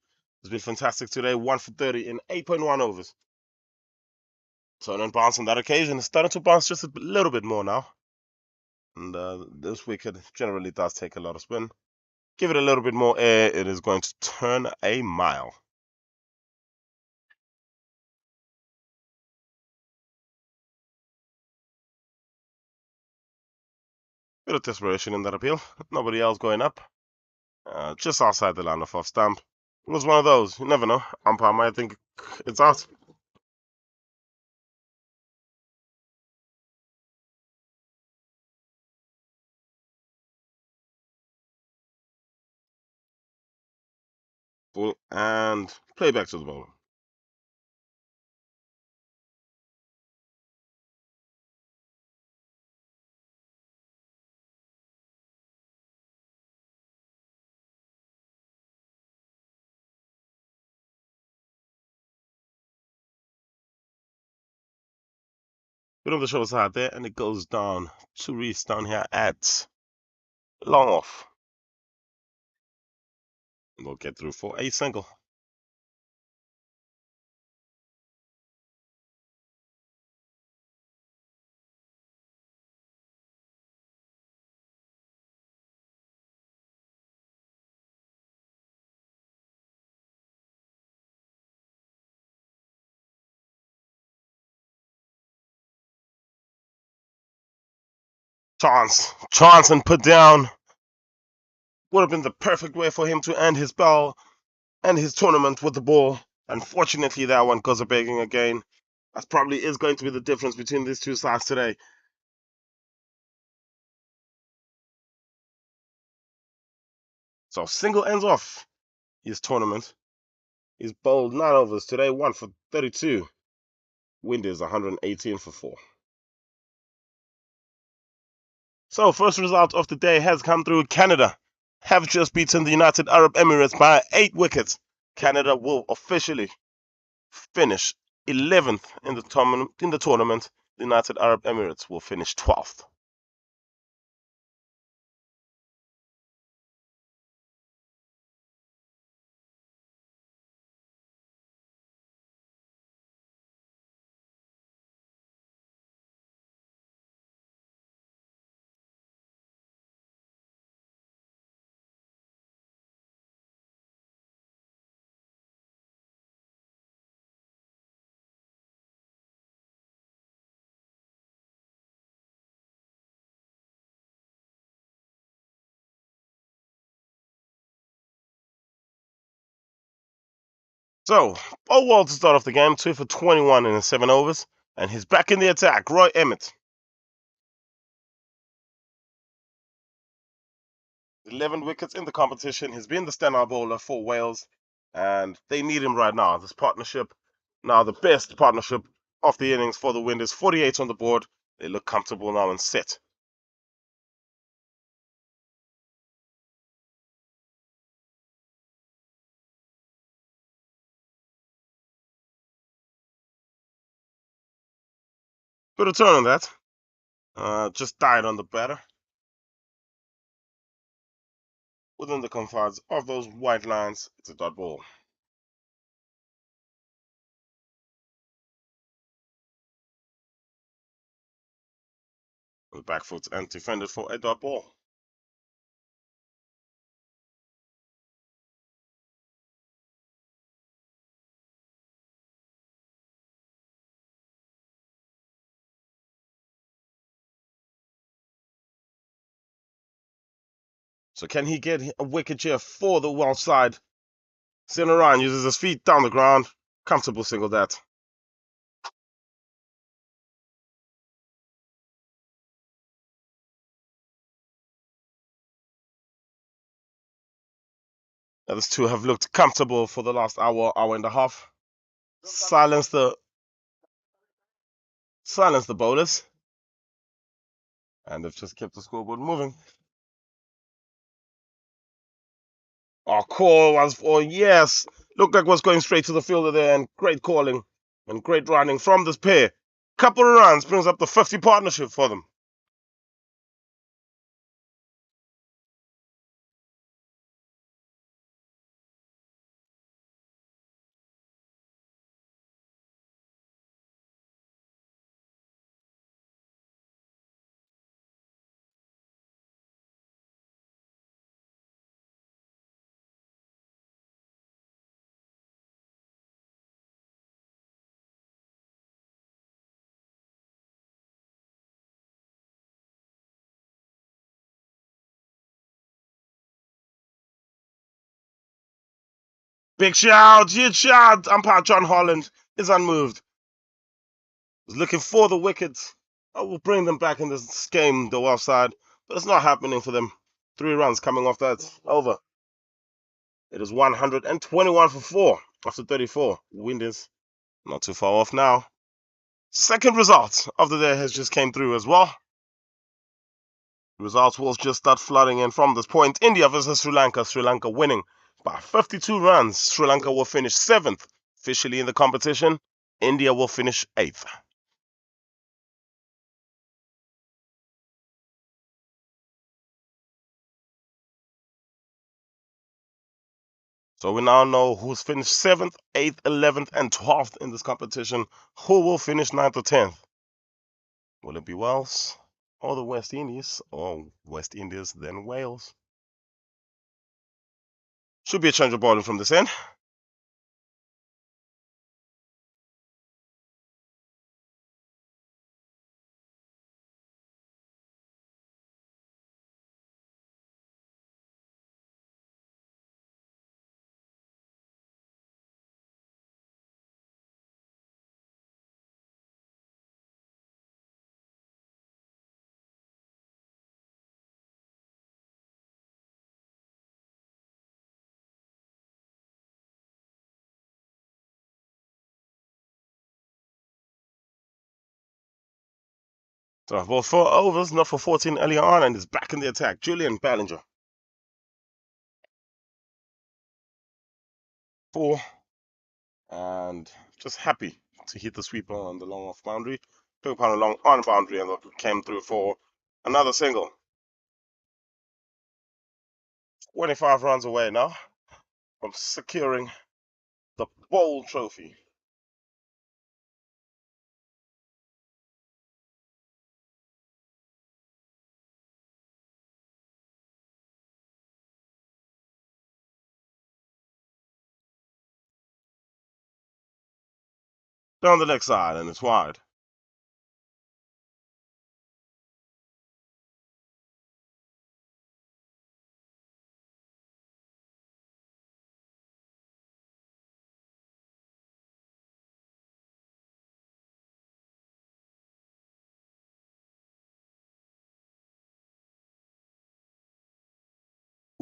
Has been fantastic today. 1 for 30 in 8.1 overs. Turn and bounce on that occasion. It's starting to bounce just a little bit more now. And this wicket generally does take a lot of spin. Give it a little bit more air. It is going to turn a mile. Bit of desperation in that appeal. Nobody else going up. Just outside the line of off stump. It was one of those. You never know. Umpire might think it's out. Full and play back to the bowler. Bit of the shoulder side there, and it goes down to Reese down here at long off. And we'll get through for a single. Chance, and put down. Would have been the perfect way for him to end his spell and his tournament with the ball. Unfortunately, that one goes a begging again. That probably is going to be the difference between these two sides today. So single ends off his tournament. He's bowled 9 overs today, 1 for 32. Wind is 118 for 4. So first result of the day has come through. Canada have just beaten the United Arab Emirates by 8 wickets. Canada will officially finish 11th in the tournament. The United Arab Emirates will finish 12th. So, Oswald to start off the game, 2 for 21 in 7 overs, and he's back in the attack, Roy Emmett. 11 wickets in the competition. He's been the standout bowler for Wales, and they need him right now. This partnership, now the best partnership of the innings for the Windies, 48 on the board. They look comfortable now and set. Good return on that. Just died on the batter. Within the confines of those white lines, it's a dot ball. The back foot and defended for a dot ball. So can he get a wicket here for the Welsh side? Ryan uses his feet down the ground. Comfortable single that. The others two have looked comfortable for the last hour and a half. Silence the bowlers. And they've just kept the scoreboard moving. Oh, call was for yes. Looked like was going straight to the fielder there, and great calling and great running from this pair. Couple of runs brings up the 50 partnership for them. Big shout, huge shout. Umpire John Holland is unmoved. He's looking for the wickets. I will bring them back in this game, the Welsh side, but it's not happening for them. 3 runs coming off that over. It is 121 for 4 after 34. Wind is not too far off now. Second result of the day has just came through as well. Results will just start flooding in from this point. India versus Sri Lanka. Sri Lanka winning by 52 runs. Sri Lanka will finish 7th officially in the competition. India will finish 8th. So we now know who's finished 7th, 8th, 11th, and 12th in this competition. Who will finish 9th or 10th? Will it be Wales or the West Indies, or West Indies then Wales? Should be a change of bowling from this end. So ball 4 overs, not for 14 earlier on, and is back in the attack. Julian Ballinger. 4. And just happy to hit the sweeper on the long off boundary. Took upon a long on boundary and came through for another single. 25 runs away now from securing the Bowl Trophy. Down the leg side, and it's wide.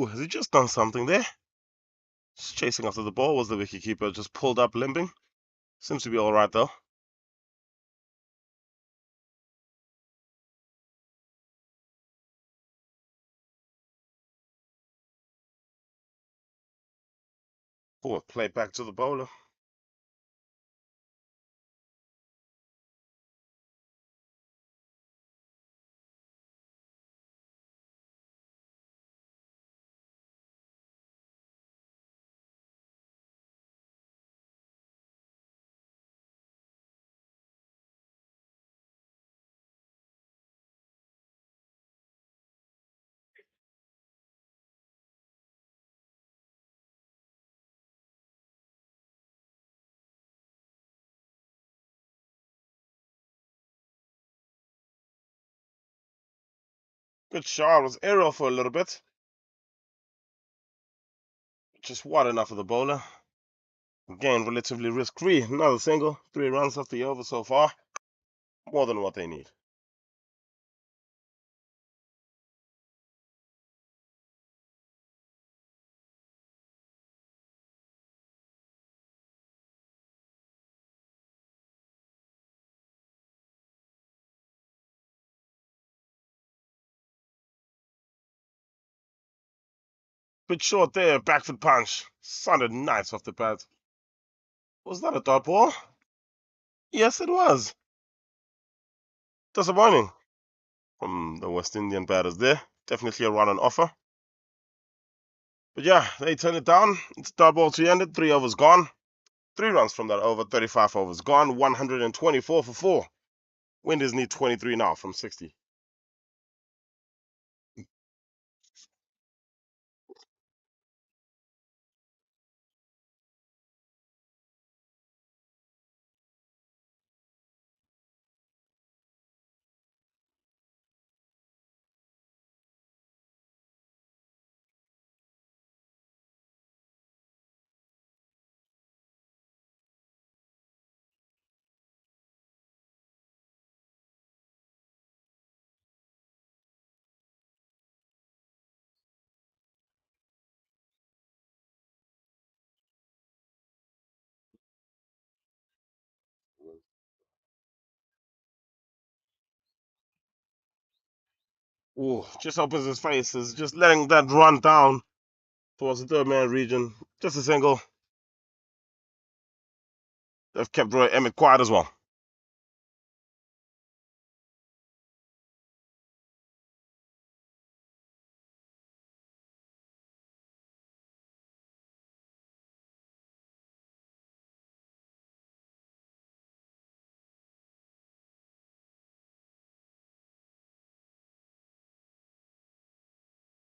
Ooh, has he just done something there? Just chasing after the ball. Was the wicketkeeper just pulled up limping? Seems to be all right though. Forward play back to the bowler. Good shot. Was aerial for a little bit. Just wide enough for the bowler. Again, relatively risk-free. Another single. 3 runs off the over so far. More than what they need. Bit short there. Back foot punch. Sounded nice off the pad. Was that a dot ball? Yes, it was. Disappointing from the West Indian batters there. Definitely a run on offer. But yeah, they turned it down. It's dot ball 300. 3 overs gone. 3 runs from that over. 35 overs gone. 124 for 4. Windies need 23 now from 60. Ooh, just opens his face. Is just letting that run down towards the third man region. Just a single. They've kept Roy Emmett quiet as well.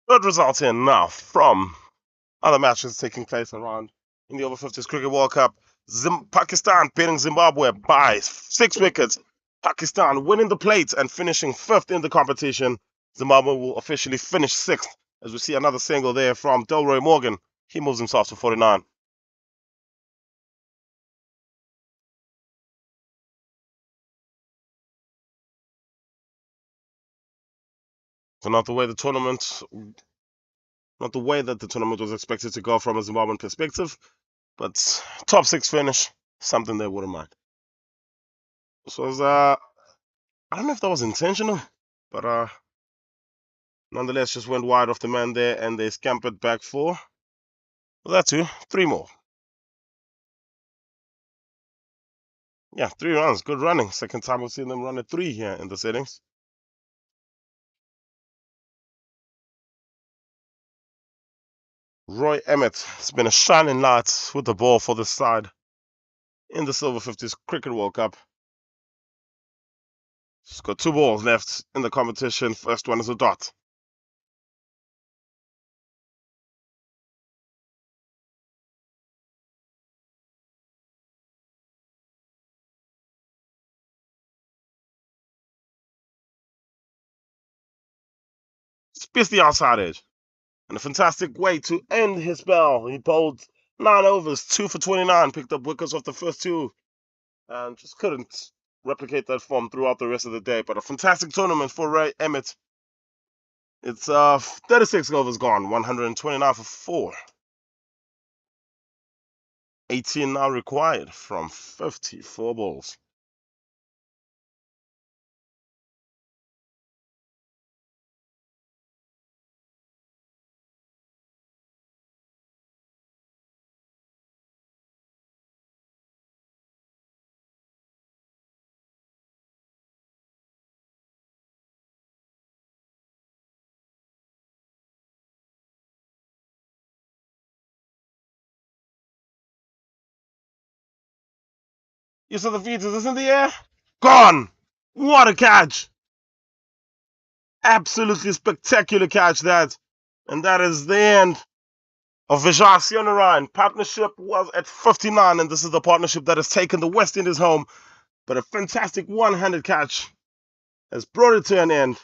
Good results here now from other matches taking place around in the Over-50s Cricket World Cup. Pakistan beating Zimbabwe by 6 wickets. Pakistan winning the plate and finishing 5th in the competition. Zimbabwe will officially finish 6th as we see another single there from Delroy Morgan. He moves himself to 49. So not the way the tournament, not the way that the tournament was expected to go from a Zimbabwean perspective, but top 6 finish, something they wouldn't mind. This was I don't know if that was intentional, but nonetheless, just went wide off the man there, and they scampered back for well, that too. 3 more. Yeah, 3 runs. Good running. Second time we've seen them run a 3 here in the settings. Roy Emmett has been a shining light with the ball for the side in the Over-50s Cricket World Cup. He's got 2 balls left in the competition. First one is a dot. Spits the outside edge. And a fantastic way to end his spell. He bowled 9 overs, 2 for 29, picked up wickets off the first 2, and just couldn't replicate that form throughout the rest of the day. But a fantastic tournament for Ray Emmett. It's 36 overs gone, 129 for 4. 18 now required from 54 balls. You saw the features, is in the air? Gone! What a catch! Absolutely spectacular catch that. And that is the end of Vijay Sionarayan. Partnership was at 59, and this is the partnership that has taken the West Indies home. But a fantastic one-handed catch has brought it to an end.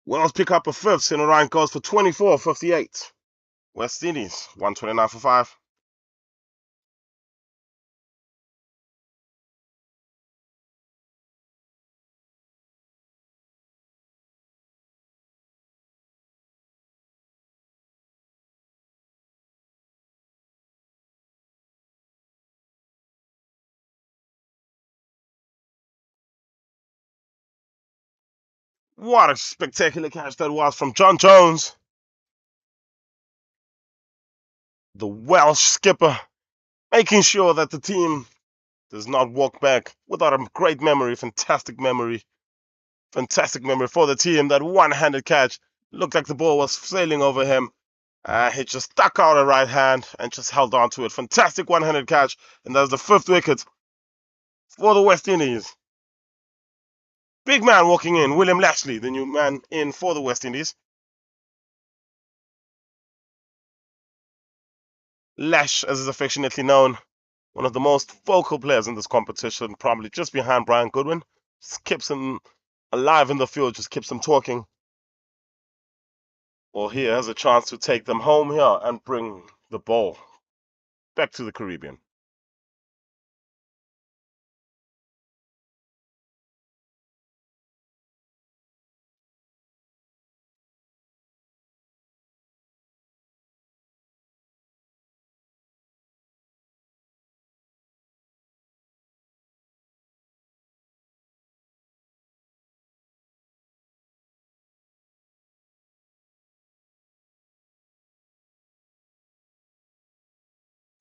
Wales pick up a fifth. St. Ryan goes for 24-58. West Indies, 129 for 5. What a spectacular catch that was from John Jones, the Welsh skipper, making sure that the team does not walk back without a great memory, fantastic memory for the team. That one-handed catch looked like the ball was sailing over him. He just stuck out a right hand and just held on to it. Fantastic one-handed catch, and that's the fifth wicket for the West Indies. Big man walking in, William Lashley, the new man in for the West Indies. Lash, as is affectionately known, one of the most vocal players in this competition, probably just behind Brian Goodwin. Just keeps him alive in the field, just keeps them talking. Well, he has a chance to take them home here and bring the ball back to the Caribbean.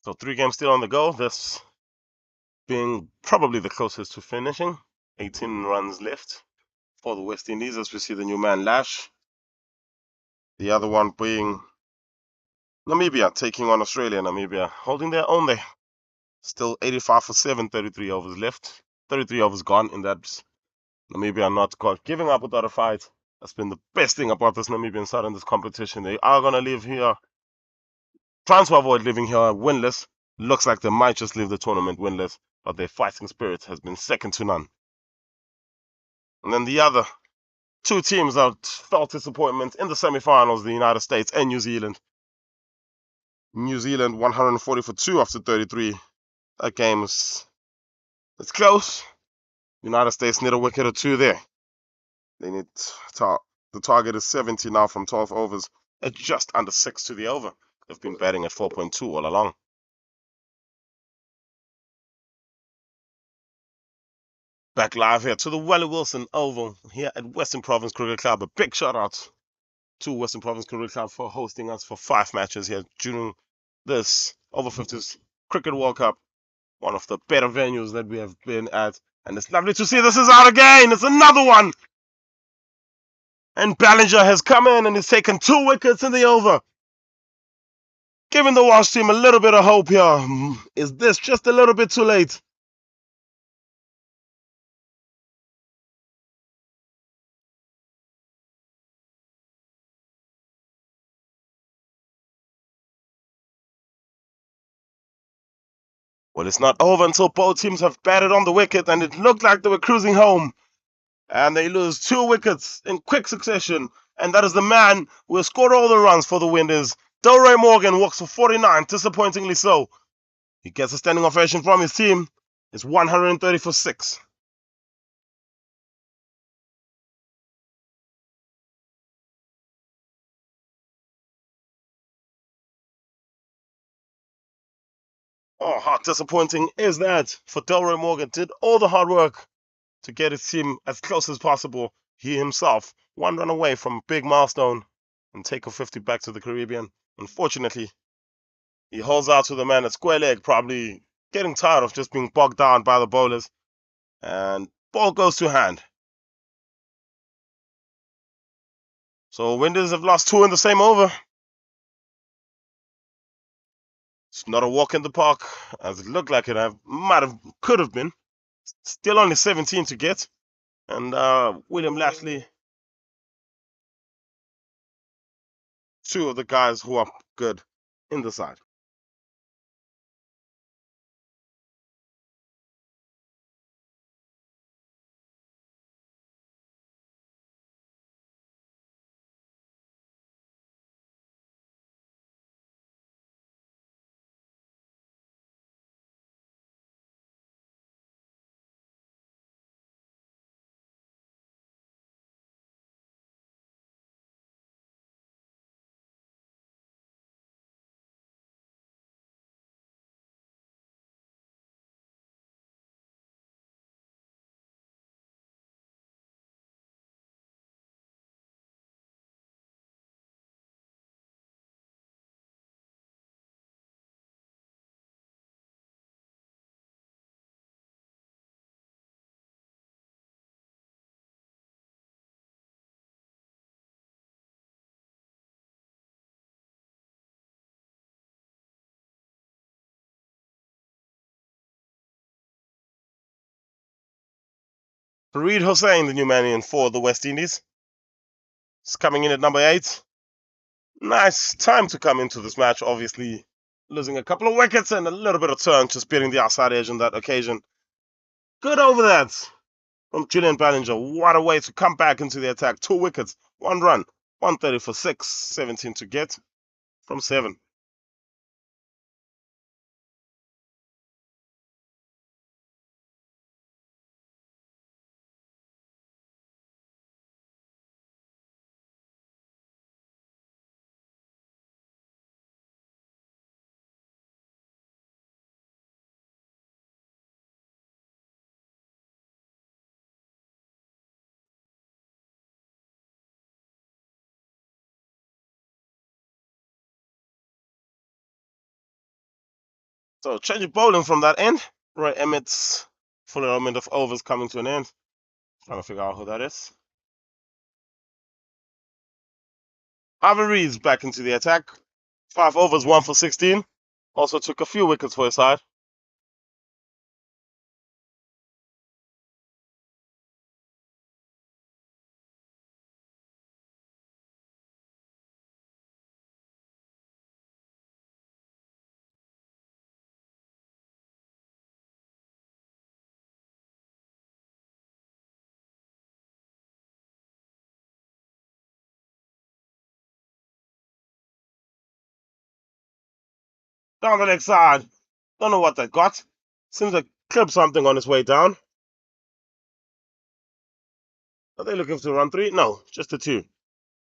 So 3 games still on the go. This being probably the closest to finishing. 18 runs left for the West Indies as we see the new man Lash. The other one being Namibia taking on Australia. Namibia holding their own there. Still 85 for 7, 33 overs left. 33 overs gone in that. Namibia not giving up without a fight. That's been the best thing about this Namibian side in this competition. They are going to live here, trying to avoid living here winless. Looks like they might just leave the tournament winless, but their fighting spirit has been second to none. And then the other two teams that felt disappointment in the semi-finals, the United States and New Zealand. New Zealand 140 for 2 after 33. That game is it's close. United States need a wicket or two there. They need the target is 70 now from 12 overs at just under 6 to the over. They've been batting at 4.2 all along. Back live here to the Wally Wilson Oval here at Western Province Cricket Club. A big shout out to Western Province Cricket Club for hosting us for 5 matches here during this Over-50s Cricket World Cup. One of the better venues that we have been at. And it's lovely to see this is out again. It's another one. And Ballinger has come in and has taken 2 wickets in the over, giving the Welsh team a little bit of hope here. Is this just a little bit too late? Well, it's not over until both teams have batted on the wicket, and it looked like they were cruising home. And they lose 2 wickets in quick succession. And that is the man who has scored all the runs for the Windies. Delroy Morgan walks for 49, disappointingly so. He gets a standing ovation from his team. It's 130 for 6. Oh, how disappointing is that for Delroy Morgan? Did all the hard work to get his team as close as possible. He himself, 1 run away from a big milestone and take a 50 back to the Caribbean. Unfortunately, he holds out to the man at square leg, probably getting tired of just being bogged down by the bowlers. And ball goes to hand. So Windies have lost 2 in the same over. It's not a walk in the park, as it looked like could have been. Still only 17 to get. And William Lashley, 2 of the guys who are good in the side. Farid Hossein, the new man in for the West Indies, is coming in at number 8. Nice time to come into this match, obviously losing a couple of wickets and a little bit of turn, just beating the outside edge on that occasion. Good over that from Julian Ballinger. What a way to come back into the attack. 2 wickets, 1 run, 130 for 6, 17 to get from 7. So change of bowling from that end. Roy Emmett's full element of overs coming to an end. Trying to figure out who that is. Ivan Reed's back into the attack. 5 overs, 1 for 16. Also took a few wickets for his side. Down the leg side. Don't know what that got. Seems like clipped something on his way down. Are they looking to run 3? No, just a 2.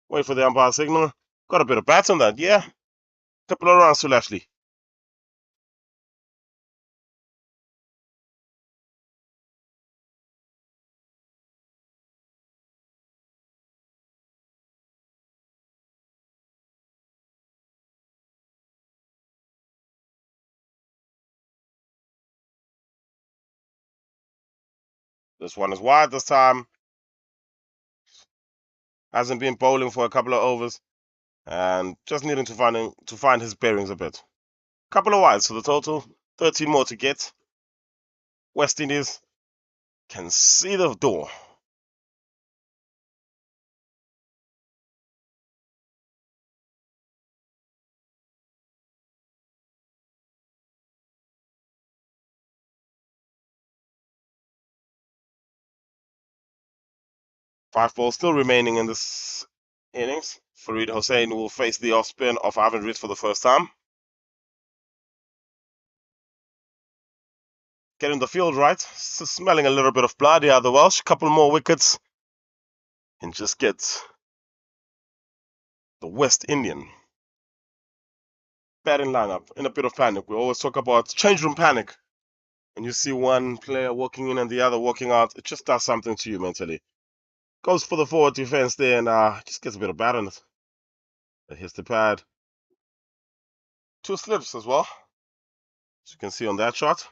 Wait for the umpire signal. Got a bit of bats on that, yeah. Couple of runs to Lashley. This one is wide this time. Hasn't been bowling for a couple of overs. And just needing to find his bearings a bit. Couple of wides to the total. 13 more to get. West Indies can see the door. Five balls still remaining in this innings. Farid Hossein will face the off spin of Ivan Reed for the first time. Getting the field right. Smelling a little bit of blood. Yeah, the Welsh. Couple more wickets. And just get the West Indian batting lineup in a bit of panic. We always talk about change room panic. And you see one player walking in and the other walking out. It just does something to you mentally. Goes for the forward defense there and just gets a bit of bat on it. It hits the pad. 2 slips as well, as you can see on that shot.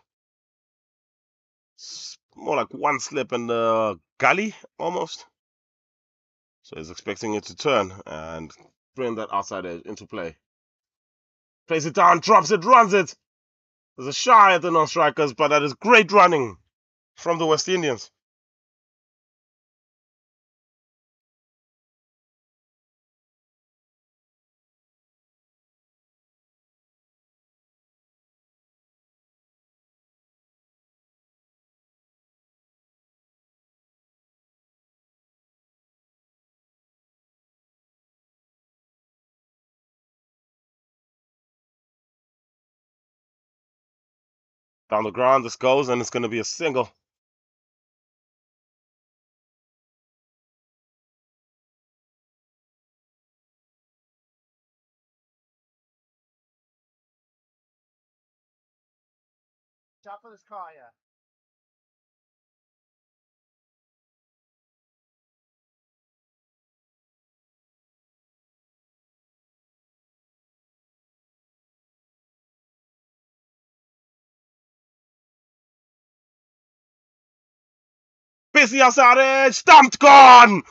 It's more like 1 slip in the gully almost. So he's expecting it to turn and bring that outside edge into play. Plays it down, drops it, runs it. There's a shy at the non-strikers, but that is great running from the West Indians. Down the ground, this goes, and it's going to be a single. Top of this car, yeah. Busy outside edge, stumped, gone.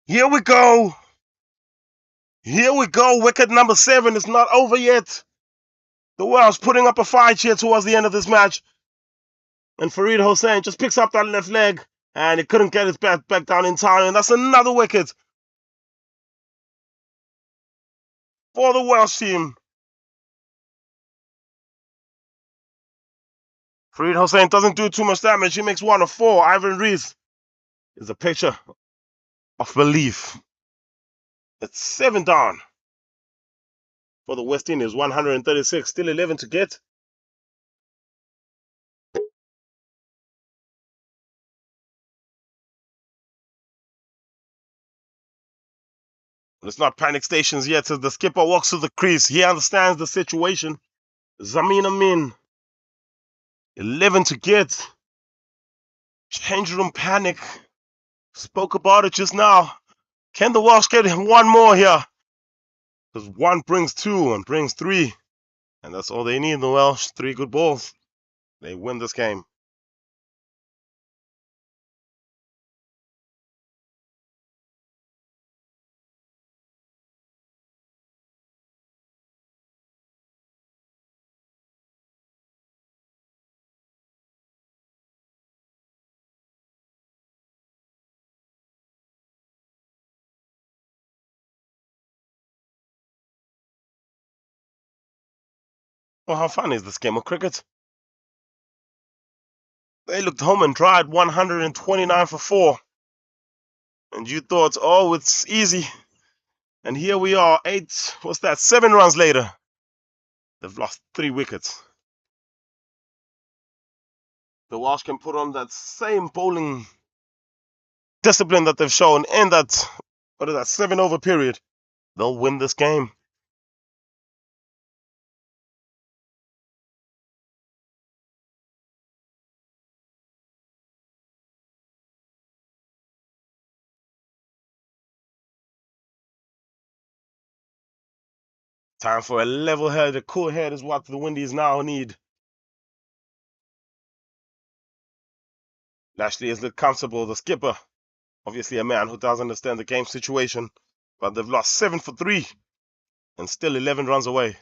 Here we go. Here we go. Wicket number 7 is not over yet. The Welsh putting up a fight here towards the end of this match. And Farid Hossein just picks up that left leg. And he couldn't get his bat back down in time, and that's another wicket for the Welsh team. Farid Hossain doesn't do too much damage. He makes 1 of 4. Ivan Rees is a picture of belief. It's 7 down for the West Indies. 136, still 11 to get. It's not panic stations yet as the skipper walks to the crease. He understands the situation. Zamin Amin, 11 to get. Change room panic. Spoke about it just now. Can the Welsh get one more here? Because 1 brings 2 and brings 3. And that's all they need, the Welsh. 3 good balls. They win this game. Well, how fun is this game of cricket? They looked home and dry at 129 for 4. And you thought, oh, it's easy. And here we are, 7 runs later. They've lost 3 wickets. The Welsh can put on that same bowling discipline that they've shown in that 7-over period. They'll win this game. Time for a level head, a cool head is what the Windies now need. Lashley is comfortable, the skipper. Obviously a man who does understand the game situation. But they've lost 7 for 3 and still 11 runs away.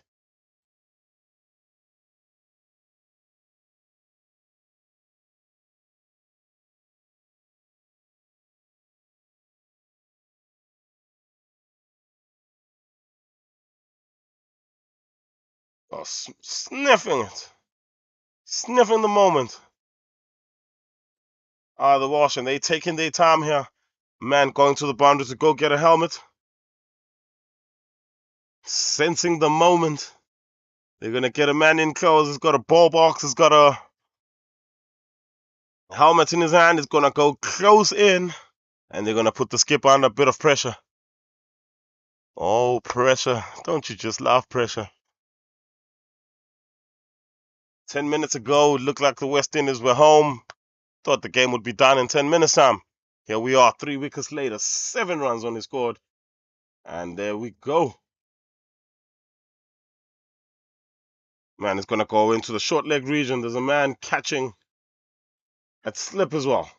Oh, sniffing it. Sniffing the moment. The Welsh, and they taking their time here. Man going to the boundary to go get a helmet. Sensing the moment. They're going to get a man in close. He's got a ball box. He's got a helmet in his hand. He's going to go close in. And they're going to put the skipper under a bit of pressure. Oh, pressure. Don't you just love pressure? 10 minutes ago, it looked like the West Indies were home. Thought the game would be done in 10 minutes time. Here we are, 3 wickets later. 7 runs only scored. And there we go. Man is going to go into the short leg region. There's a man catching at slip as well.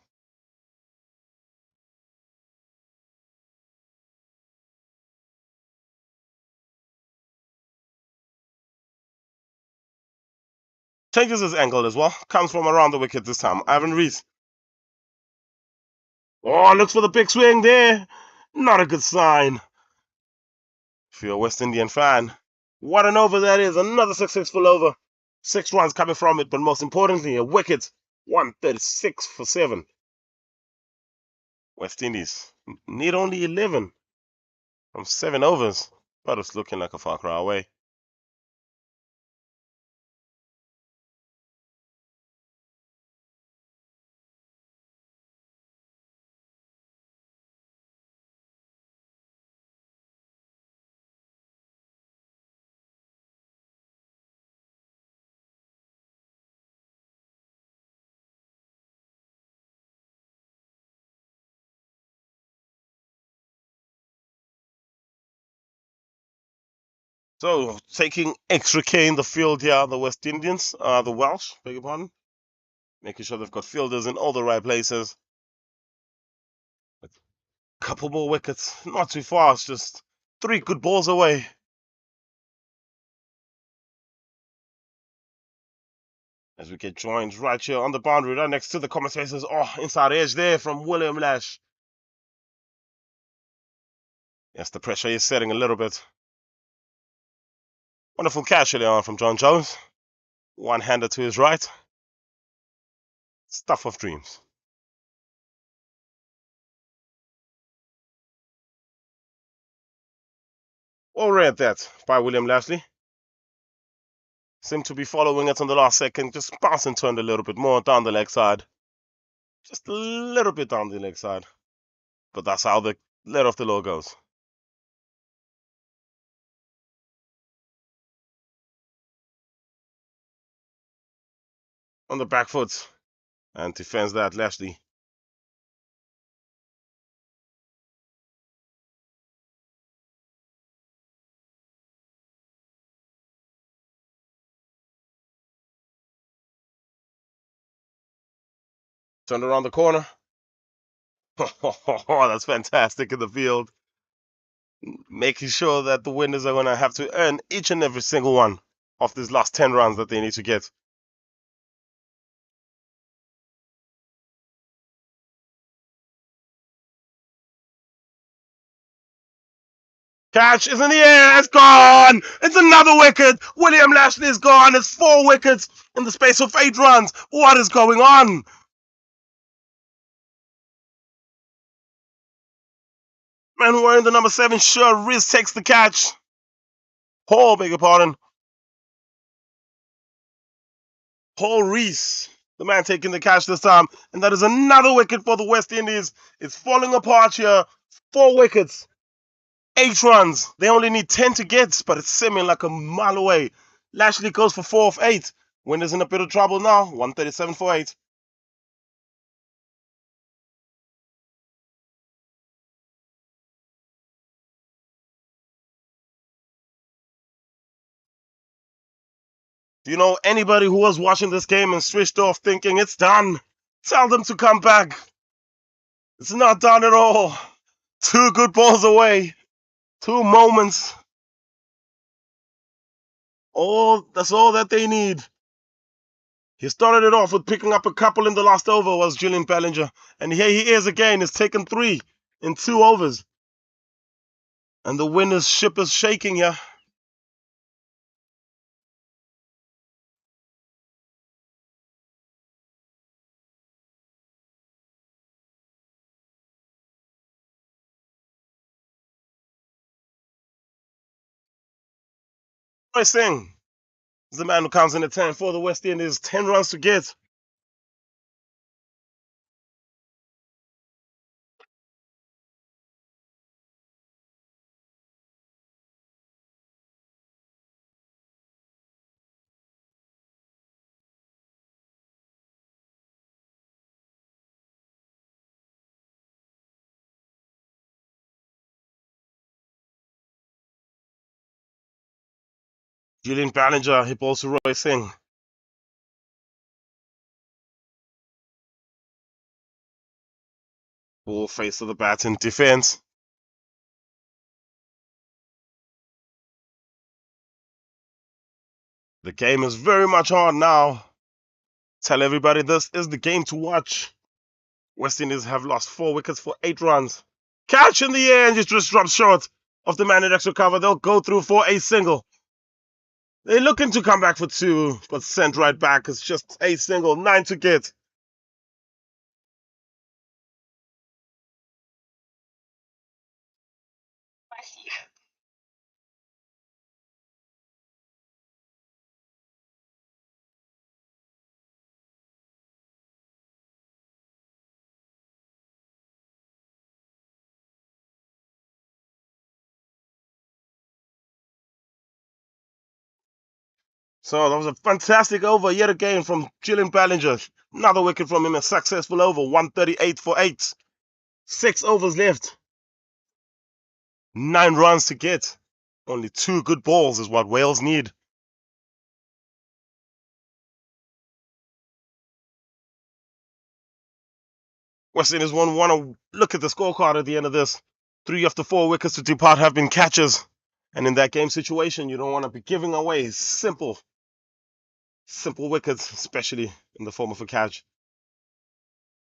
Changes his angle as well. Comes from around the wicket this time. Ivan Rees. Oh, looks for the big swing there. Not a good sign. If you're a West Indian fan, what an over that is. Another successful over. 6 runs coming from it, but most importantly, a wicket. 136 for 7. West Indies need only 11 from 7 overs, but it's looking like a far cry away. So, taking extra care in the field here, the West Indians, the Welsh, beg your pardon, making sure they've got fielders in all the right places. A couple more wickets, not too fast, just 3 good balls away. As we get joined right here on the boundary, right next to the commentators. Oh, inside edge there from William Lash. Yes, the pressure is setting a little bit. Wonderful catch early on from John Jones. One-hander to his right. Stuff of dreams. Well read that by William Lashley. Seemed to be following it on the last second. Just bouncing turned a little bit more down the leg side. Just a little bit down the leg side. But that's how the let off the low goes. On the back foot. And defends that, Lashley. Turned around the corner. Oh, that's fantastic in the field. Making sure that the winners are going to have to earn each and every single one of these last 10 runs that they need to get. Catch is in the air. It's gone. It's another wicket. William Lashley is gone. It's 4 wickets in the space of 8 runs. What is going on? Man wearing the number 7 shirt, Riz takes the catch. Paul, beg your pardon. Paul Reese, the man taking the catch this time. And that is another wicket for the West Indies. It's falling apart here. 4 wickets. 8 runs. They only need 10 to get, but it's seeming like a mile away. Lashley goes for 4 of 8. Winners in a bit of trouble now. 137 for 8. Do you know anybody who was watching this game and switched off thinking it's done? Tell them to come back. It's not done at all. 2 good balls away. 2 moments. That's all that they need. He started it off with picking up a couple in the last over was Julian Bellinger. And here he is again. He's taken 3 in 2 overs. And the winner's ship is shaking here. Roy Singh is the man who comes in at 10 for the West Indies. 10 runs to get. Julian Ballinger, he balls to Roy Singh. Full face of the bat in defense. The game is very much on now. Tell everybody this is the game to watch. West Indies have lost 4 wickets for 8 runs. Catch in the air and just drops short of the man in extra cover. They'll go through for a single. They're looking to come back for 2, but sent right back. It's just a single. 9 to get. So that was a fantastic over yet again from Julian Ballinger. Another wicket from him, a successful over, 138 for 8. 6 overs left. 9 runs to get. Only 2 good balls is what Wales need. West Indies won't want to look at the scorecard at the end of this. 3 of the 4 wickets to depart have been catches. And in that game situation, you don't want to be giving away simple simple wickets, especially in the form of a catch.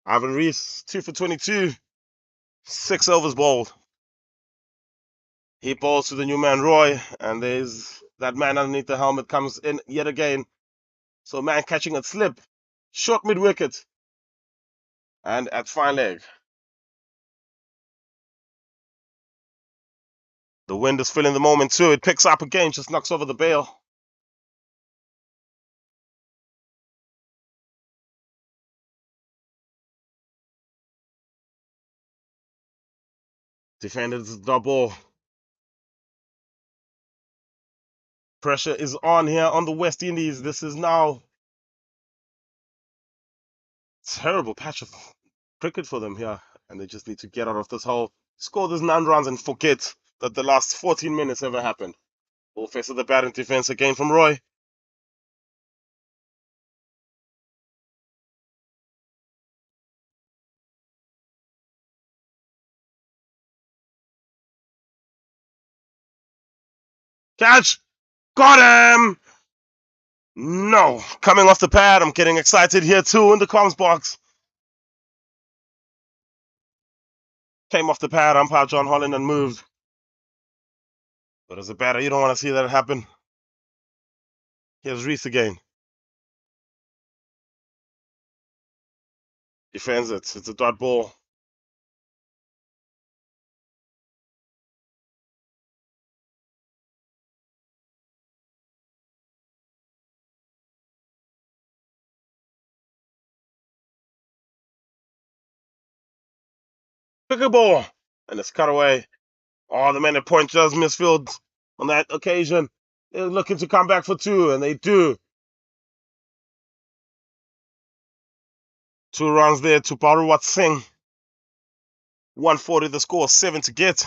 Ivan Reese, 2 for 22, 6 overs bowled. He bowls to the new man Roy, and there's that man underneath the helmet comes in yet again. So man catching a slip, short mid wicket, and at fine leg. The wind is filling the moment too. It picks up again, just knocks over the bail. Defended the double. Pressure is on here on the West Indies. This is now terrible patch of cricket for them here, and they just need to get out of this hole, score these 9 runs, and forget that the last 14 minutes ever happened. Full face of the batting defense again from Roy. Catch! Got him! No, coming off the pad. I'm getting excited here too in the comms box. Came off the pad, umpire John Holland, and moved. But as a batter, you don't want to see that happen. Here's Reese again. Defends it. It's a dot ball. Pick ball. And it's cut away. Oh, the men at point just misfield on that occasion. They're looking to come back for 2, and they do. 2 runs there to Paruwat Singh. 140 the score, 7 to get.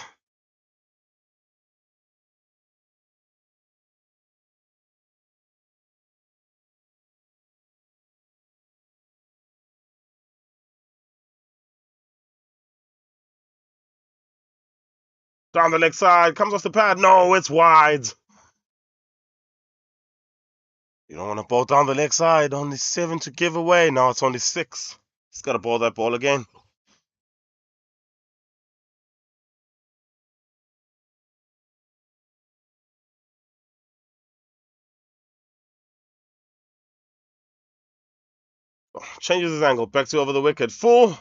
Down the leg side, comes off the pad. No, it's wide. You don't want to bowl down the leg side. Only 7 to give away. Now it's only 6. He's got to bowl that ball again. Changes his angle, back to over the wicket. Full.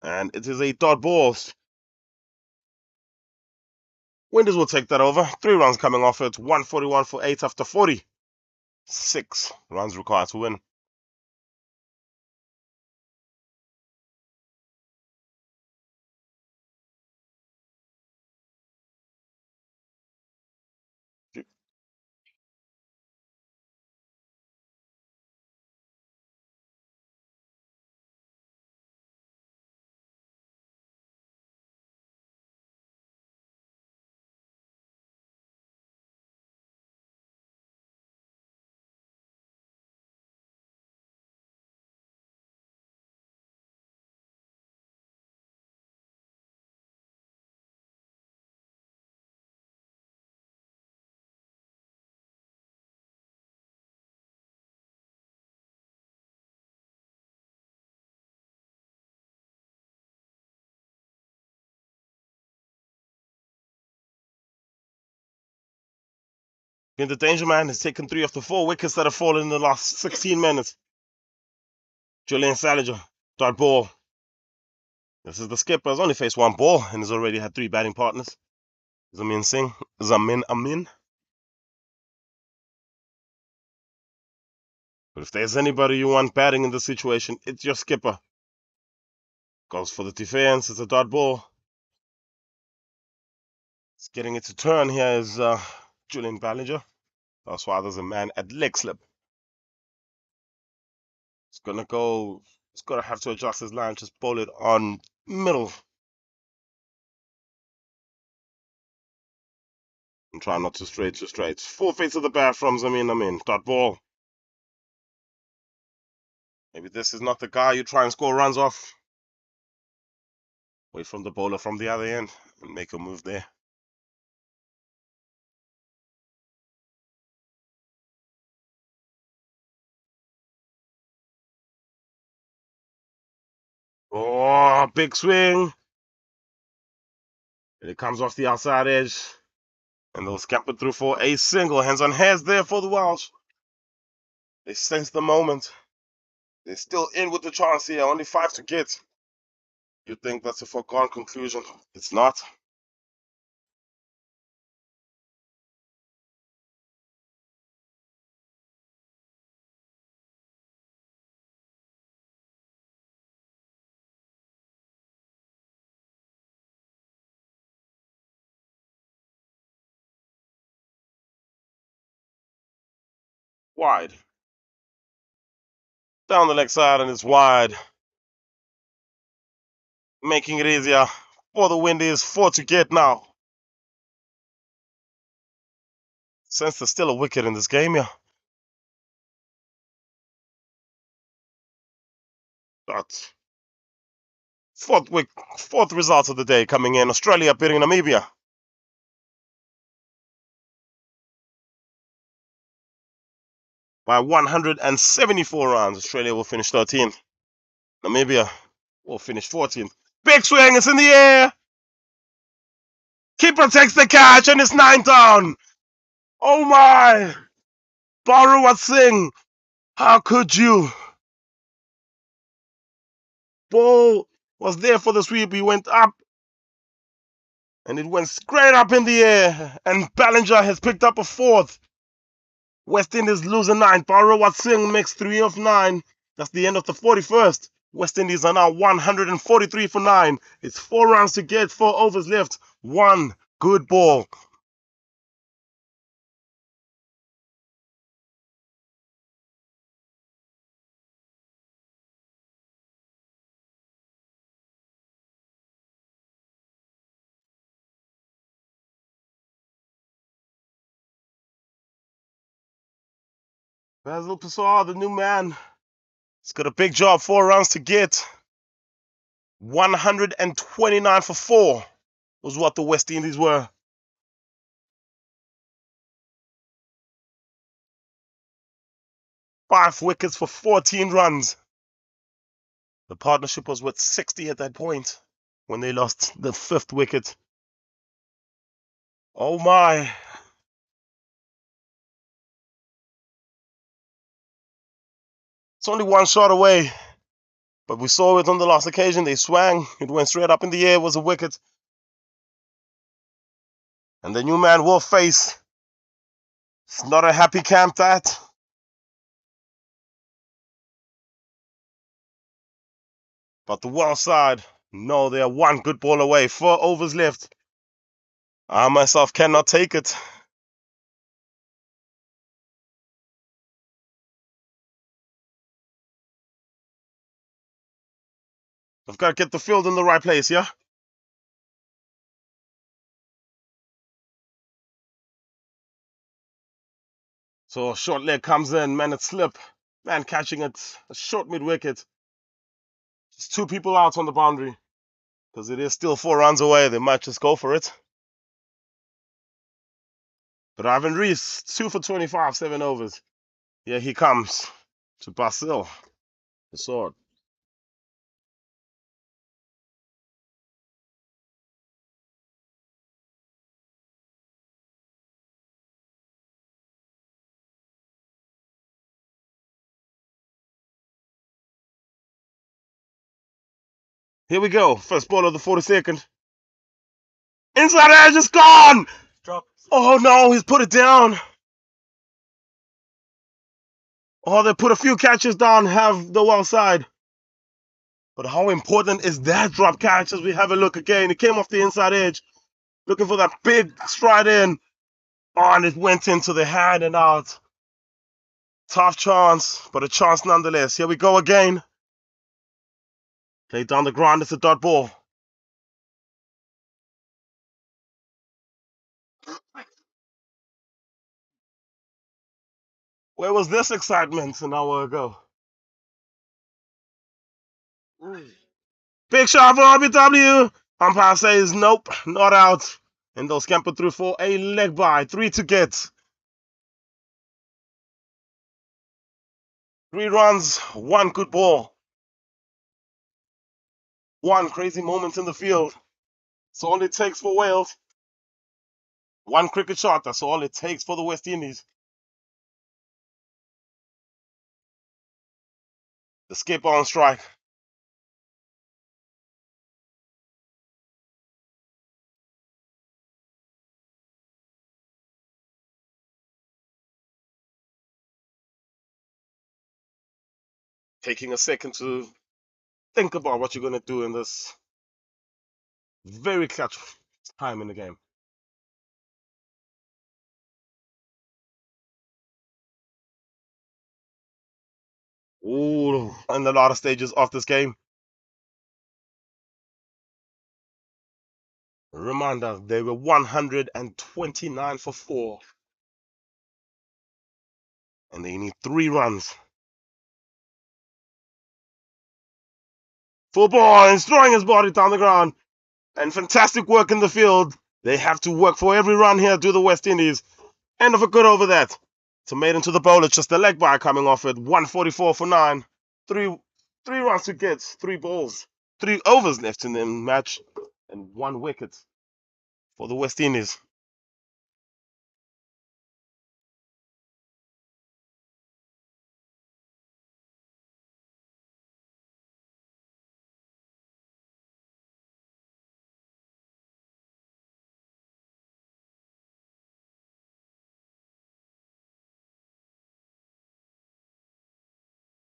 And it is a dot ball. Winders will take that over. 3 runs coming off it. 141 for 8 after 40. 6 runs required to win. In the danger man has taken 3 of the 4 wickets that have fallen in the last 16 minutes. Julian Salinger, dot ball. This is the skipper. Has only faced 1 ball and has already had 3 batting partners. Zamin Amin. But if there's anybody you want batting in this situation, it's your skipper. Goes for the defense. It's a dot ball. It's getting it to turn here is Julian Ballinger. That's why there's a man at leg slip. It's gonna go. It's gonna have to adjust his line. Just bowl it on middle. And try not to stray too straight. Full face of the bat from Zamin Amin. Dot ball. Maybe this is not the guy you try and score runs off. Wait from the bowler from the other end and make a move there. now. Big swing. And it comes off the outside edge. And they'll scamper through for a single. Hands on heads there for the Welsh. They sense the moment. They're still in with the chance here. Only 5 to get. You'd think that's a foregone conclusion. It's not. Wide. Down the leg side, and it's wide. Making it easier for the Windies. 4 to get now. Since there's still a wicket in this game, yeah. But fourth result of the day coming in. Australia beating Namibia. By 174 runs. Australia will finish 13th. Namibia will finish 14th. Big swing, it's in the air. Keeper takes the catch and it's 9 down. Oh my! Baruwat Singh, how could you? Ball was there for the sweep. He went up and it went straight up in the air. And Ballinger has picked up a 4th. West Indies lose a 9th. Baruwat Singh makes 3 of 9. That's the end of the 41st. West Indies are now 143 for 9. It's 4 runs to get, 4 overs left. 1 good ball. Basil Pessar, the new man, he's got a big job. 4 runs to get. 129 for 4 was what the West Indies were. Five wickets for 14 runs. The partnership was worth 60 at that point when they lost the 5th wicket. Oh my. It's only 1 shot away. But we saw it on the last occasion. They swung. It went straight up in the air. It was a wicket. And the new man will face. It's not a happy camp, that. But the Welsh side, no, they are 1 good ball away. 4 overs left. I myself cannot take it. I've got to get the field in the right place, yeah? So a short leg comes in, man, it slip. Man catching it, a short mid-wicket. Just 2 people out on the boundary. Because it is still 4 runs away, they might just go for it. But Ivan Rees, 2 for 25, 7 overs. Here he comes to Basil, the sword. Here we go, first ball of the 42nd. Inside edge is gone! Drop. Oh no, he's put it down. Oh, they put a few catches down, have the well side. But how important is that drop catch as we have a look again? It came off the inside edge, looking for that big stride in. Oh, and it went into the hand and out. Tough chance, but a chance nonetheless. Here we go again. Played down the ground, it's a dot ball. Where was this excitement an hour ago? Big shot for RBW. Umpire says nope, not out. And they'll scamper through for a leg by. 3 to get. 3 runs, 1 good ball. One crazy moment in the field. That's all it takes for Wales. One cricket shot. That's all it takes for the West Indies. The skipper on strike. Taking a second to think about what you're going to do in this very clutch time in the game. Ooh, in the latter stages of this game. Reminder, they were 129 for 4. And they need 3 runs. Full ball, and throwing his body down the ground. And fantastic work in the field. They have to work for every run here to the West Indies. End of a good over that. It's a maiden to the bowler, just a leg by coming off at 144 for 9. Three runs to get, 3 balls, 3 overs left in the match, and 1 wicket for the West Indies.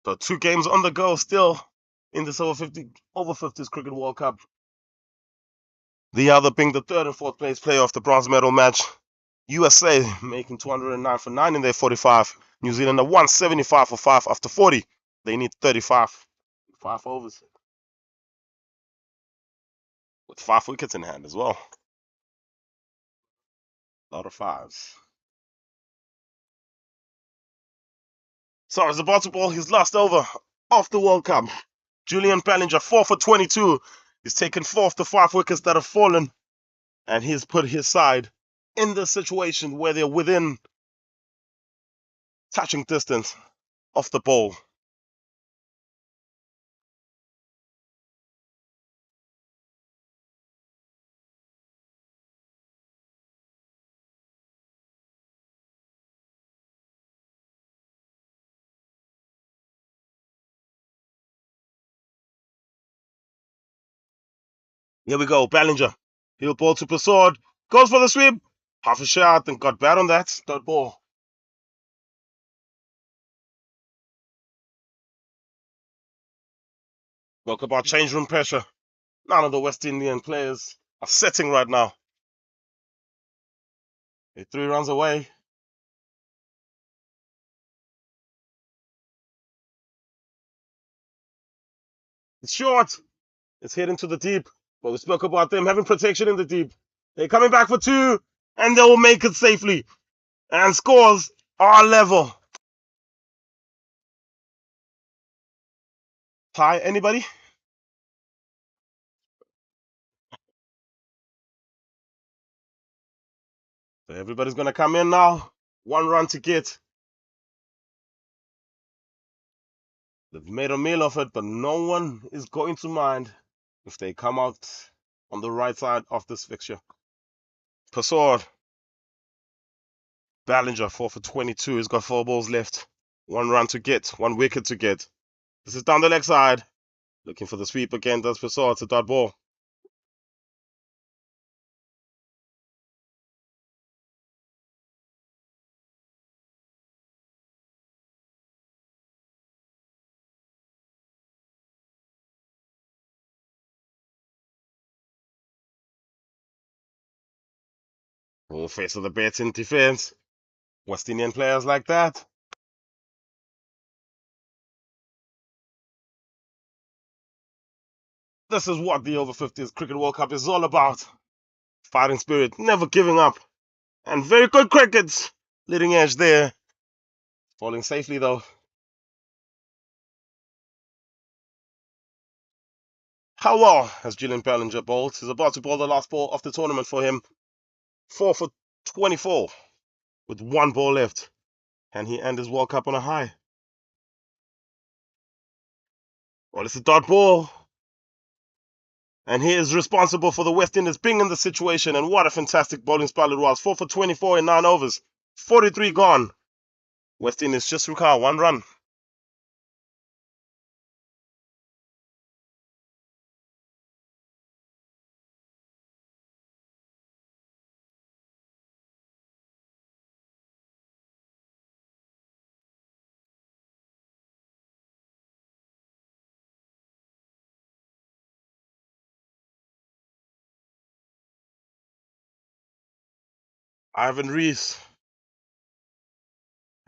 So 2 games on the go still in this over-50s Cricket World Cup. The other being the 3rd and 4th place player of the bronze medal match. USA making 209 for 9 in their 45. New Zealand are 175 for 5 after 40. They need 35. 5 overs. With 5 wickets in hand as well. A lot of 5s. So it's about to ball his last over of the World Cup. Julian Bellinger, 4 for 22. He's taken 4 of the 5 wickets that have fallen. And he's put his side in the situation where they're within touching distance of the ball. Here we go, Bellinger. He'll ball to Persaud. Goes for the sweep. Half a shot and got bad on that. Third ball. Spoke about change room pressure. None of the West Indian players are setting right now. They're 3 runs away. It's short. It's heading to the deep. But we spoke about them having protection in the deep. They're coming back for 2. And they will make it safely. And scores are level. Tie, anybody? So everybody's going to come in now. 1 run to get. They've made a meal of it, but no one is going to mind if they come out on the right side of this fixture. Persaud. Ballinger, 4 for 22. He's got 4 balls left. 1 run to get. 1 wicket to get. This is down the leg side. Looking for the sweep again. Does Persaud. It's a dot ball. Full face of the bat in defense. West Indian players like that. This is what the Over-50s Cricket World Cup is all about. Fighting spirit, never giving up. And very good crickets. Leading edge there. Falling safely though. How well has Julian Bellinger bowled? He's about to bowl the last ball of the tournament for him. 4 for 24 with 1 ball left. Can he end his World Cup on a high? Well, it's a dot ball. And he is responsible for the West Indies being in the situation. And what a fantastic bowling spell it was. 4 for 24 in 9 overs. 43 gone. West Indies just require 1 run. Ivan Rees.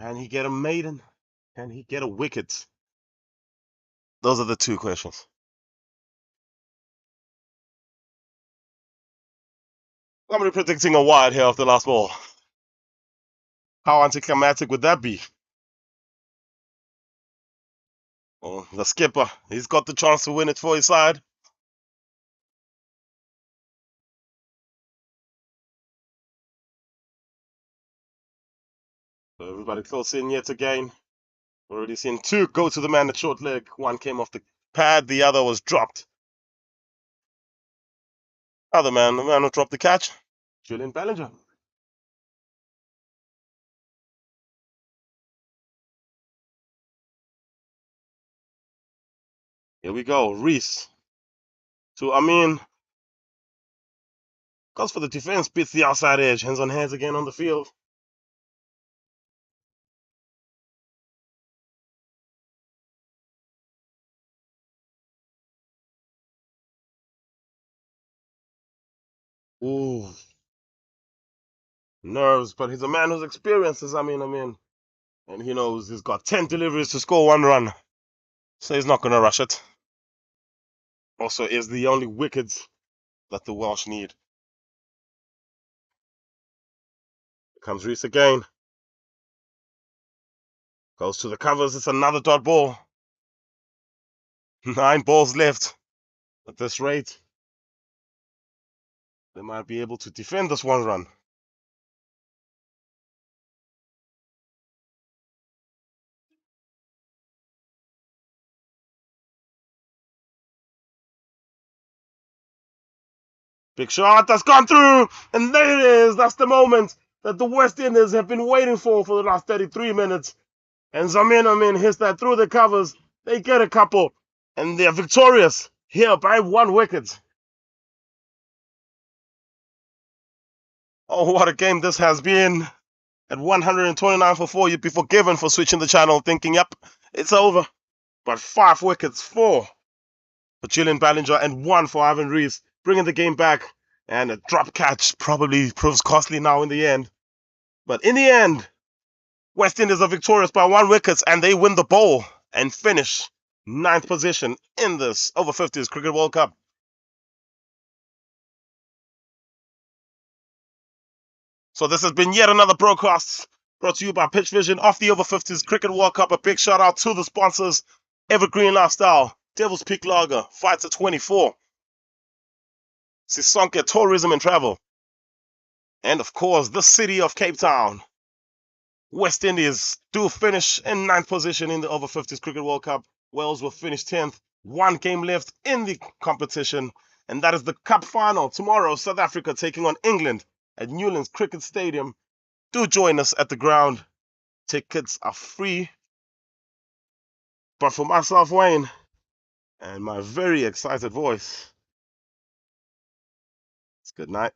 Can he get a maiden? Can he get a wicket? Those are the 2 questions. Somebody predicting a wide here off the last ball. How anticlimactic would that be? Oh, the skipper, he's got the chance to win it for his side. So everybody close in yet again. Already seen 2 go to the man at short leg. 1 came off the pad, the other was dropped. The man who dropped the catch, Julian Ballinger. Here we go, Reese to Amin. Goes for the defense, beats the outside edge. Hands on hands again on the field. Ooh. Nerves, but he's a man who's experienced as Amin. And he knows he's got 10 deliveries to score 1 run. So he's not going to rush it. Also is the only wickets that the Welsh need. Here comes Reese again. Goes to the covers. It's another dot ball. 9 balls left. At this rate, they might be able to defend this 1 run. Big shot that's gone through, and there it is. That's the moment that the West Indies have been waiting for the last 33 minutes. And Zamin Amin hits that through the covers. They get a couple, and they're victorious here by 1 wicket. Oh, what a game this has been. At 129 for 4, you'd be forgiven for switching the channel thinking, yep, it's over. But 5 wickets, 4 for Julian Ballinger and 1 for Ivan Rees, bringing the game back. And a drop catch probably proves costly now in the end. But in the end, West Indies are victorious by 1 wicket and they win the bowl and finish 9th position in this Over-50s Cricket World Cup. So this has been yet another broadcast brought to you by Pitch Vision of the Over-50s Cricket World Cup. A big shout out to the sponsors: Evergreen Lifestyle, Devil's Peak Lager, Fighter 24, Sisonke Tourism and Travel, and of course the city of Cape Town. West Indies do finish in 9th position in the Over-50s Cricket World Cup. Wales will finish 10th. 1 game left in the competition, and that is the Cup final tomorrow. South Africa taking on England at Newlands Cricket Stadium. Do join us at the ground. Tickets are free. But for myself, Wayne, and my very excited voice, it's good night.